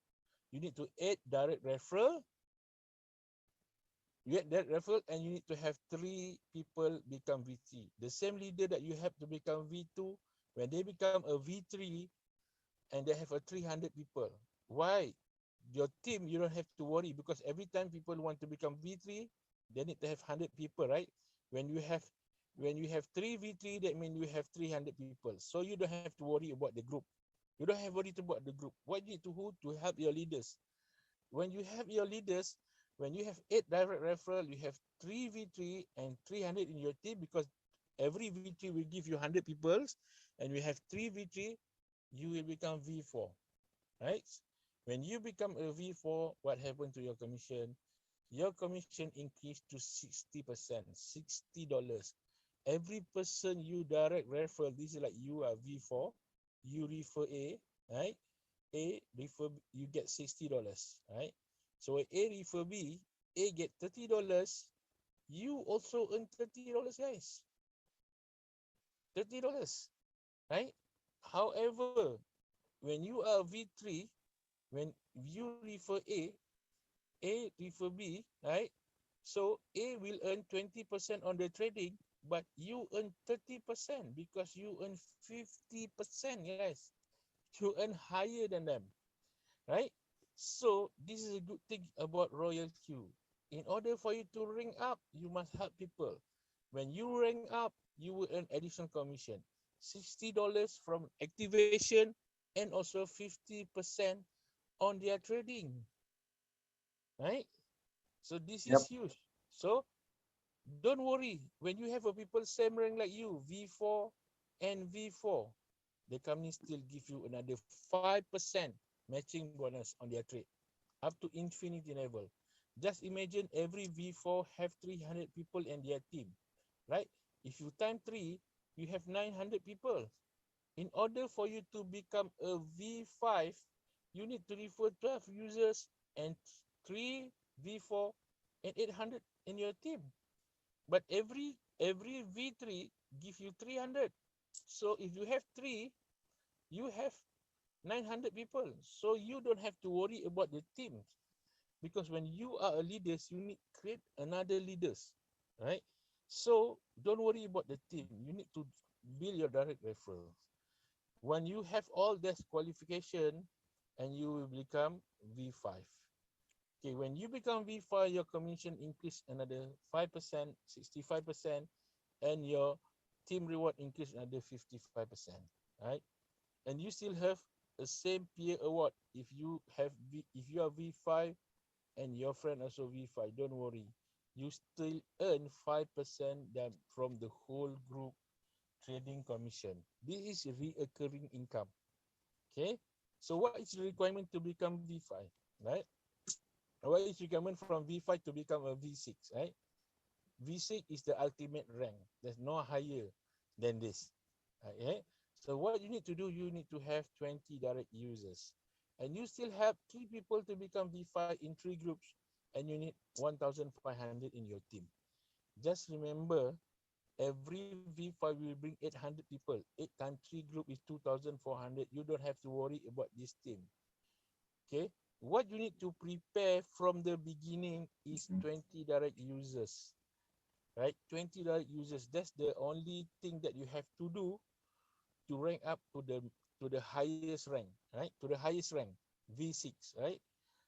you need to add direct referral. You add direct referral and you need to have 3 people become V3. The same leader that you have to become V2, when they become a V3 and they have a 300 people. Why? Your team, you don't have to worry because every time people want to become V3, they need to have 100 people, right? When you have 3 V3, that means you have 300 people. So you don't have to worry about the group. You don't have to worry about the group. What you need to do to help your leaders? When you have your leaders, when you have 8 direct referral, you have 3 V3 and 300 in your team because every V3 will give you 100 people and we have 3 V3, you will become V4, right? When you become a V4, what happened to your commission? Your commission increased to 60%, $60. Every person you direct refer, this is like you are V4, you refer A, right? A refer B, you get $60, right? So when A refer B, A get $30, you also earn $30, guys. $30, right? However, when you are V3, when you refer A refer B, right? So A will earn 20% on the trading, but you earn 30% because you earn 50%, guys. You earn higher than them, right? So this is a good thing about RoyalQ. In order for you to rank up, you must help people. When you rank up, you will earn additional commission. $60 from activation and also 50% on their trading, right? So this is huge. So don't worry. When you have a people same rank like you, V4 and V4, the company still give you another 5% matching bonus on their trade up to infinity level. Just imagine every V4 have 300 people in their team, right? If you time 3, you have 900 people. In order for you to become a V5, you need to refer 12 users and 3 V4 and 800 in your team. But every V3 give you 300. So if you have 3, you have 900 people. So you don't have to worry about the team. Because when you are a leader, you need to create another leaders, right? So don't worry about the team. You need to build your direct referral. When you have all this qualification, and you will become V5. Okay, when you become V5, your commission increase another 5%, 65%, and your team reward increase another 55%, right? And you still have the same peer award if you are V5 and your friend also V5. Don't worry, you still earn 5% from the whole group trading commission. This is reoccurring income. Okay, so what is the requirement to become V5, right? What is requirement from V5 to become a V6, right? V6 is the ultimate rank. There's no higher than this. Okay, so what you need to do, you need to have 20 direct users, and you still have 3 people to become V5 in 3 groups, and you need 1,500 in your team. Just remember, every V5 will bring 800 people. 8 times 3 group is 2,400. You don't have to worry about this team. Okay, what you need to prepare from the beginning is 20 direct users, right? 20 direct users. That's the only thing that you have to do to rank up to the highest rank, right? To the highest rank, V6, right?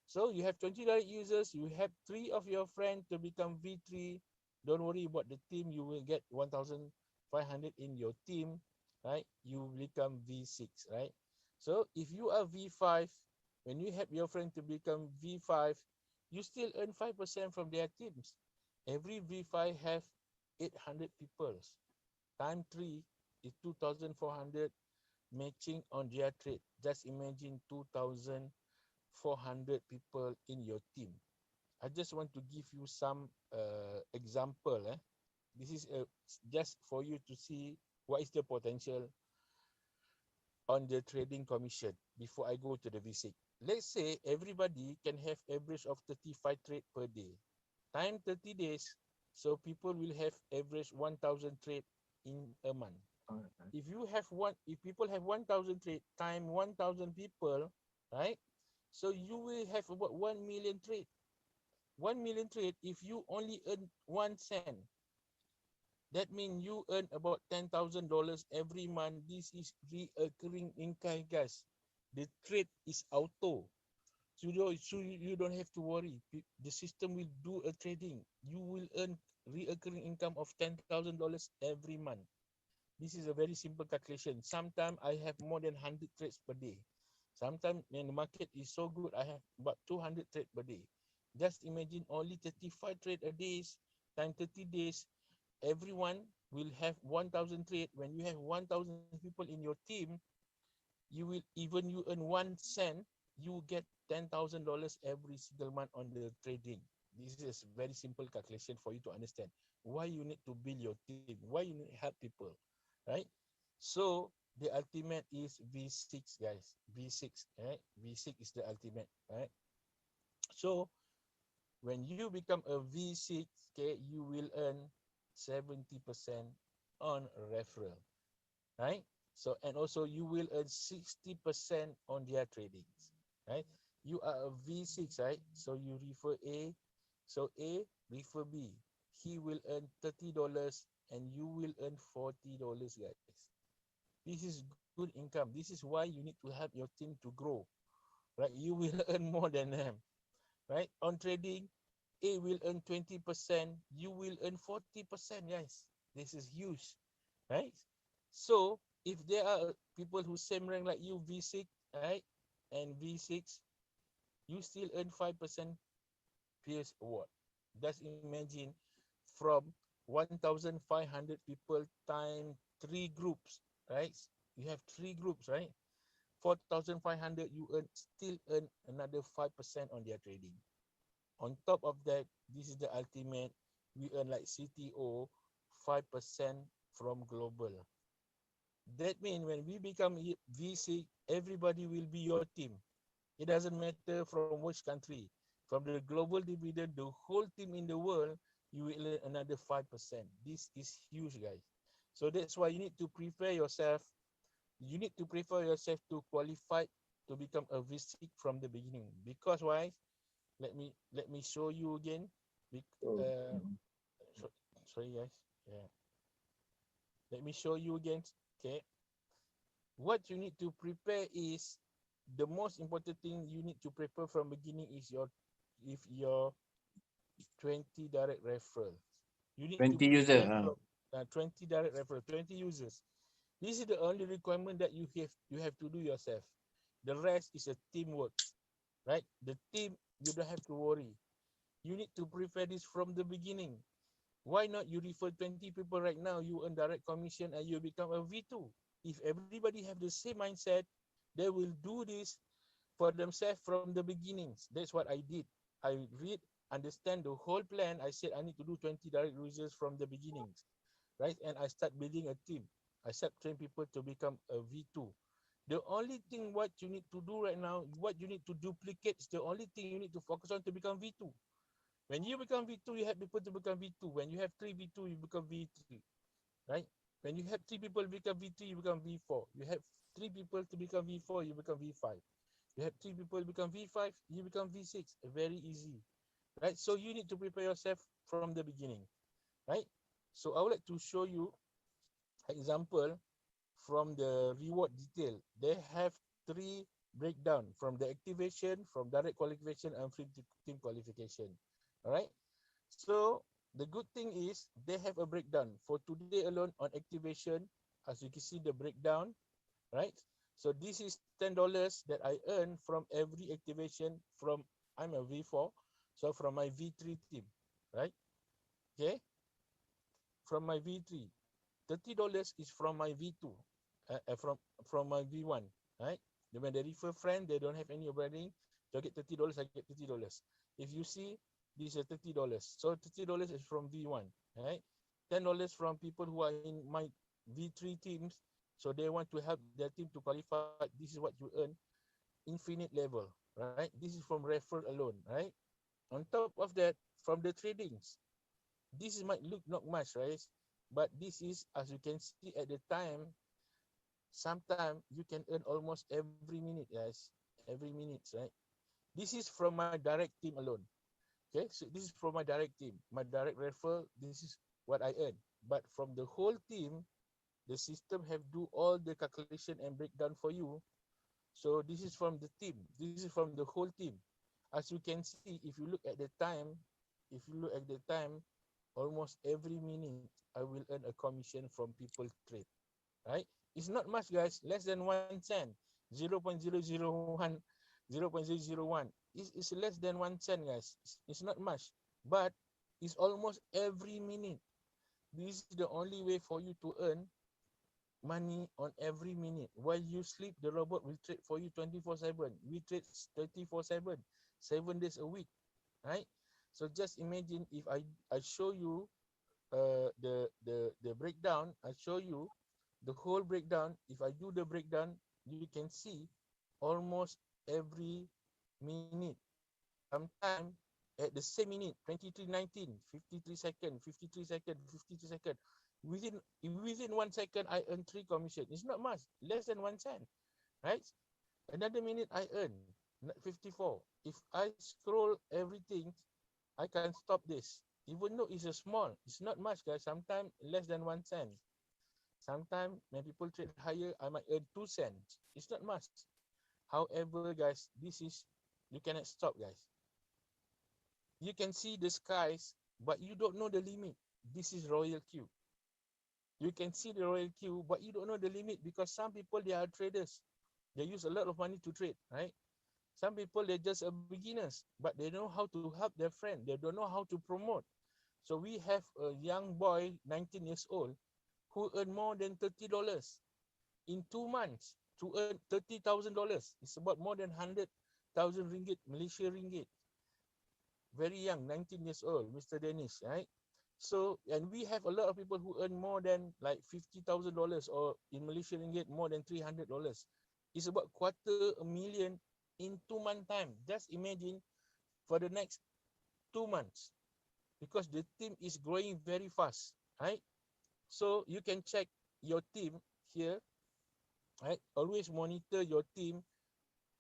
So you have 20 direct users, you have 3 of your friends to become V3. Don't worry about the team, you will get 1,500 in your team, right? You become V6, right? So if you are V5, when you have your friend to become V5, you still earn 5% from their teams. Every V5 have 800 people. Time 3 is 2,400 matching on their trade. Just imagine 2,400 people in your team. I just want to give you some example. This is just for you to see what is the potential on the trading commission before I go to the V6. Let's say everybody can have average of 35 trade per day. Time 30 days, so people will have average 1,000 trade in a month. If people have 1,000 trade time 1,000 people, right? So you will have about 1 million trade. 1 million trade, if you only earn 1 cent, that means you earn about $10,000 every month. This is recurring income, guys. The trade is auto. So you don't have to worry. The system will do a trading. You will earn recurring income of $10,000 every month. This is a very simple calculation. Sometimes I have more than 100 trades per day. Sometimes when the market is so good, I have about 200 trades per day. Just imagine only 35 trade a day times 30 days. Everyone will have 1,000 trade. When you have 1,000 people in your team, you will, even you earn 1 cent, you get $10,000 every single month on the trading. This is a very simple calculation for you to understand why you need to build your team, why you need to help people, right? So the ultimate is V6, guys. V6, right? V6 is the ultimate, right? So when you become a V6, okay, you will earn 70% on referral, right? So, and also you will earn 60% on their tradings, right? You are a V6, right? So you refer A, so A refer B. He will earn $30 and you will earn $40, guys. This is good income. This is why you need to help your team to grow, right? You will earn more than them, right? On trading, A will earn 20%, you will earn 40%, guys. This is huge, right? So if there are people who same rank like you, V6, right, and V6, you still earn 5% peers award. Just imagine from 1,500 people times 3 groups, right? You have 3 groups, right? 4,500, you still earn another 5% on their trading. On top of that, this is the ultimate. We earn like CTO 5% from global. That means when we become VC, everybody will be your team. It doesn't matter from which country. From the global dividend, the whole team in the world, you will earn another 5%. This is huge, guys. So that's why you need to prepare yourself. You need to prepare yourself to qualify to become a VC from the beginning. Because why? Let me show you again. So, sorry, guys. Yeah. Let me show you again. Okay. What you need to prepare is the most important thing you need to prepare from beginning is your 20 direct referral. You need to 20 user. prepare from 20 direct referral, 20 users. This is the only requirement that you have to do yourself. The rest is a teamwork, right? The team, you don't have to worry. You need to prepare this from the beginning. Why not you refer 20 people right now, you earn direct commission and you become a V2. If everybody have the same mindset, they will do this for themselves from the beginnings. That's what I did. I understand the whole plan. I said I need to do 20 direct users from the beginnings, right? And I start building a team. I start train people to become a V2. The only thing what you need to do right now, what you need to duplicate is the only thing you need to focus on to become V2. When you become V2, you have people to become V2. When you have 3 V2, you become V3, right? When you have 3 people become V3, you become V4. You have 3 people to become V4, you become V5. You have 3 people become V5, you become V6. Very easy, right? So you need to prepare yourself from the beginning, right? So I would like to show you example from the reward detail. They have 3 breakdown from the activation, from direct qualification, and free team qualification. All right. So the good thing is they have a breakdown for today alone on activation. As you can see the breakdown, right? So this is $10 that I earn from every activation from I'm a V4, so from my V3 team, right? Okay, from my V3, $30 is from my V2, from my V1, right? When they refer friend, they don't have any branding, so I get $30, I get $30. If you see, this is $30. So $30 is from V1, right? $10 from people who are in my V3 teams, so they want to help their team to qualify. This is what you earn, infinite level, right? This is from referral alone, right? On top of that, from the tradings, this might look not much, right? But this is, as you can see at the time, sometimes you can earn almost every minute, guys. Every minute, right? This is from my direct team alone. Okay, so this is from my direct team. My direct referral, this is what I earn. But from the whole team, the system have do all the calculation and breakdown for you. So this is from the team. This is from the whole team. As you can see, if you look at the time, if you look at the time, almost every minute I will earn a commission from people trade, right? It's not much, guys, less than 1 cent, 0.001, 0.001. It's less than 1 cent, guys. It's not much, but it's almost every minute. This is the only way for you to earn money on every minute. While you sleep, the robot will trade for you 24/7. We trade 24/7, 7 days a week, right? So just imagine if I show you the breakdown. I show you the whole breakdown. If I do the breakdown, you can see almost every minute. Sometime at the same minute, 23:19, 53 second, 53 second, 53 second. Within 1 second, I earn 3 commission. It's not much, less than 1 cent, right? Another minute I earn 54. If I scroll everything, I can stop this. Even though it's a small, it's not much, guys. Sometimes less than 1 cent. Sometimes when people trade higher, I might earn 2 cents. It's not much. However, guys, this is, you cannot stop, guys. You can see the skies, but you don't know the limit. This is RoyalQ. You can see the RoyalQ, but you don't know the limit because some people, they are traders. They use a lot of money to trade, right? Some people, they're just beginners, but they know how to help their friend. They don't know how to promote. So we have a young boy, 19 years old, who earned more than $30 in 2 months to earn $30,000. It's about more than 100,000 ringgit, Malaysia ringgit. Very young, 19 years old, Mr. Dennis, right? So, and we have a lot of people who earn more than like $50,000, or in Malaysian ringgit, more than $300. It's about $250,000 in 2 month time. Just imagine for the next 2 months, because the team is growing very fast, right? So you can check your team here, right? Always monitor your team,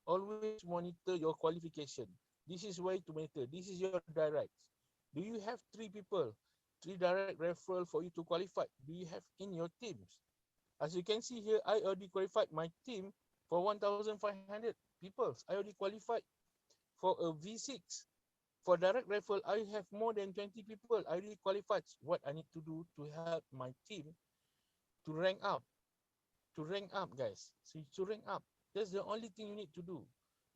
always monitor your qualification. This is way to monitor. This is your direct. Do you have 3 people, 3 direct referral for you to qualify? Do you have in your teams? As you can see here, I already qualified my team for 1,500 people. I already qualified for a V6. For direct referral, I have more than 20 people. I already qualified. What I need to do to help my team to rank up, guys. So to rank up, that's the only thing you need to do.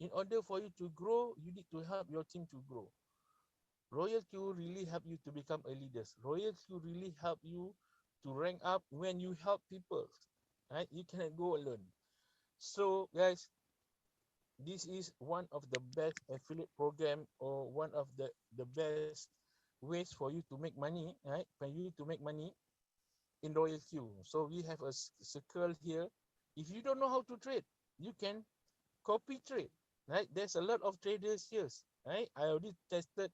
In order for you to grow, you need to help your team to grow. RoyalQ really help you to become a leader. RoyalQ really help you to rank up when you help people, right? You cannot go alone. So guys, this is one of the best affiliate program, or one of the best ways for you to make money, right? For you to make money in RoyalQ. So we have a circle here. If you don't know how to trade, you can copy trade, right? There's a lot of traders here, right? I already tested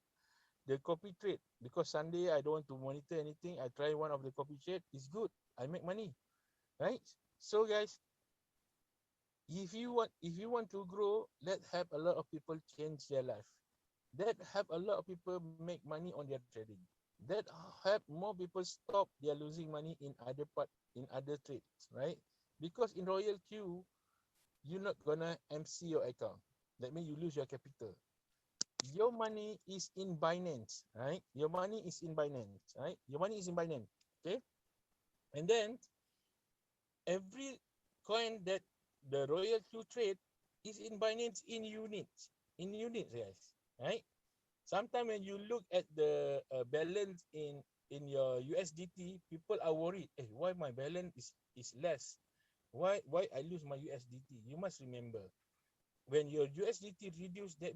the copy trade because Sunday I don't want to monitor anything. I try one of the copy trade. It's good. I make money, right? So guys, if you want to grow, let have a lot of people change their life. That have a lot of people make money on their trading. That help more people stop their losing money in other trades, right? Because in RoyalQ, you're not gonna MC your account. That means you lose your capital. Your money is in Binance, right? Your money is in Binance, right? Your money is in Binance, okay? And then every coin that the RoyalQ trade is in Binance in units, guys, right? Sometimes when you look at the balance in your USDT, people are worried. Hey, why my balance is less? Why I lose my USDT? You must remember, when your USDT reduce, the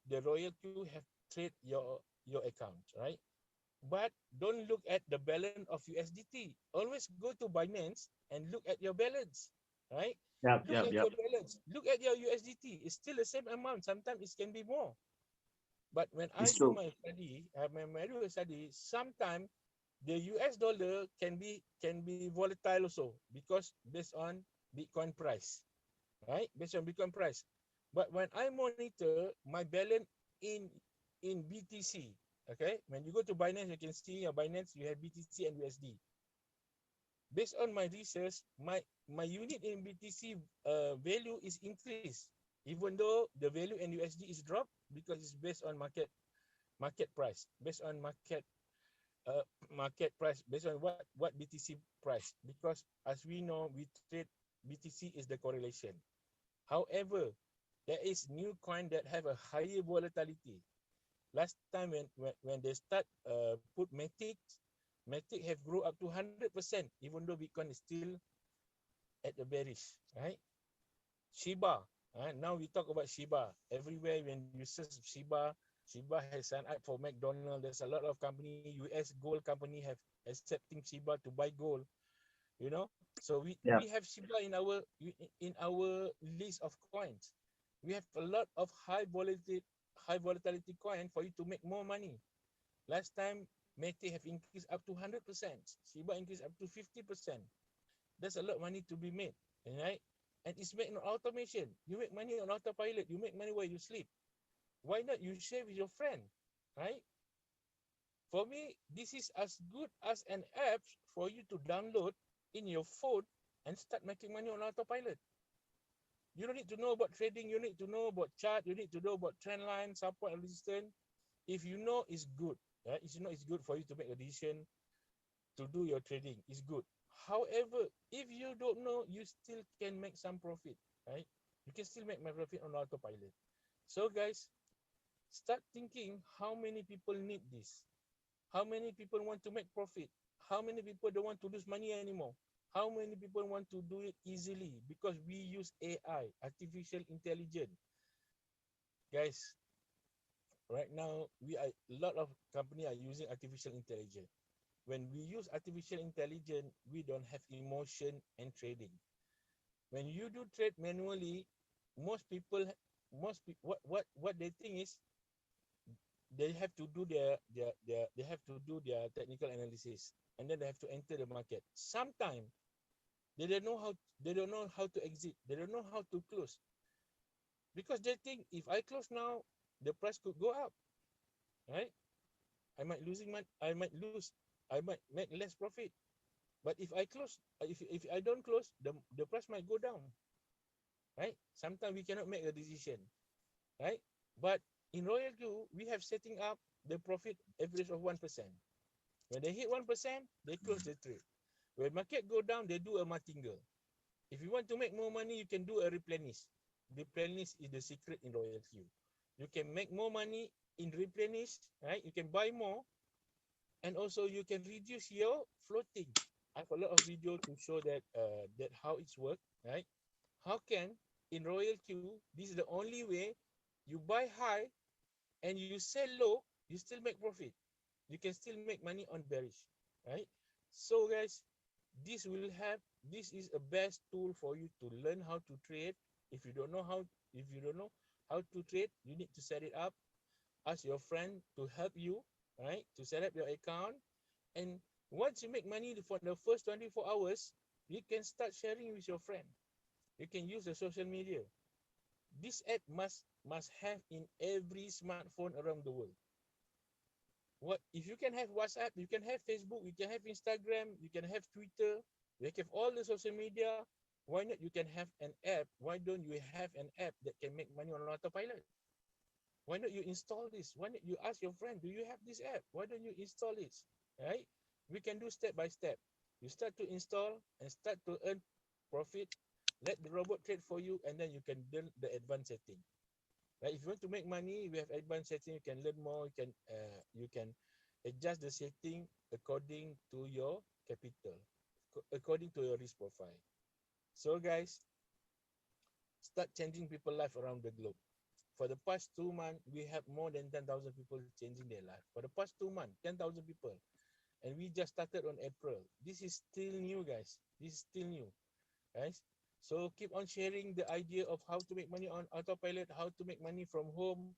RoyalQ have trade your account, right? But don't look at the balance of USDT. Always go to Binance and look at your balance, right? Look at your balance. Look at your USDT. It's still the same amount. Sometimes it can be more. But when I It's do true. my study, sometimes the US dollar can be volatile also, because based on Bitcoin price, right? Based on Bitcoin price. But when I monitor my balance in BTC, okay, when you go to Binance, you can see your Binance, you have BTC and USD. Based on my research, my unit in BTC value is increased, even though the value in USD is dropped, because it's based on market price, based on market price, based on what BTC price. Because as we know, we trade BTC is the correlation. However, there is new coin that have a higher volatility. Last time when they start put Matic have grow up to 100%, even though Bitcoin is still at the bearish, right? Shiba. Now we talk about Shiba. Everywhere when you search Shiba has signed up for McDonald's. There's a lot of company, US gold company have accepting Shiba to buy gold. You know, so we have Shiba in our list of coins. We have a lot of high volatility coin for you to make more money. Last time Matic have increased up to 100%. Shiba increased up to 50%. There's a lot of money to be made, right? And it's made on automation. You make money on autopilot. You make money while you sleep. Why not you share with your friend, right? For me, this is as good as an app for you to download in your phone and start making money on autopilot. You don't need to know about trading. You need to know about chart. You need to know about trend line, support and resistance. If you know, it's good. Right? If you know, it's good for you to make a decision to do your trading. It's good. However, if you don't know, you still can make some profit, right? You can still make my profit on autopilot. So guys, start thinking how many people need this. How many people want to make profit? How many people don't want to lose money anymore? How many people want to do it easily? Because we use AI, artificial intelligence. Guys, right now a lot of company are using artificial intelligence. When we use artificial intelligence, we don't have emotion and trading. When you do trade manually, what they think is they have to do their technical analysis, and then they have to enter the market. Sometimes they don't know how to exit. They don't know how to close, because they think if I close now, the price could go up, right? I might I might make less profit. But if I close, if I don't close, the price might go down, right? Sometimes we cannot make a decision, right? But in RoyalQ, we have setting up the profit average of 1%. When they hit 1%, they close the trade. When market go down, they do a martingale. If you want to make more money, you can do a replenish. Replenish is the secret in RoyalQ. You can make more money in replenish, right? You can buy more, and also you can reduce your floating. I have a lot of video to show that that how it's work, right? How can in RoyalQ, this is the only way you buy high and you sell low, you still make profit. You can still make money on bearish, right? So guys, this is a best tool for you to learn how to trade. If you don't know how to trade, you need to set it up. Ask your friend to help you, right? To set up your account. And once you make money for the first 24 hours, you can start sharing with your friend. You can use the social media. This app must have in every smartphone around the world. What if you can have WhatsApp, you can have Facebook, you can have Instagram, you can have Twitter, you can have all the social media. Why not you can have an app? Why don't you have an app that can make money on autopilot? Why not you install this? Why not you ask your friend, do you have this app? Why don't you install it? Right? We can do step by step. You start to install and start to earn profit. Let the robot trade for you, and then you can learn the advanced setting. Right? If you want to make money, we have advanced setting. You can learn more. You can adjust the setting according to your capital, according to your risk profile. So guys, start changing people's life around the globe. For the past 2 months, we have more than 10,000 people changing their life. For the past 2 months, 10,000 people. And we just started on April. This is still new, guys. This is still new, guys. So keep on sharing the idea of how to make money on autopilot, how to make money from home.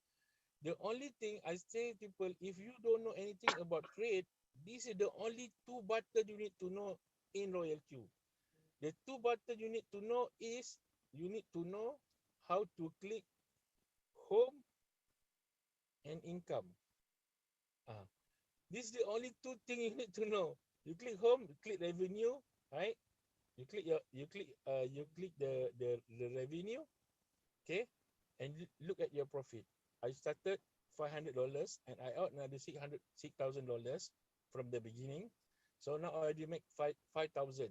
The only thing I say, people, if you don't know anything about trade, this is the only 2 buttons you need to know in RoyalQ. The 2 buttons you need to know is, you need to know how to click home and income. This is the only 2 things you need to know. You click home, you click revenue, right? You click the revenue, okay, and look at your profit. I started $500 and I out another $6,000 from the beginning. So now I already make 5,000.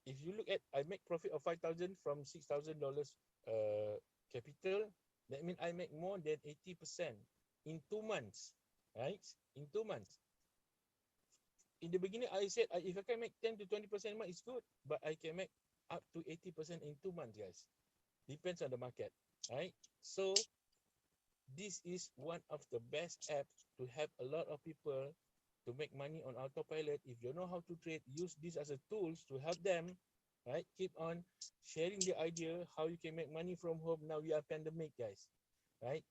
If you look at, I make profit of 5,000 from $6,000 capital. That means I make more than 80% in 2 months, right? In 2 months. In the beginning, I said if I can make 10 to 20% a month, it's good. But I can make up to 80% in 2 months, guys. Depends on the market, right? So this is one of the best apps to help a lot of people to make money on autopilot. If you know how to trade, use this as a tools to help them, right? Keep on sharing the idea how you can make money from home. Now we are pandemic, guys, right?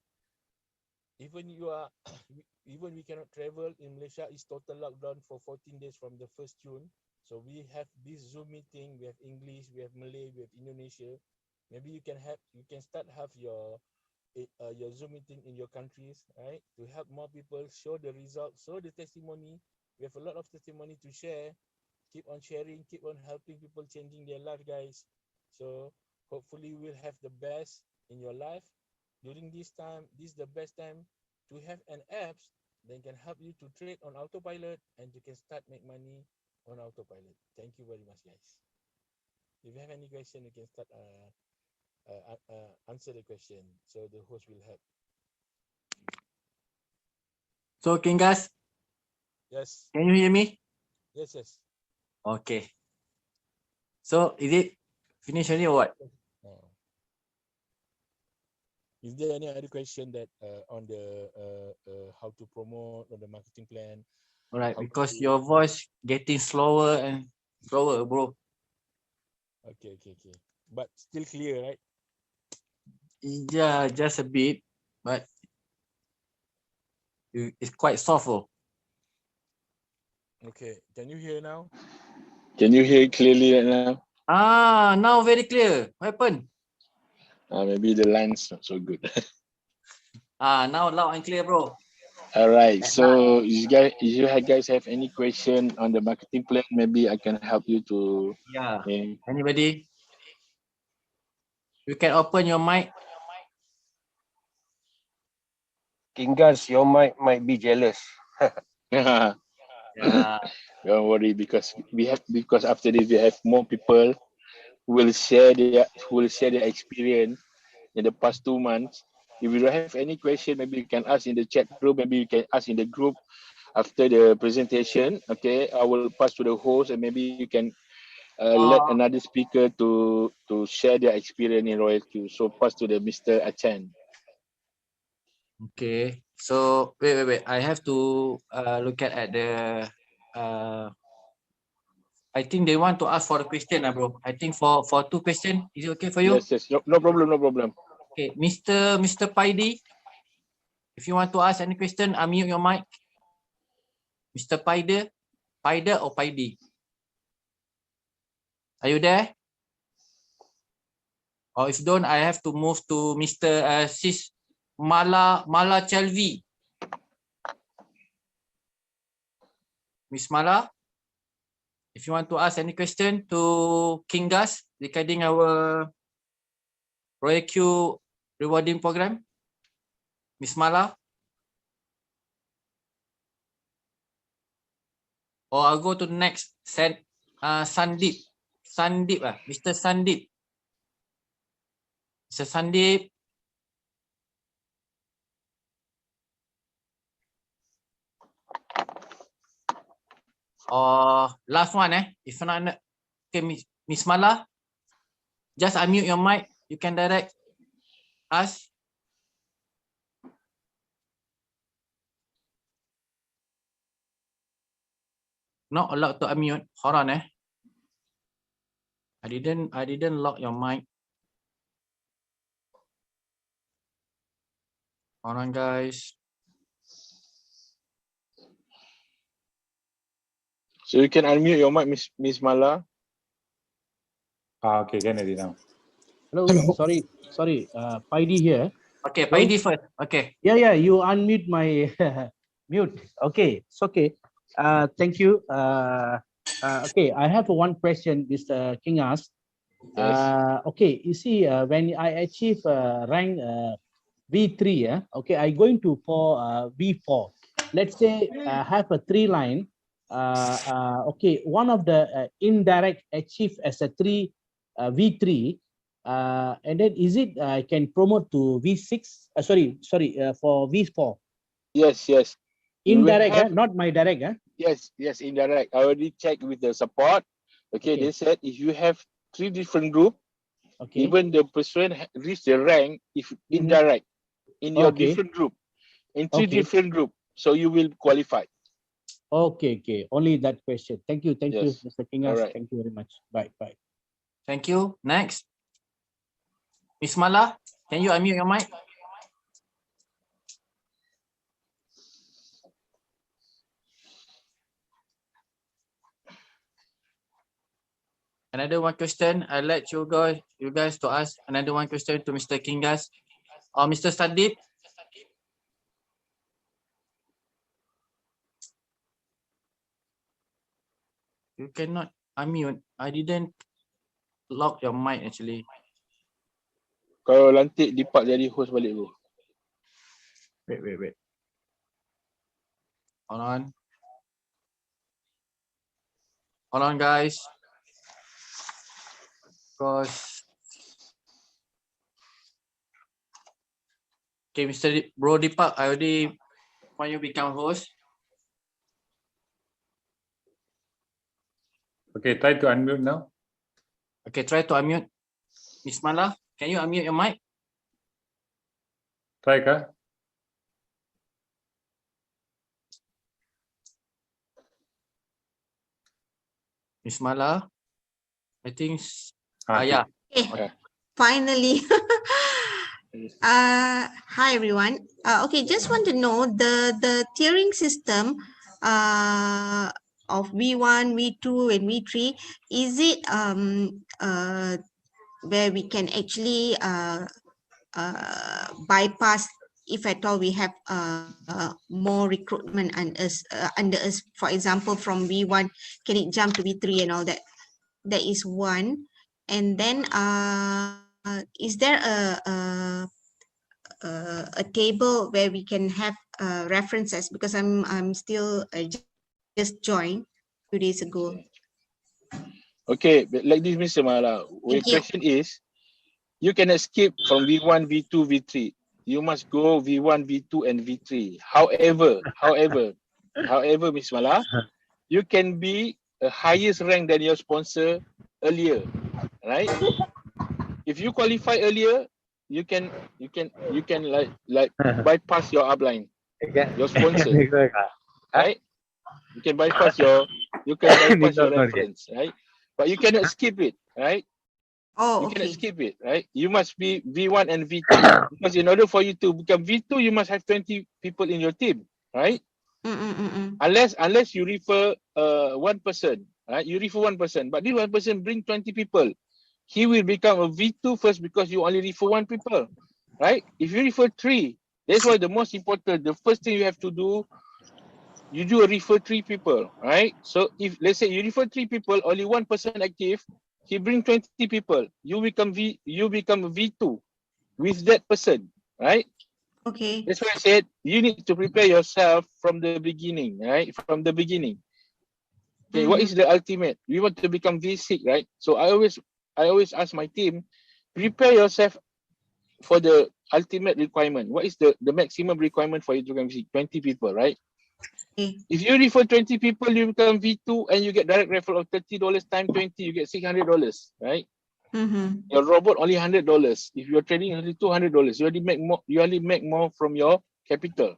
Even we cannot travel in Malaysia. It's total lockdown for 14 days from the 1st June. So we have this Zoom meeting. We have English, we have Malay, we have Indonesia. Maybe you can start have your Zoom meeting in your countries, right? To help more people, show the results, show the testimony. We have a lot of testimony to share. Keep on sharing, keep on helping people changing their life, guys. So hopefully we'll have the best in your life. During this time, this is the best time to have an apps that can help you to trade on autopilot, and you can start make money on autopilot. Thank you very much, guys. If you have any question, you can start answer the question, so the host will help. So, King guys, Yes. can you hear me? Yes, yes. Okay. So, is it finished already or what? Is there any other question that on the how to promote on the marketing plan? All right, How because to- your voice getting slower and slower, bro. Okay. But still clear, right? Yeah, just a bit, but it's quite soft. Oh. Okay. Can you hear now? Can you hear clearly right now? Now very clear. What happened? Maybe the line's not so good. Now loud and clear, bro. All right. At So, if you guys have any question on the marketing plan, maybe I can help you to. Yeah. Anybody? You can open your mic. Kingas, your mic might be jealous. Yeah. Don't worry, because after this we have more people who will share their experience in the past 2 months. If you don't have any question, maybe you can ask in the chat group. Maybe you can ask in the group after the presentation. Okay, I will pass to the host, and maybe you can let another speaker to share their experience in RoyalQ. So pass to the Mr. Achan. Okay. So wait. I have to look at the I think they want to ask for a question, bro. I think for 2 questions. Is it okay for you? Yes. No problem. Okay, Mr. Paidi, if you want to ask any question, unmute your mic. Mr. Paida or Paidi? Are you there? Or if don't, I have to move to Mr. Sis Mala Chelvi. Miss Mala, if you want to ask any question to King Gus regarding our RoyalQ rewarding program, Miss Mala. Or I'll go to the next Sandeep. Mr. Sandeep. Mr. Sandeep. Or last one, if not, okay, Miss Mala, just unmute your mic. You can direct us. Not allowed to unmute. Hold on, I didn't lock your mic. Hold on, guys. So you can unmute your mic, Miss Mala. Okay, can edit now. Hello. Sorry. Paidi here. Okay, Hello? Paidi first. Okay. Yeah. You unmute my mute. Okay, it's okay. Thank you. Okay, I have one question, Mr. King asked. Yes. Okay, you see, when I achieve rank V3, okay, I going to for V4. Let's say I have a 3 line. Okay, one of the indirect achieve as a V3. And then is it I can promote to V6? For V4. Yes. Indirect, not my direct. Yes, indirect. I already checked with the support. Okay, they said if you have 3 different group, even the person reach the rank if indirect in your different group, in 3 different group, so you will qualify. Okay. Only that question. Thank you, Yes. Mr. Kingas. All right. Thank you very much. Bye. Thank you. Next. Miss Mala, can you unmute your mic? Another one question. I'll let you guys to ask another one question to Mr. Kingas or Mr. Sandeep. You cannot unmute. I didn't lock your mic actually. Kalau lantik Dipak jadi host balik bro. Wait. Hold on, guys. Because okay, Mr. Bro Dipak, I already want you become host. Okay, try to unmute now. Okay, try to unmute. Miss Mala, can you unmute your mic? Try kah? Miss Mala, I think. Okay. Yeah. Okay. Finally. Hi everyone. Okay, just want to know the tiering system of V1, V2, and V3. Is it where we can actually bypass if at all we have more recruitment under us? For example, from V1, can it jump to V3 and all that? That is one. And then is there a table where we can have references, because I'm still just joined 2 days ago. Okay, but like this, Mr. Mala, your question is, you cannot skip from V1, V2, V3. You must go V1, V2, and V3. However, Miss Mala, you can be a highest rank than your sponsor earlier, right? If you qualify earlier, you can like bypass your upline, your sponsor, right? You can bypass your reference, right? But you cannot skip it, right? You cannot skip it, right? You must be V1 and V2 because in order for you to become V2, you must have 20 people in your team, right? Unless you refer one person, right? You refer one person, but this one person bring 20 people. He will become a V2 first because you only refer one people, right? If you refer 3, that's why the most important, the first thing you have to do, you do a refer 3 people, right? So if let's say you refer 3 people, only one person active, he bring 20 people, you become a V2 with that person, right? Okay. That's why I said you need to prepare yourself from the beginning, right? From the beginning. Okay, what is the ultimate? We want to become V6, right? So I always ask my team, prepare yourself for the ultimate requirement. What is the maximum requirement for you to become V6? 20 people, right? If you refer 20 people, you become V2 and you get direct referral of $30 times 20, you get $600, right? Your robot only $100. If you're trading only $200, you only make more from your capital,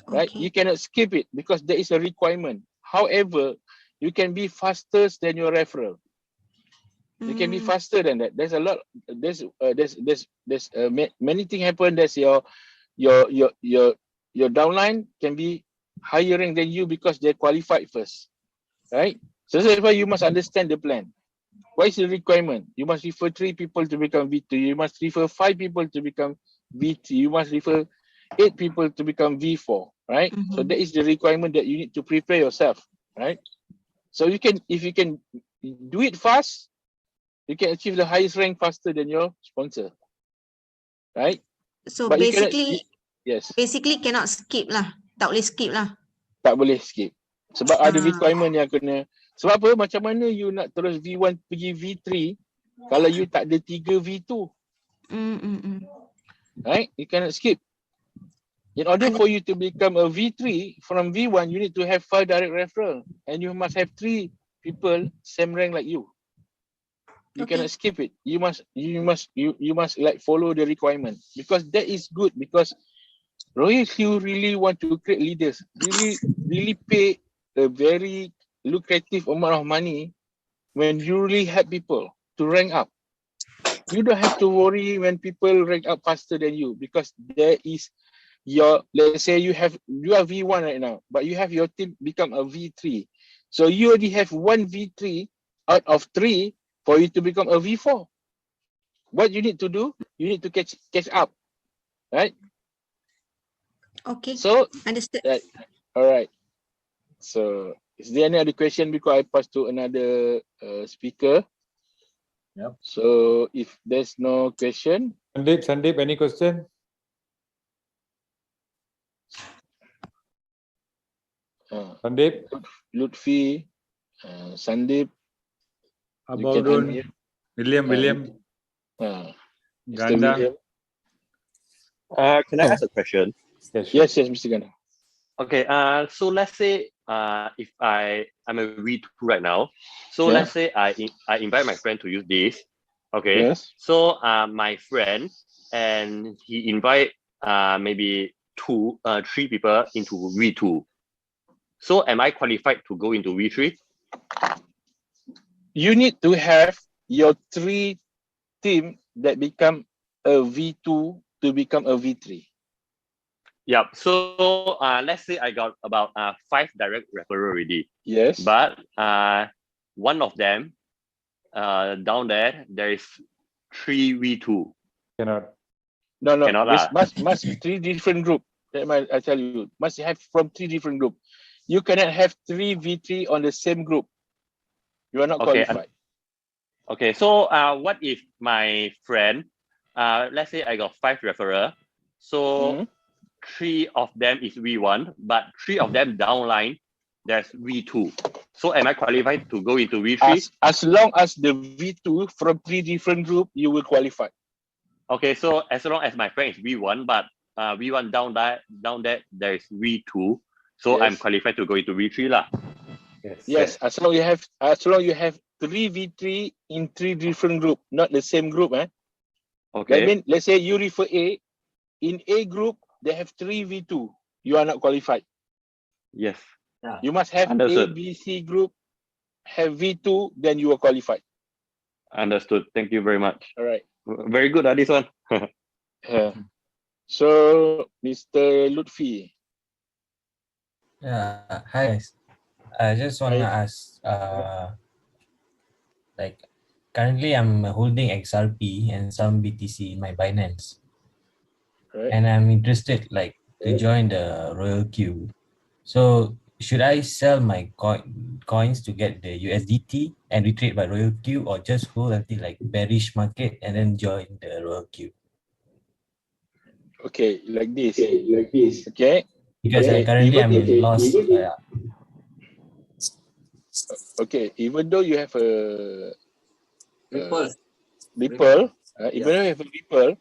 right? You cannot skip it because there is a requirement. However, you can be faster than your referral. You can be faster than that. There's a lot. There's many things happen. There's your downline can be higher rank than you because they qualified first, right? So that's why you must understand the plan. What is the requirement? You must refer 3 people to become V2. You must refer 5 people to become V3. You must refer 8 people to become V4, right? So that is the requirement that you need to prepare yourself, right? So you can, if you can do it fast, you can achieve the highest rank faster than your sponsor, right? So But basically, basically cannot skip lah. Tak boleh skip lah. Tak boleh skip. Sebab ada requirement yang kena. Sebab apa? Macam mana you nak terus V1 pergi V3 kalau you tak ada 3 V2? Right? You cannot skip. In order for you to become a V3 from V1, you need to have 5 direct referral and you must have 3 people same rank like you. You cannot skip it. You must like follow the requirement because that is good because RoyalQ really want to create leaders, really pay a very lucrative amount of money when you really help people to rank up. You don't have to worry when people rank up faster than you because there is your, let's say you are V1 right now, but you have your team become a V3. So you already have 1 V3 out of 3 for you to become a V4. What you need to do, you need to catch up, right? Okay. So understood. All right. So is there any other question before I pass to another speaker? Yep. So if there's no question, Sandeep, any question? Sandeep, Lutfi, Sandeep, Abaudun, William, Mr. William. Can I ask a question? Yes, Mr. Ganda. Okay, so let's say if I'm a V2 right now, so let's say I invite my friend to use this, okay? Yes. So my friend, and he invite maybe three people into V2. So am I qualified to go into V3? You need to have your 3 team that become a V2 to become a V3. Yeah. So let's say I got about 5 direct referral already. Yes. But one of them down there is 3 V2. Cannot. No, Cannot must 3 different group. I tell you, must have from 3 different group. You cannot have 3 V3 on the same group. You are not qualified. Okay. So what if my friend, let's say I got 5 referral, so 3 of them is V1, but 3 of them downline, there's V2. So am I qualified to go into V3? As long as the V2 from 3 different group, you will qualify. Okay, so as long as my friend is V1, but V1 down there is V2, so Yes. I'm qualified to go into V3 lah. Yes, as long you have 3 V3 in 3 different group, not the same group. Okay. That means, let's say you refer A, in A group, they have 3 V2. You are not qualified. Yes. You must have Understood. A, B, C group, have V2, then you are qualified. Understood. Thank you very much. All right. Very good, this one. So, Mr. Lutfi. Yeah, hi guys. I just want to ask, like currently I'm holding XRP and some BTC in my Binance. Right. And I'm interested like to join the RoyalQ. So should I sell my coins to get the USDT and retrade by RoyalQ, or just hold until like bearish market and then join the RoyalQ? Okay, like this. Okay. Because Okay, currently I'm in loss. Okay, even though you have a Ripple. Ripple, even though you have a Ripple,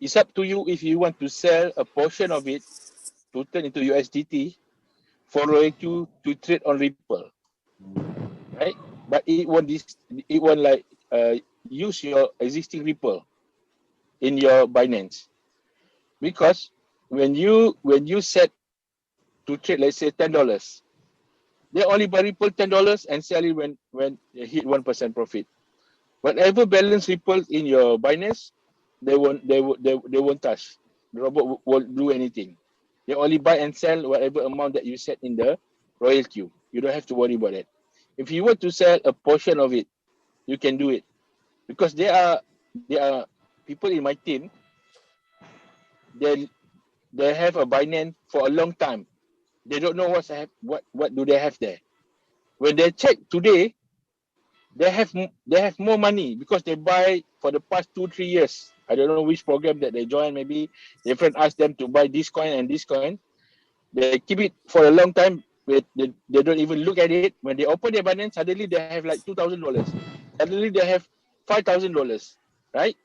it's up to you if you want to sell a portion of it to turn into USDT for RoyalQ to trade on Ripple, right? But it won't like use your existing Ripple in your Binance, because when you set to trade, let's say $10, they only buy Ripple $10 and sell it when they hit 1% profit. Whatever balance Ripple in your Binance, they won't touch. The robot won't do anything. They only buy and sell whatever amount that you set in the RoyalQ. You don't have to worry about it. If you want to sell a portion of it, you can do it, because there are people in my team. They have a Binance for a long time. They don't know what do they have there. When they check today, they have more money because they buy for the past 2-3 years. I don't know which program that they join. Maybe their friend asked them to buy this coin and this coin. They keep it for a long time. They don't even look at it. When they open their Binance, suddenly they have like $2,000. Suddenly they have $5,000, right?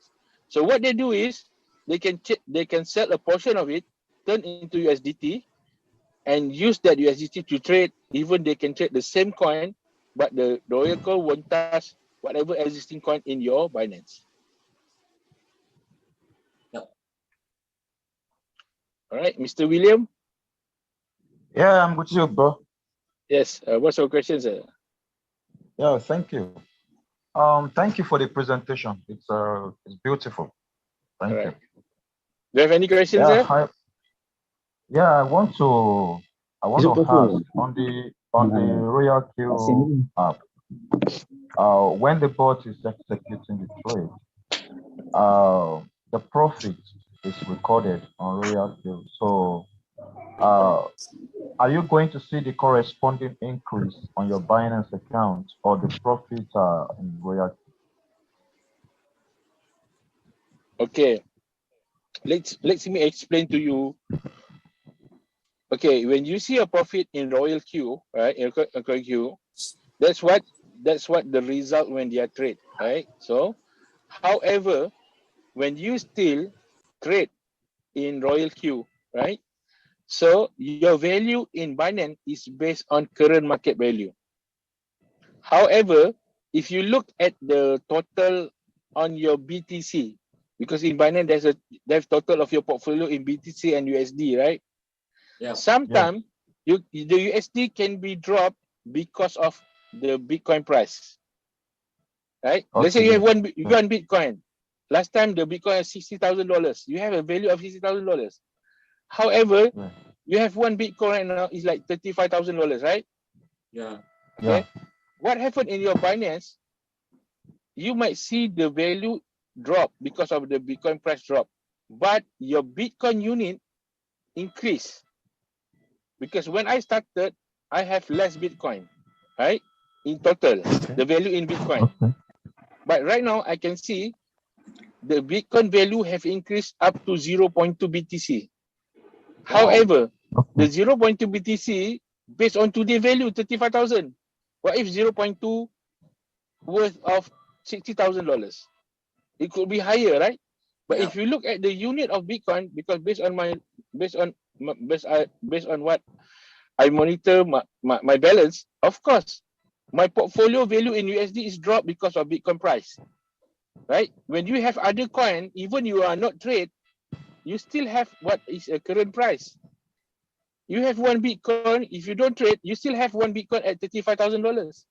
So what they do is they can sell a portion of it, turn into USDT, and use that USDT to trade. Even they can trade the same coin, but the RoyalQ won't touch whatever existing coin in your Binance. Yep. All right, Mr. William. Yeah, I'm with you, bro. Yes. What's your question, sir? Yeah, thank you. Thank you for the presentation. It's beautiful. Thank you. Do you have any questions, sir? I want to ask on the RoyalQ app. When the bot is executing the trade, the profit is recorded on RoyalQ. So, are you going to see the corresponding increase on your Binance account, or the profits are in RoyalQ? Okay. Let me explain to you. Okay, when you see a profit in RoyalQ, right? In RoyalQ, that's what the result when they are trade, right? So, however, when you still trade in RoyalQ, right? So your value in Binance is based on current market value. However, if you look at the total on your BTC, Because in Binance, there's total of your portfolio in BTC and USD, right? Yeah. Sometimes the USD can be dropped because of the Bitcoin price, right? Let's say you have one Bitcoin. Last time the Bitcoin is $60,000. You have a value of $60,000. However, you have one Bitcoin right now is like $35,000, right? Yeah. Okay. What happened in your Binance? You might see the value drop because of the Bitcoin price drop, but your Bitcoin unit increase. Because when I started, I have less Bitcoin, right? In total, the value in Bitcoin. But right now, I can see the Bitcoin value have increased up to 0.2 BTC. However, the 0.2 BTC based on today value 35,000. What if 0.2 worth of $60,000? It could be higher, right? But if you look at the unit of Bitcoin, because based on what I monitor my balance, of course, my portfolio value in USD is dropped because of Bitcoin price, right? When you have other coin, even you are not trade, you still have what is a current price. You have one Bitcoin, if you don't trade, you still have one Bitcoin at $35,000,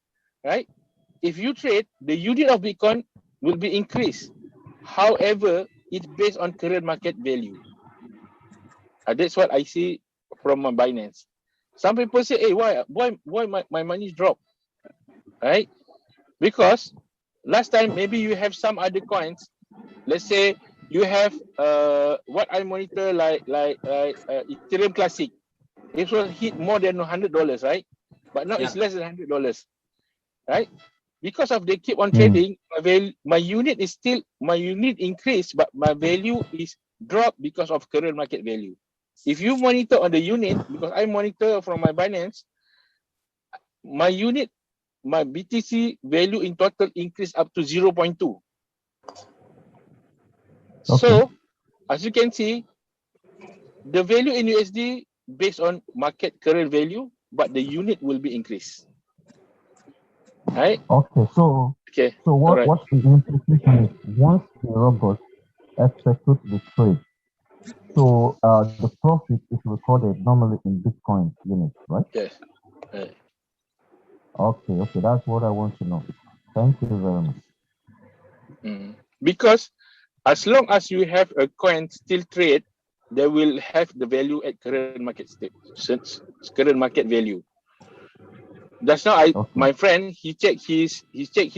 right? If you trade, the unit of Bitcoin will be increased. However, it's based on current market value. That's what I see from my Binance. Some people say, hey, why my money drop, right? Because last time, maybe you have some other coins. Let's say you have what I monitor like Ethereum Classic. It will hit more than $100, right? But now it's less than $100, right? Because of they keep on trading, my unit increased, but my value is dropped because of current market value. If you monitor on the unit, because I monitor from my Binance, my unit, my BTC value in total increased up to 0.2. So, as you can see, the value in USD based on market current value, but the unit will be increased. Right? So what's the implication is once the robot executes the trade, so the profit is recorded normally in Bitcoin units, right? Yes. Right. Okay, that's what I want to know. Thank you very much. Because as long as you have a coin still trade, they will have the value at current market state, current market value. That's now my friend, he checked his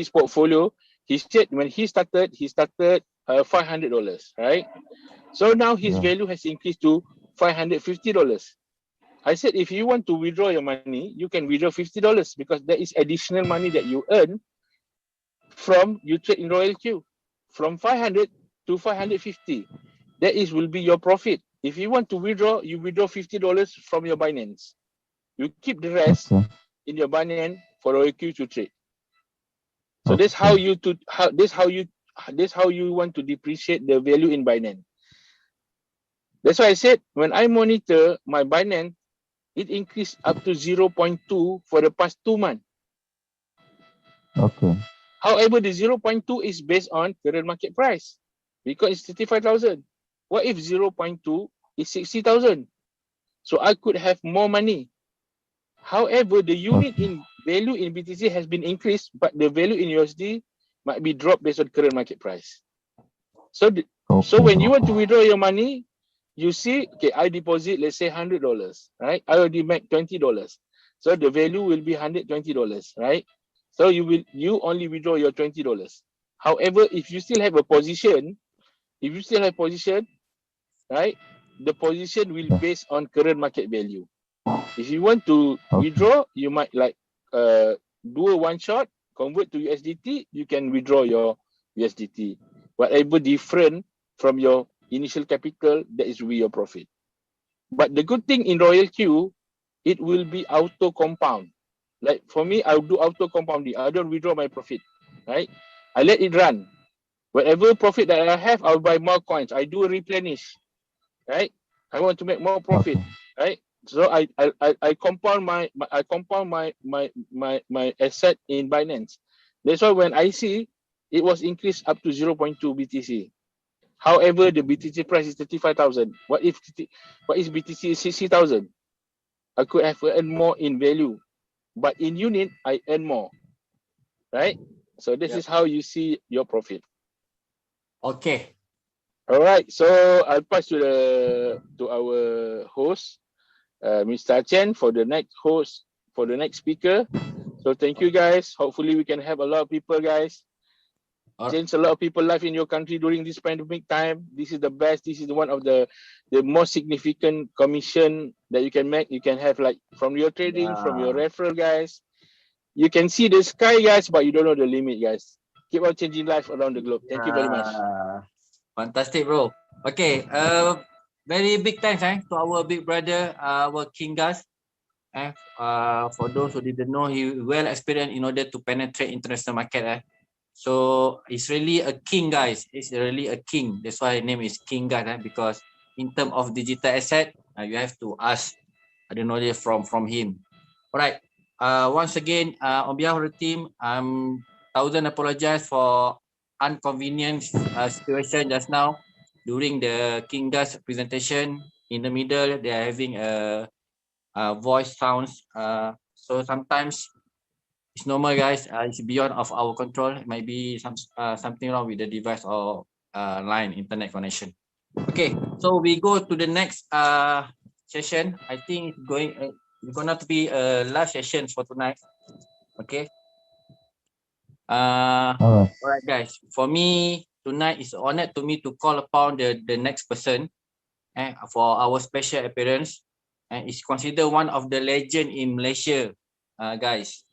portfolio. He said when he started $500, right? So now his value has increased to $550. I said, if you want to withdraw your money, you can withdraw $50 because there is additional money that you earn from you trade in RoyalQ from 500 to 550. That will be your profit. If you want to withdraw, you withdraw $50 from your Binance. You keep the rest in your Binance for RoyalQ to trade. So that's how you want to depreciate the value in Binance. That's why I said when I monitor my Binance, it increased up to 0.2 for the past 2 months. However, the 0.2 is based on current market price because it's 35,000. What if 0.2 is 60,000? So I could have more money. However, the unit in value in BTC has been increased, but the value in USD might be dropped based on current market price. So, so when you want to withdraw your money, you see, okay, I deposit, let's say $100, right? I already make $20. So the value will be $120, right? So you only withdraw your $20. However, if you still have a position, right? The position will based on current market value. If you want to withdraw, you might like do a one shot, convert to USDT, you can withdraw your USDT. Whatever different from your initial capital, that is will be your profit. But the good thing in RoyalQ, it will be auto compound. Like for me, I'll do auto compounding. I don't withdraw my profit, right? I let it run. Whatever profit that I have, I'll buy more coins. I do a replenish, right? I want to make more profit, right? So I compound my asset in Binance. That's why when I see it was increased up to 0.2 BTC. However, the BTC price is 35,000. What if BTC is 60,000? I could have earned more in value, but in unit I earn more, right? So this is how you see your profit. Okay. All right. So I'll pass to our host, Mr. Chen, for the next speaker. So thank you guys. Hopefully we can have a lot of people, guys. Change a lot of people life in your country during this pandemic time. This is the best. This is one of the most significant commission that you can make. You can have like from your trading, from your referral, guys. You can see the sky, guys, but you don't know the limit, guys. Keep on changing life around the globe. Thank you very much. Fantastic, bro. Okay, very big thanks to our big brother, our King Gus. For those who didn't know, he well experienced in order to penetrate international market. So he's really a king, guys. He's really a king. That's why his name is King Gus, because in terms of digital asset, you have to ask the knowledge from him. All right. Once again, on behalf of the team, thousand apologize for inconvenience situation just now during the King Gus presentation. In the middle, they are having a voice sounds. So sometimes it's normal, guys. It's beyond of our control. It might be something wrong with the device or line internet connection. Okay, so we go to the next session. I think it's gonna to be a last session for tonight. Okay. All right, guys. For me tonight is honored to me to call upon the next person, for our special appearance, and is considered one of the legend in Malaysia, guys.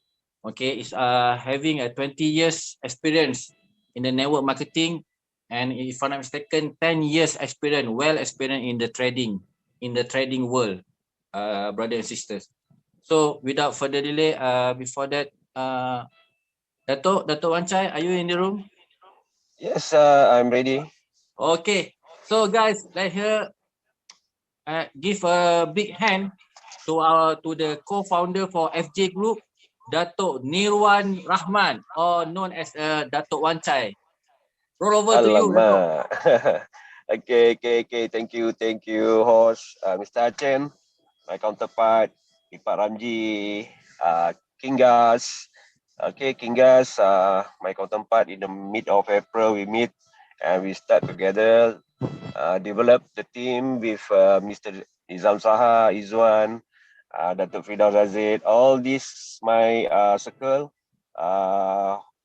Okay, is having a 20 years experience in the network marketing, and if I'm not mistaken, 10 years experience, well experienced in the trading world, brothers and sisters. So without further delay, before that, Dato Wancai, are you in the room? Yes, I'm ready. Okay, so guys, let her give a big hand to the co-founder for FJ Group, Dato Nirwan Rahman, or known as Dato Wancai. Roll over to you, Dato. Okay. Thank you, host, Mr. Chen, my counterpart, Ipak Ramji, King Gus. Okay, King Gus, my counterpart. In the mid of April, we meet and we start together, develop the team with Mr. Izam Saha, Izwan, Dato Firdaus Aziz, all this my circle,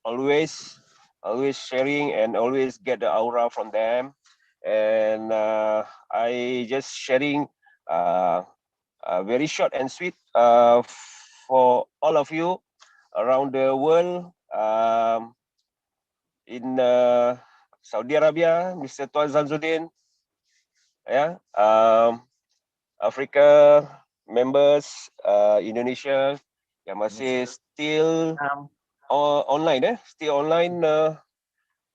always sharing and always get the aura from them, and I just sharing very short and sweet for all of you around the world, in Saudi Arabia, Mr. Tuan Zamzuddin, Africa members, Indonesia yang masih still online,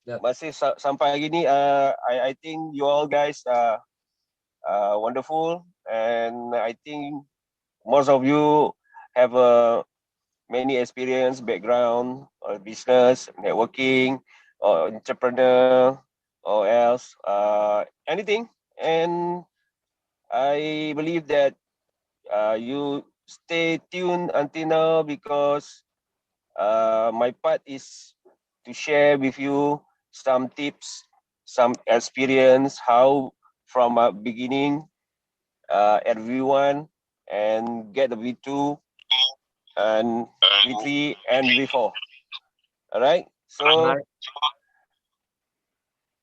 masih sampai hari ni. I think you all guys are wonderful, and I think most of you have many experience, background, or business, networking, or entrepreneur, or else anything. And I believe that you stay tuned until now, because my part is to share with you some tips, some experience, how from beginning everyone, and get the V2 and V3 and V4. All right. So,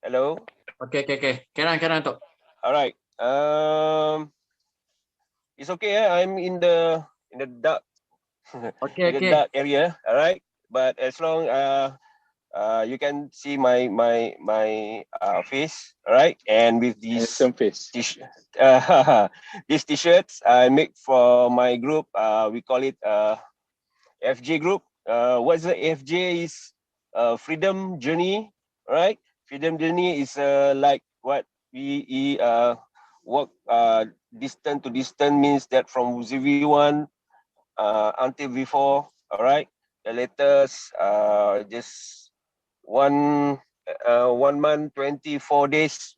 hello. Okay. Can I talk? All right. It's okay. I'm in the dark. Okay. The dark area. All right. But as long you can see my face, all right, and with these these t-shirts I make for my group. We call it FJ Group. What's the FJ is? Freedom Journey, right? Freedom Journey is like what we work distant to distant, means that from ZV1 until V4, all right. The latest just one month, 24 days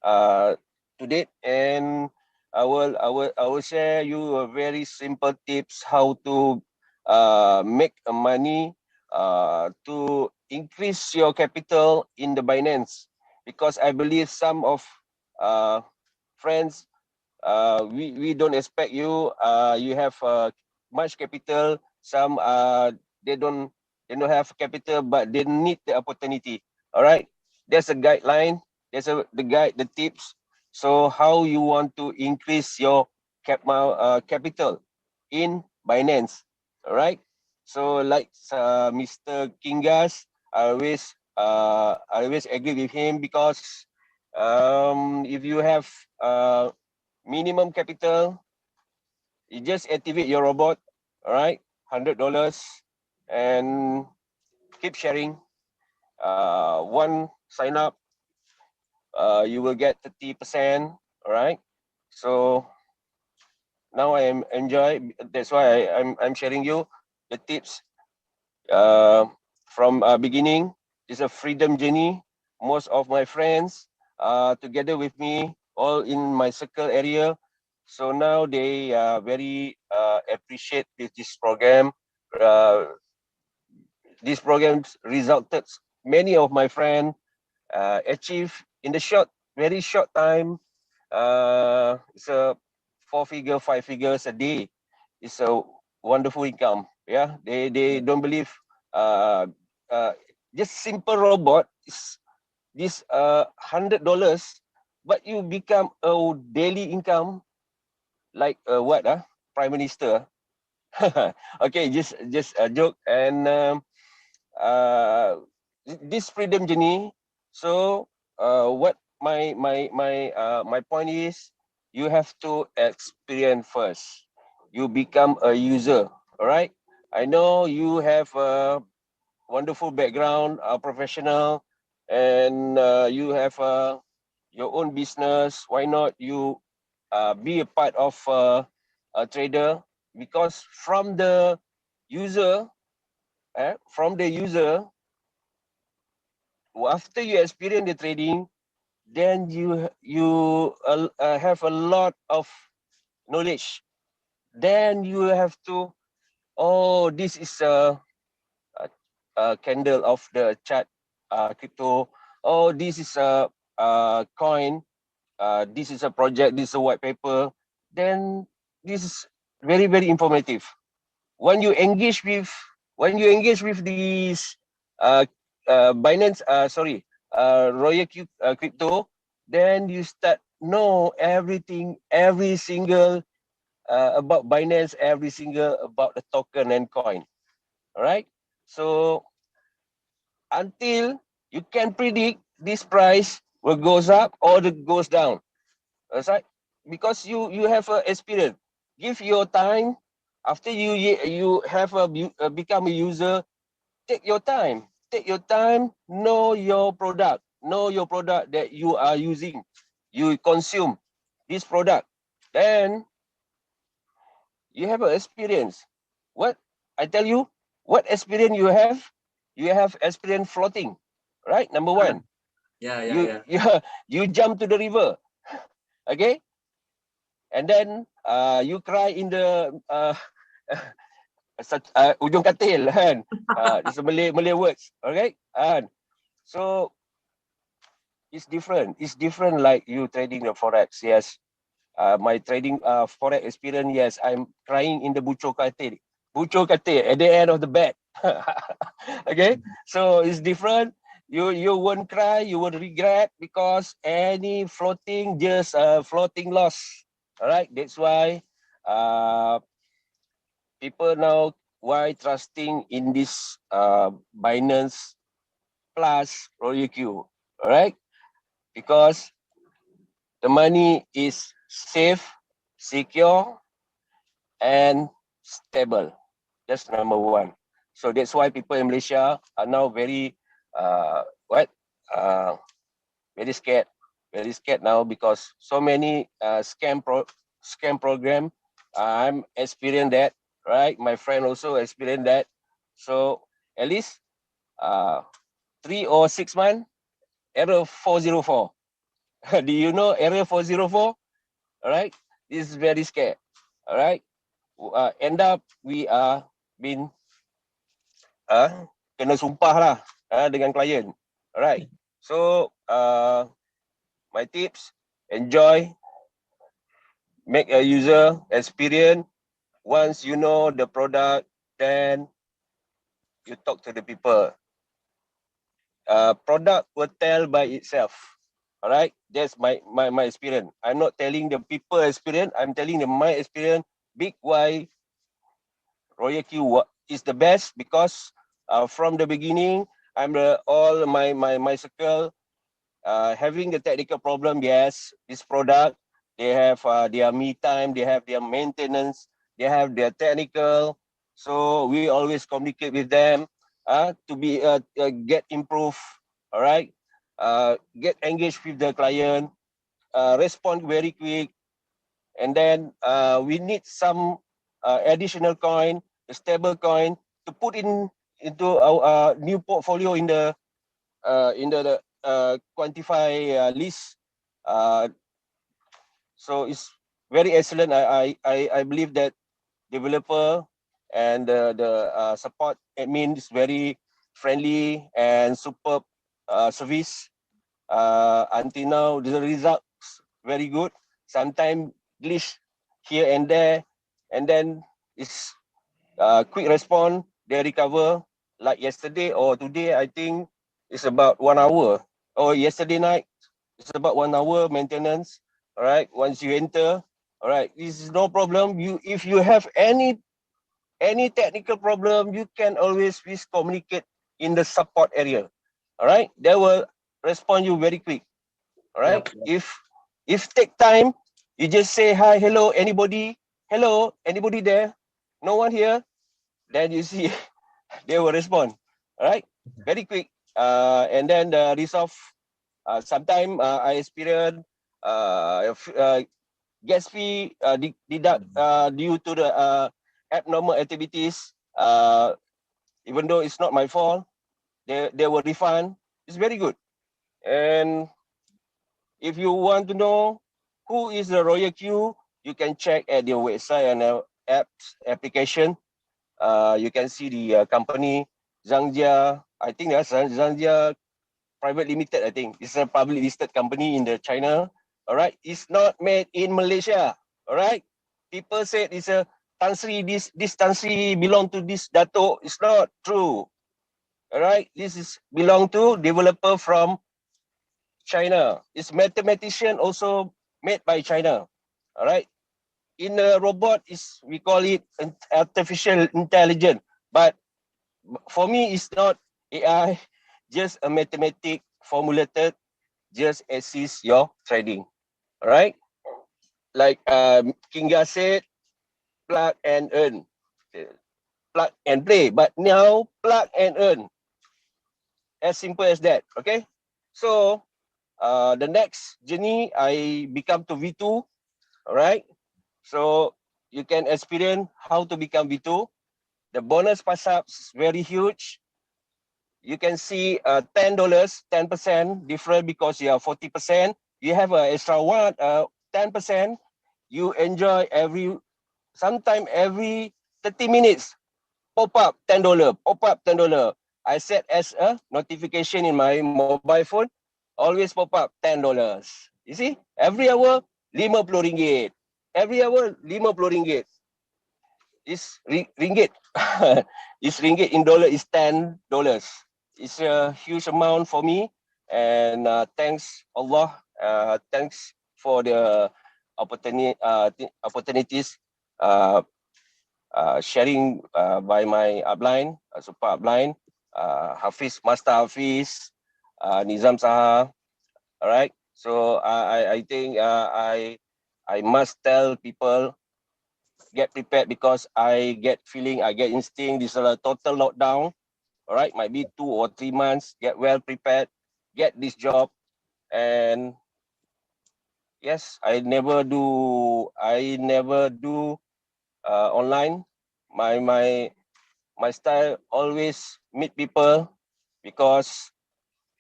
to date, and I will share you a very simple tips how to make money to increase your capital in the Binance, because I believe some of friends, we don't expect you you have much capital. Some they don't have capital, but they need the opportunity. All right, there's a guideline, there's the guide, the tips. So how you want to increase your capital in Binance. All right, so like Mr. Kingas, I always agree with him, because if you have minimum capital, you just activate your robot, all right, $100, and keep sharing. One sign up, you will get 30%, all right. So now I am enjoy. That's why I'm sharing you the tips from beginning. It's a freedom journey. Most of my friends together with me, all in my circle area. So now they very appreciate this program. These programs resulted many of my friends achieve in the very short time. It's a 4-figure, 5 figures a day. It's a wonderful income. Yeah, they don't believe. Uh, just simple robot is this $100, but you become a daily income like what Prime Minister. Okay, just a joke. And this freedom journey. So what my point is, you have to experience first. You become a user. All right, I know you have a wonderful background, a professional, and you have your own business. Why not you be a part of a trader? Because from the user, after you experience the trading, then you have a lot of knowledge. Then you have to, oh, this is a candle of the chart crypto. Oh, this is a coin. This is a project. This is a white paper. Then this is very, very informative. When you engage with these Binance, RoyalQ crypto, then you start know everything, every single about Binance, every single about the token and coin. All right. So until you can predict this price will goes up or it goes down. That's right. Because you have experience. Give your time. After you have become a user, take your time. Take your time. Know your product. Know your product that you are using. You consume this product. Then you have an experience. What I tell you, what experience you have? You have experience floating, right? Number one. Yeah. You jump to the river, okay? And then you cry in the ujung katil, kan? It's a Malay words, okay? So it's different. It's different like you trading the forex. Yes, my trading forex experience. Yes, I'm crying in the bucur katil at the end of the bed. Okay, so it's different. You won't cry, you won't regret, because any floating, just floating loss. All right, that's why people now why trusting in this Binance plus RoyalQ. All right, because the money is safe, secure, and stable. That's number one. So that's why people in Malaysia are now very very scared now, because so many scam program. I'm experienced that, right? My friend also experienced that. So at least 3 or 6 months, error 404. Do you know area 404? All right, this is very scared. All right, end up we are been kena sumpah lah dengan klien. Alright, so my tips, enjoy, make a user experience. Once you know the product, then you talk to the people. Product will tell by itself. All right, that's my experience. I'm not telling the people experience. I'm telling them my experience. Big Y RoyalQ is the best because from the beginning, I'm all my circle having the technical problem. Yes, this product they have their me time, they have their maintenance, they have their technical. So we always communicate with them to be get improved. All right, get engaged with the client, respond very quick, and then we need some additional coin, the stable coin, to put into our new portfolio in the quantify list. So it's very excellent. I believe that developer and the support admin is very friendly and superb service. Until now, the results very good. Sometimes glitch here and there, and then it's quick response. They recover. Like yesterday or today, I think it's about 1 hour. Or yesterday night, it's about 1 hour maintenance. All right. Once you enter, all right, this is no problem. If you have any technical problem, you can always please communicate in the support area. All right, they will respond you very quick. All right. Yep. If take time, you just say hi, hello, anybody, hello, anybody there? No one here. Then you see they will respond. All right, very quick. And then the resolve. Sometimes I experience gas fee deduct due to the abnormal activities. Even though it's not my fault, they will refund. It's very good. And if you want to know who is the RoyalQ, you can check at your website and apps application. You can see the company Zhangjia. I think that's Zhangjia Private Limited. I think it's a public listed company in the China. All right, it's not made in Malaysia. All right, people said it's a Tan Sri. This Tan Sri belong to this Dato. It's not true. All right, this is belong to developer from China. It's mathematician also made by China. All right. In a robot, we call it artificial intelligence. But for me, it's not AI, just a mathematic formulated, just assist your trading. All right. Like Kinga said, plug and earn, plug and play. But now, plug and earn. As simple as that. Okay. So the next journey, I become to V2. All right. So you can experience how to become V2. The bonus pass up is very huge. You can see $10, 10% different because you are 40%. You have an extra 10%. You enjoy sometime every 30 minutes. Pop up $10, pop up $10. I set as a notification in my mobile phone. Always pop up $10. You see, every hour RM50. Every hour RM50. It's ringgit. It's ringgit in dollar is $10. It's a huge amount for me. And thanks Allah. Thanks for the opportunities sharing by my upline, super upline, Hafiz, Master Hafiz, Nizam Saha. All right. So I think I must tell people, get prepared because I get feeling, I get instinct. This is a total lockdown. All right, might be 2 or 3 months. Get well prepared, get this job, and yes, I never do online. My style always meet people because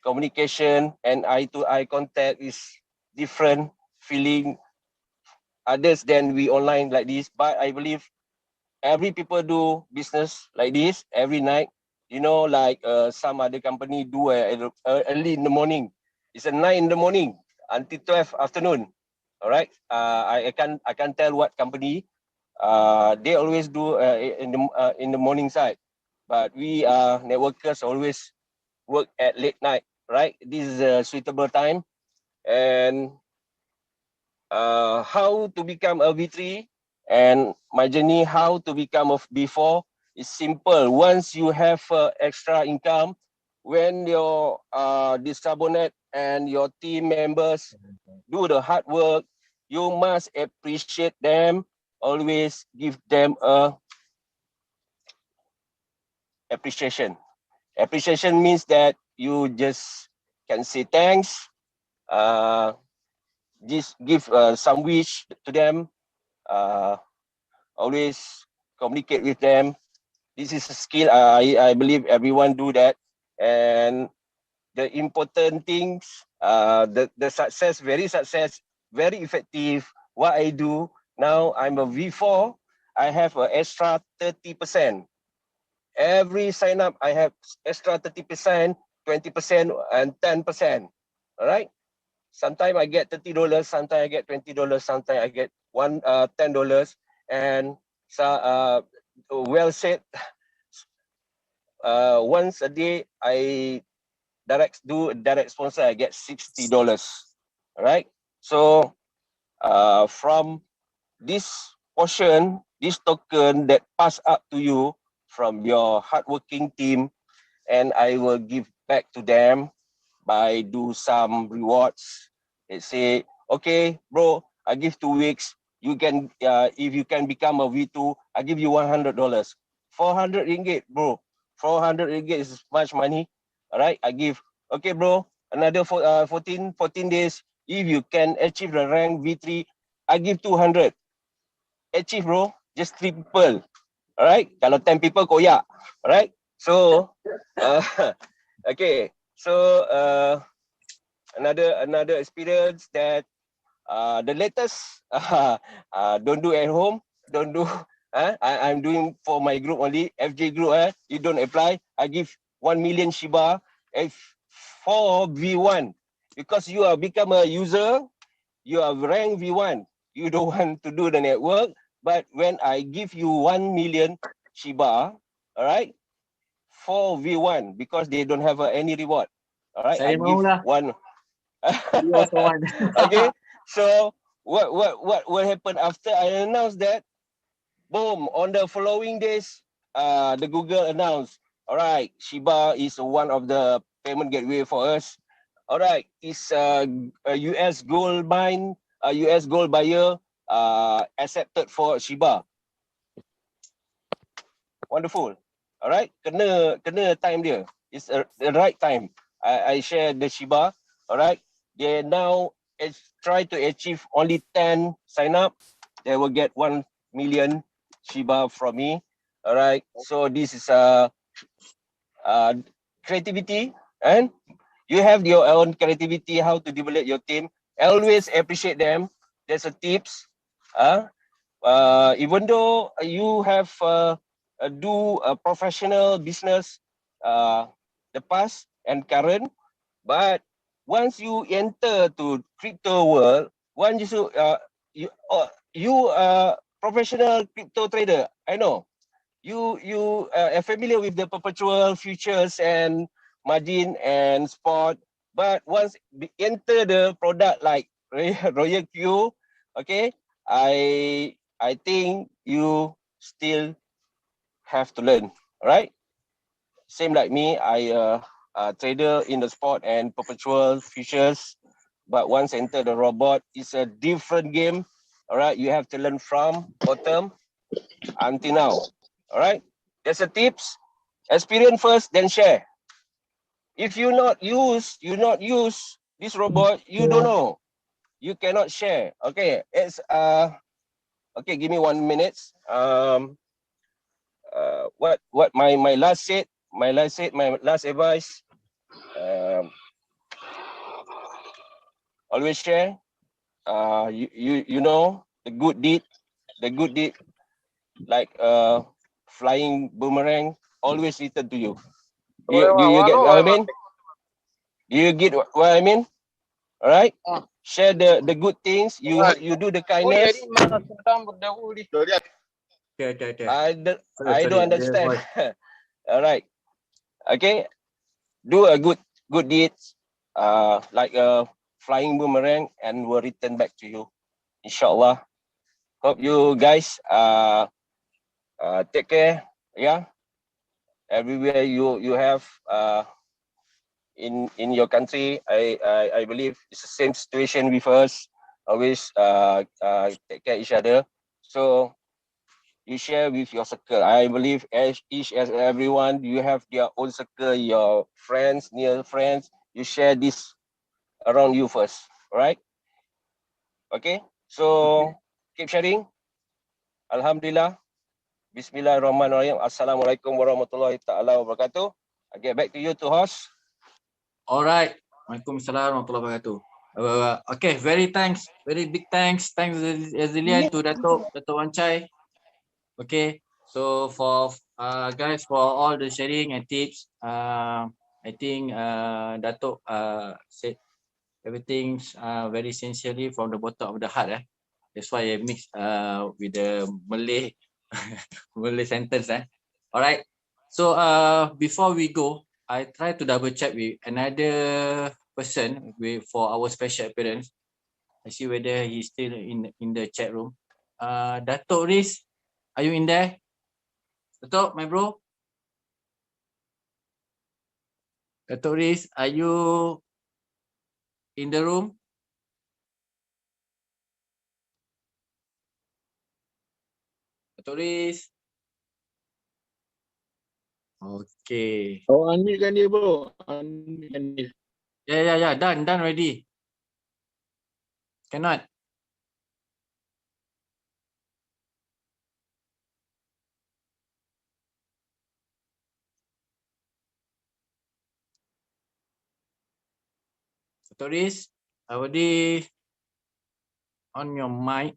communication and eye to eye contact is different feeling others than we online like this, but I believe every people do business like this every night. You know, like some other company do early in the morning. It's a 9 in the morning until 12 afternoon. All right. I can't tell what company. They always do in the morning side, but we networkers always work at late night. Right. This is a suitable time. And how to become a V3 and my journey how to become a V4 is simple. Once you have extra income, when your this subordinate and your team members do the hard work, you must appreciate them. Always give them a appreciation. Appreciation means that you just can say thanks, just give some wish to them, always communicate with them. This is a skill. I believe everyone do that. And the important things, the success, very effective. What I do now, I'm a V4. I have an extra 30%. Every sign up, I have extra 30%, 20%, and 10%. All right. Sometimes I get $30, sometimes I get $20, sometimes I get $10. And so, well said. Once a day, I do direct sponsor. I get $60. All right. So, from this portion, this token that pass up to you from your hardworking team, and I will give back to them by do some rewards. They say, okay, bro, I give 2 weeks. You can, if you can become a V2, I give you $100. 400 ringgit, bro. 400 ringgit is much money. All right, I give. Okay, bro, another 14 days. If you can achieve the rank V3, I give 200. Achieve, bro. Just 3 people. All right. Kalau 10 people, koyak. All right. So, okay. So, another experience that the latest don't do at home, don't do. I'm doing for my group only. FJ group. You don't apply. I give 1 million Shiba for V1 because you are become a user. You are rank V1. You don't want to do the network, but when I give you 1 million Shiba, all right, for V1 because they don't have any reward. All right, Saya I give maulah. one. You also want. Okay, so what will happen after I announce that? Boom! On the following days, the Google announced, all right, Shiba is one of the payment gateway for us. All right, it's a US gold mine, a US gold buyer accepted for Shiba. Wonderful. All right, kena time dia. It's the right time. I share the Shiba. All right, they now try to achieve only 10 sign up. They will get 1 million Shiba from me. All right, so this is creativity, and you have your own creativity how to develop your team. Always appreciate them. There's a tips. Even though you have do a professional business, the past and current, but once you enter to crypto world, once you professional crypto trader, I know you are familiar with the perpetual futures and margin and spot, but once enter the product like RoyalQ, okay, I think you still have to learn, right? Same like me, I trader in the spot and perpetual futures, but once enter the robot, it's a different game. All right, you have to learn from bottom until now. All right, there's a tips. Experience first, then share. If you not use this robot, you don't know. You cannot share. Okay, it's okay. Give me 1 minute. What my last advice. Always share. you know the good deed like flying boomerang always return to you. Do you get what I mean? Do you get what I mean? All right. Share the good things. You do the kindness. Okay. I don't understand. All right. Okay. Do a good deeds. Like a flying boomerang, and will return back to you. Inshallah. Hope you guys take care. Yeah. Everywhere you have in your country, I believe it's the same situation with us. Always take care of each other. So you share with your circle. I believe each and everyone, you have their own circle, your friends, near friends. You share this around you first. All right. Okay. So keep sharing. Alhamdulillah. Bismillahirrahmanirrahim. Assalamualaikum warahmatullahi taala wabarakatuh. I get back to you to host. Alright. Waalaikumsalam warahmatullahi wabarakatuh. Okay, very big thanks. Thanks Azilian to Dato' Wancai. Okay, so for guys, for all the sharing and tips, I think Dato' said everything very sincerely from the bottom of the heart. That's why I mix with the Malay Malay sentence. Alright. So before we go, I try to double check with another person for our special appearance. I see whether he's still in the chat room. Dato' Riz, are you in there? Dato', my bro? Dato' Riz, are you in the room? Dato' Riz? Okay. Oh, unmute kan dia, bro. Unmute kan dia. Yeah. Done already. Cannot. Dato' Riz, already on your mic.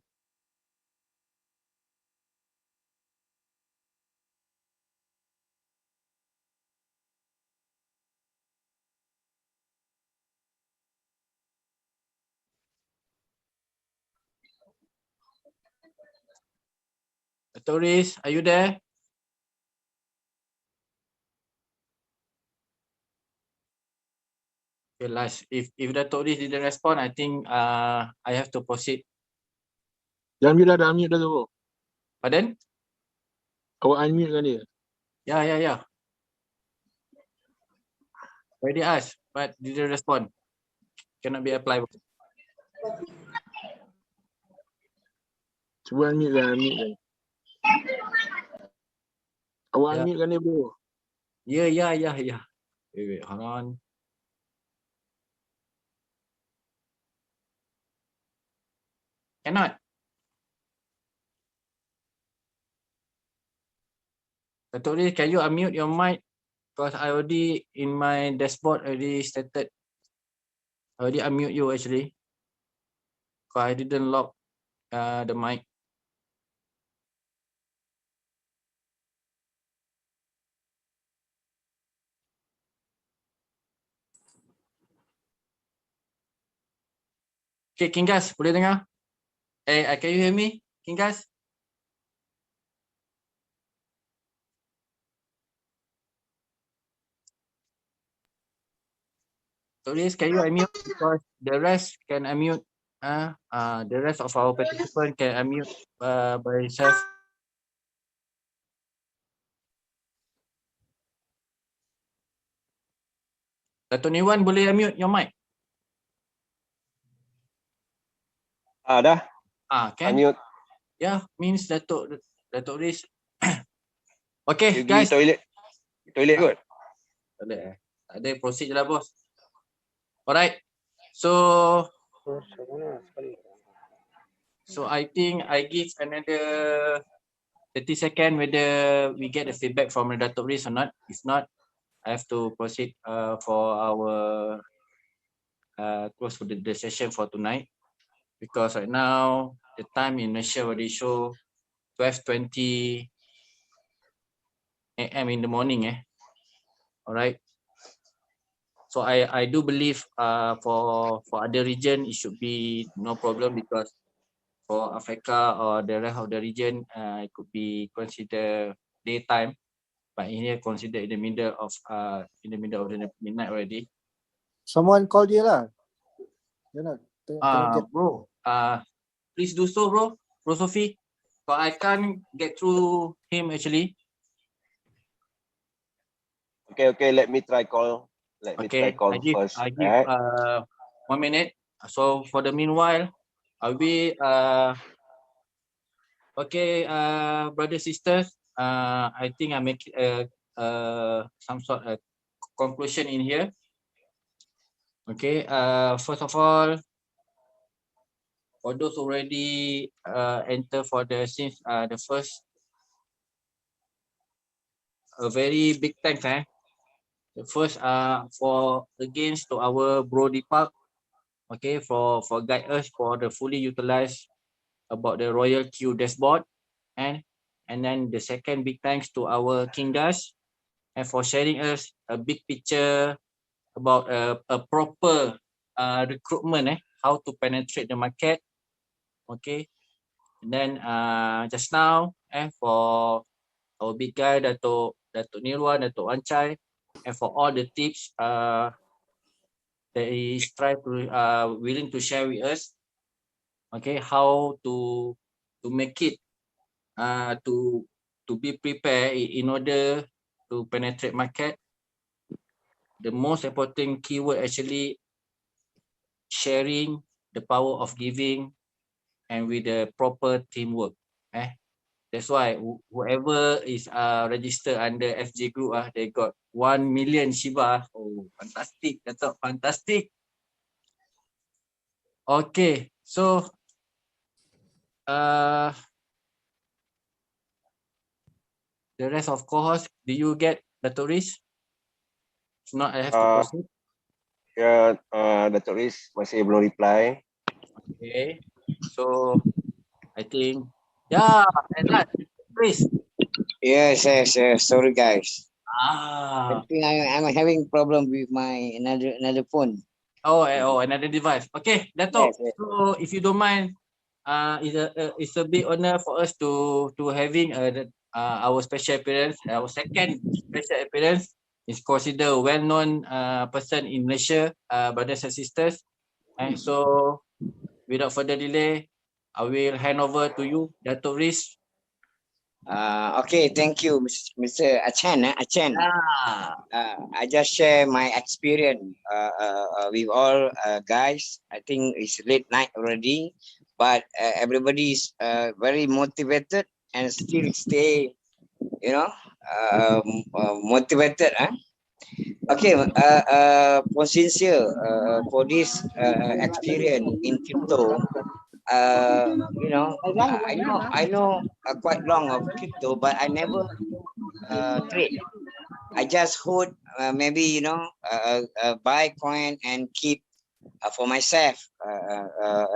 Dato' Riz, are you there? Okay, last. If Dato' Riz didn't respond, I think I have to proceed. Dah unmute dah tu, bro. Pardon? Awak unmute kan dia. Yeah. Already asked, but didn't respond. Cannot be applied. Cuba unmute kan. Awak Yeah. unmute kan dia, bro. Yeah. Wait, hold on. Cannot. Dato' Riz, can you unmute your mic? Because I already in my dashboard already started. I already unmute you actually. Because I didn't lock the mic. Okay, Kingas, boleh dengar? Can you hear me, Kingas? Dato' Riz, can you unmute? Because the rest can unmute. The rest of our participants can unmute by themselves. Dato' Niwan, boleh unmute your mic? Dah. Can? Unmute. Yeah, means Dato' Riz. Okay, You guys. pergi toilet kot. Tak ada, proceed je lah, bos. Alright. So I think I give another 30 seconds whether we get a feedback from the Dato' Riz or not. If not, I have to proceed for our close for the session for tonight. because right now the time in Malaysia already show 12:20 a.m. in the morning. All right. So I do believe for other region it should be no problem, because for Africa or the rest of the region it could be considered daytime, but in here considered in the middle of the midnight already. Someone called you lah. Bro, please do so, bro Sophie, but I can't get through him actually. Okay, let me try call. Let me try call first. I give 1 minute. So for the meanwhile, okay, brothers, sisters, I think I make some sort of conclusion in here. Okay, first of all, for those already enter for since the first, a very big thanks. The first for against to our bro Deepak, okay, for guide us for the fully utilized about the RoyalQ dashboard, and then the second big thanks to our King Dash, and for sharing us a big picture about a proper recruitment, how to penetrate the market. Okay, and then just now for our big guy Dato Nirwan, Dato Ancai, and for all the tips that he try to willing to share with us. Okay, how to make it to be prepared in order to penetrate market. The most important keyword actually sharing, the power of giving, and with the proper teamwork. That's why whoever is registered under FJ Group, they got 1 million Shiba. Oh, fantastic! That's fantastic. Okay, so the rest of cohorts, do you get the tourist? If not, I have to proceed. Yeah, the tourist masih belum reply. Okay, so I think, yeah, and that, please. Yes. Sorry, guys. I think I'm having problem with my another phone. Oh, another device. Okay, Dato. Yes. So if you don't mind, it's a big honor for us to having our special appearance. Our second special appearance is considered a well-known person in Malaysia, brothers and sisters. And so, without further delay, I will hand over to you, Dato Riz. Okay, thank you, Mr. Achan. I just share my experience with all guys. I think it's late night already, but everybody is very motivated and still stay, motivated. Okay, for sincere, for this experience in crypto, I know quite long of crypto, but I never trade. I just hold, maybe buy coin and keep for myself,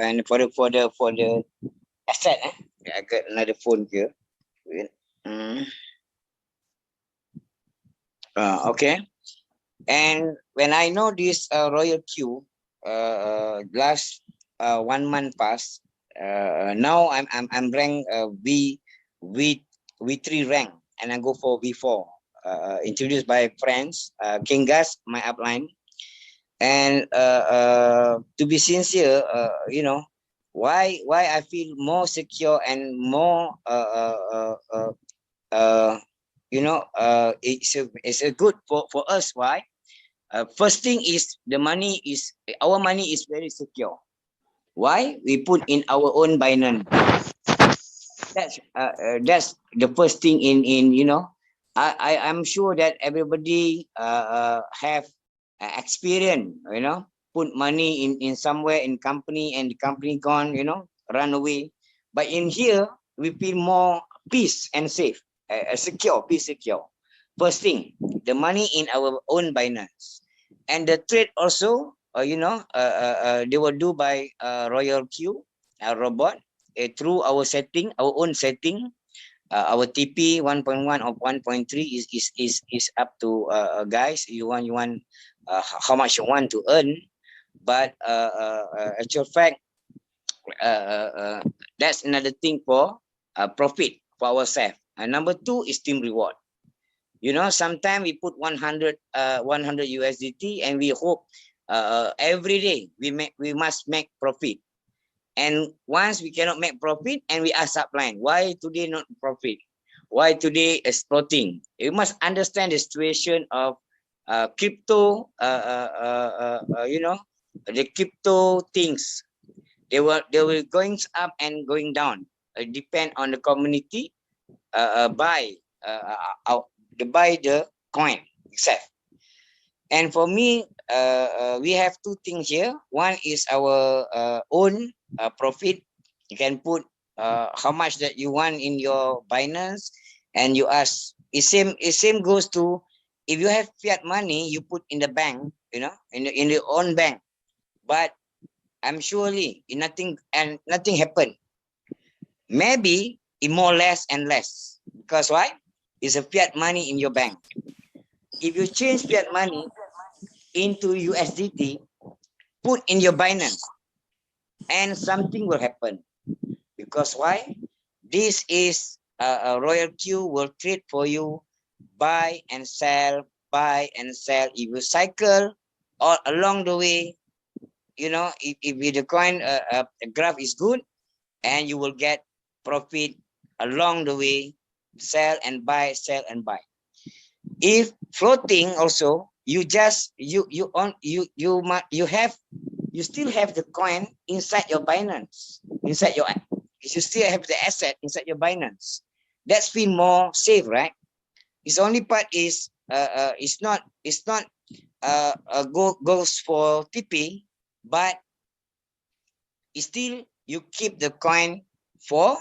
and for the asset. I got another phone here. Okay, and when I know this RoyalQ, last 1 month past, now I'm ranked V3 rank, and I go for V4. Introduced by friends, King Gas, my upline, and to be sincere, why I feel more secure and more it's a good for us. Why? First thing is our money is very secure. Why? We put in our own Binance. That's the first thing I'm sure that everybody have experience, put money in somewhere in company, and the company gone, run away. But in here, we feel more peace and safe, secure. First thing, the money in our own Binance, and the trade also, they will do by RoyalQ, robot through our setting, our own setting. Our TP 1.1 or 1.3 is up to guys. You want how much you want to earn, but actual fact, that's another thing for profit for ourselves. Number two is team reward. You know, sometimes we put 100 USDT and we hope every day we must make profit. And once we cannot make profit, and we ask upline, why today not profit? Why today is floating? You must understand the situation of crypto. You know, the crypto things. They were going up and going down. Depend on the community. Buy the coin itself. And for me, we have two things here. One is our own profit. You can put how much that you want in your Binance, and you ask. It same goes to if you have fiat money, you put in the bank, you know, in your own bank. But I'm surely nothing happened. Maybe it more less and less, because why? It's a fiat money in your bank. If you change fiat money into USDT, put in your Binance, and something will happen. Because why? This is a RoyalQ will trade for you, buy and sell, buy and sell. If you cycle all along the way, you know, if the coin graph is good, and you will get profit along the way, sell and buy, sell and buy. If floating also, you just you still have the coin inside your Binance, inside your, you still have the asset inside your Binance. That's feel more safe, right? Its only part is it's not goes for TP, but still you keep the coin for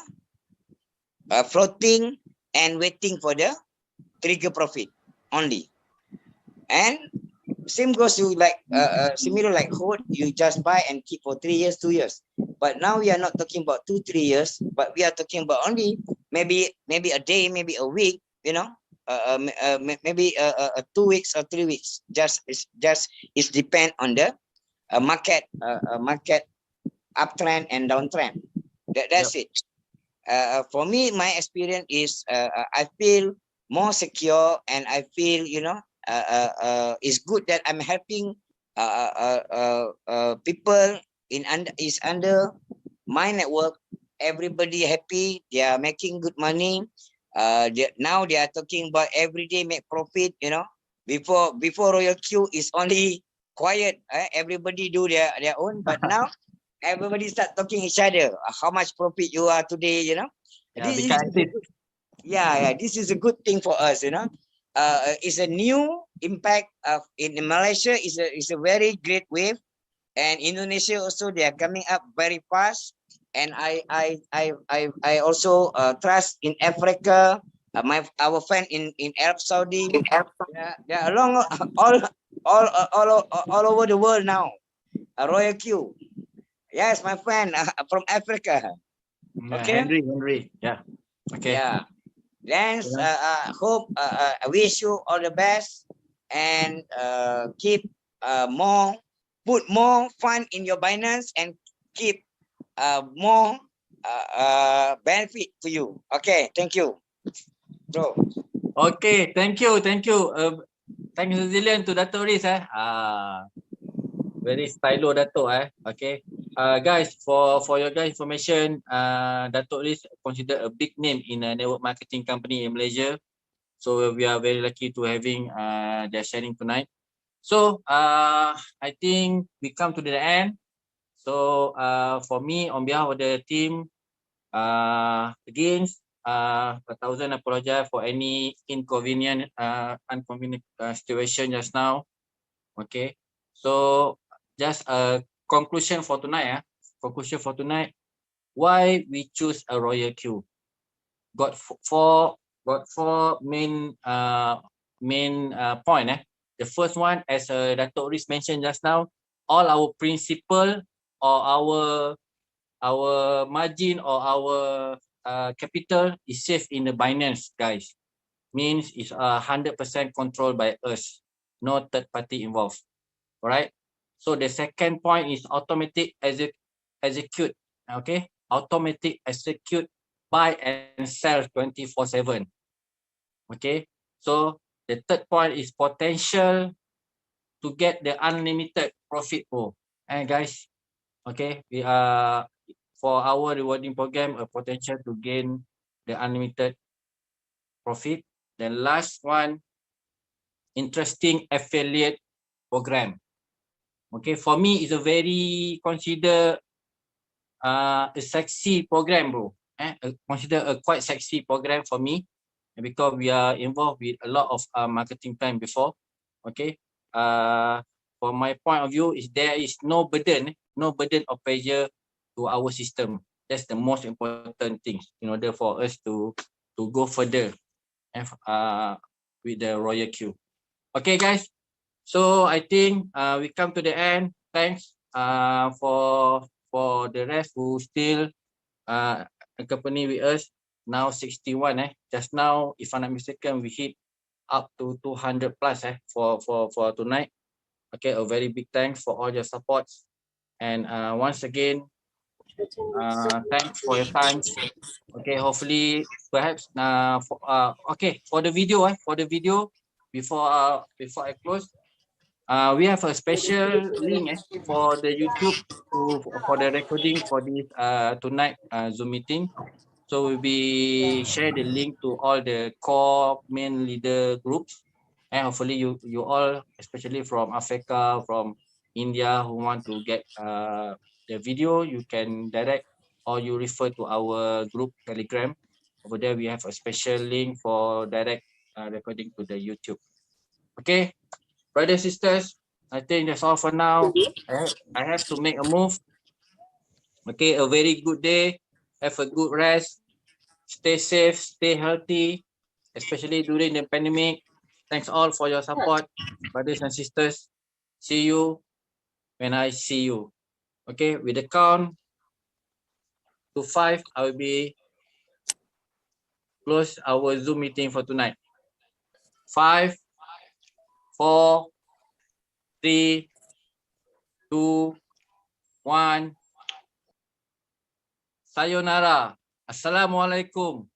floating and waiting for the trigger profit only. And same goes to like similar like hold, you just buy and keep for 3 years, 2 years. But now we are not talking about 2-3 years, but we are talking about only maybe a day, maybe a week, you know, maybe 2 weeks or 3 weeks. It's depend on the market uptrend and downtrend. That's it. For me, my experience is I feel more secure, and I feel, you know, it's good that I'm helping people under my network. Everybody happy, they are making good money. Now they are talking about every day make profit, you know. Before RoyalQ is only quiet, everybody do their own, but now everybody start talking each other. How much profit you are today, you know. This is a good thing for us, you know. It's a new impact of in Malaysia. Is a very great wave, and Indonesia also, they are coming up very fast. And I also trust in Africa. Our friend in Arab Saudi, they are along all over the world now. RoyalQ, yes, my friend from Africa. Okay. Henry. Yeah. Okay. Yeah. Thanks. Hope. I wish you all the best, and keep put more fun in your Binance, and keep more benefit to you. Okay. Thank you, bro. Okay. Thank you. Thanks a zillion to Dato' Riz. Very stylo Dato'. Okay. Guys, for your guys information, Dato' Riz considered a big name in a network marketing company in Malaysia. So we are very lucky to having their sharing tonight. So I think we come to the end. So for me, on behalf of the team, again, 1,000 apologize for any inconvenient situation just now. Okay. So just a conclusion for tonight. Why we choose a RoyalQ? Got four main point. The first one, as Dato' Riz mentioned just now, all our principle or our our margin or our capital is safe in the Binance, guys. Means it's 100% controlled by us, no third party involved. All right. So the second point is automatic execute. Okay, automatic execute, buy and sell 24/7. Okay. So the third point is potential to get the unlimited profit pool. And guys, okay, we are for our rewarding program a potential to gain the unlimited profit. The last one, interesting affiliate program. Okay, for me it's a very consider a sexy program, bro. Consider a quite sexy program for me because we are involved with a lot of marketing plan before. Okay, from my point of view is there is no burden of pressure to our system. That's the most important thing in order for us to go further with the RoyalQ. Okay, guys. So I think we come to the end. Thanks for the rest who still accompany with us. Now 61. Just now, if I'm not mistaken, we hit up to 200 plus for tonight. Okay, a very big thanks for all your supports. And once again, thanks for your time. Okay, hopefully, perhaps for the video, before I close, we have a special link for the YouTube for the recording for this tonight Zoom meeting. So we'll be share the link to all the core main leader groups, and hopefully you all, especially from Africa, from India, who want to get the video, you can direct or you refer to our group Telegram. Over there, we have a special link for direct recording to the YouTube. Okay, brothers, sisters, I think that's all for now. I have to make a move. Okay, a very good day. Have a good rest. Stay safe, stay healthy, especially during the pandemic. Thanks all for your support, brothers and sisters. See you when I see you. Okay, with the count to 5, I will be close our Zoom meeting for tonight. 5, 4, 3, 2, 1. Sayonara. Assalamualaikum.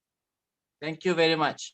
Thank you very much.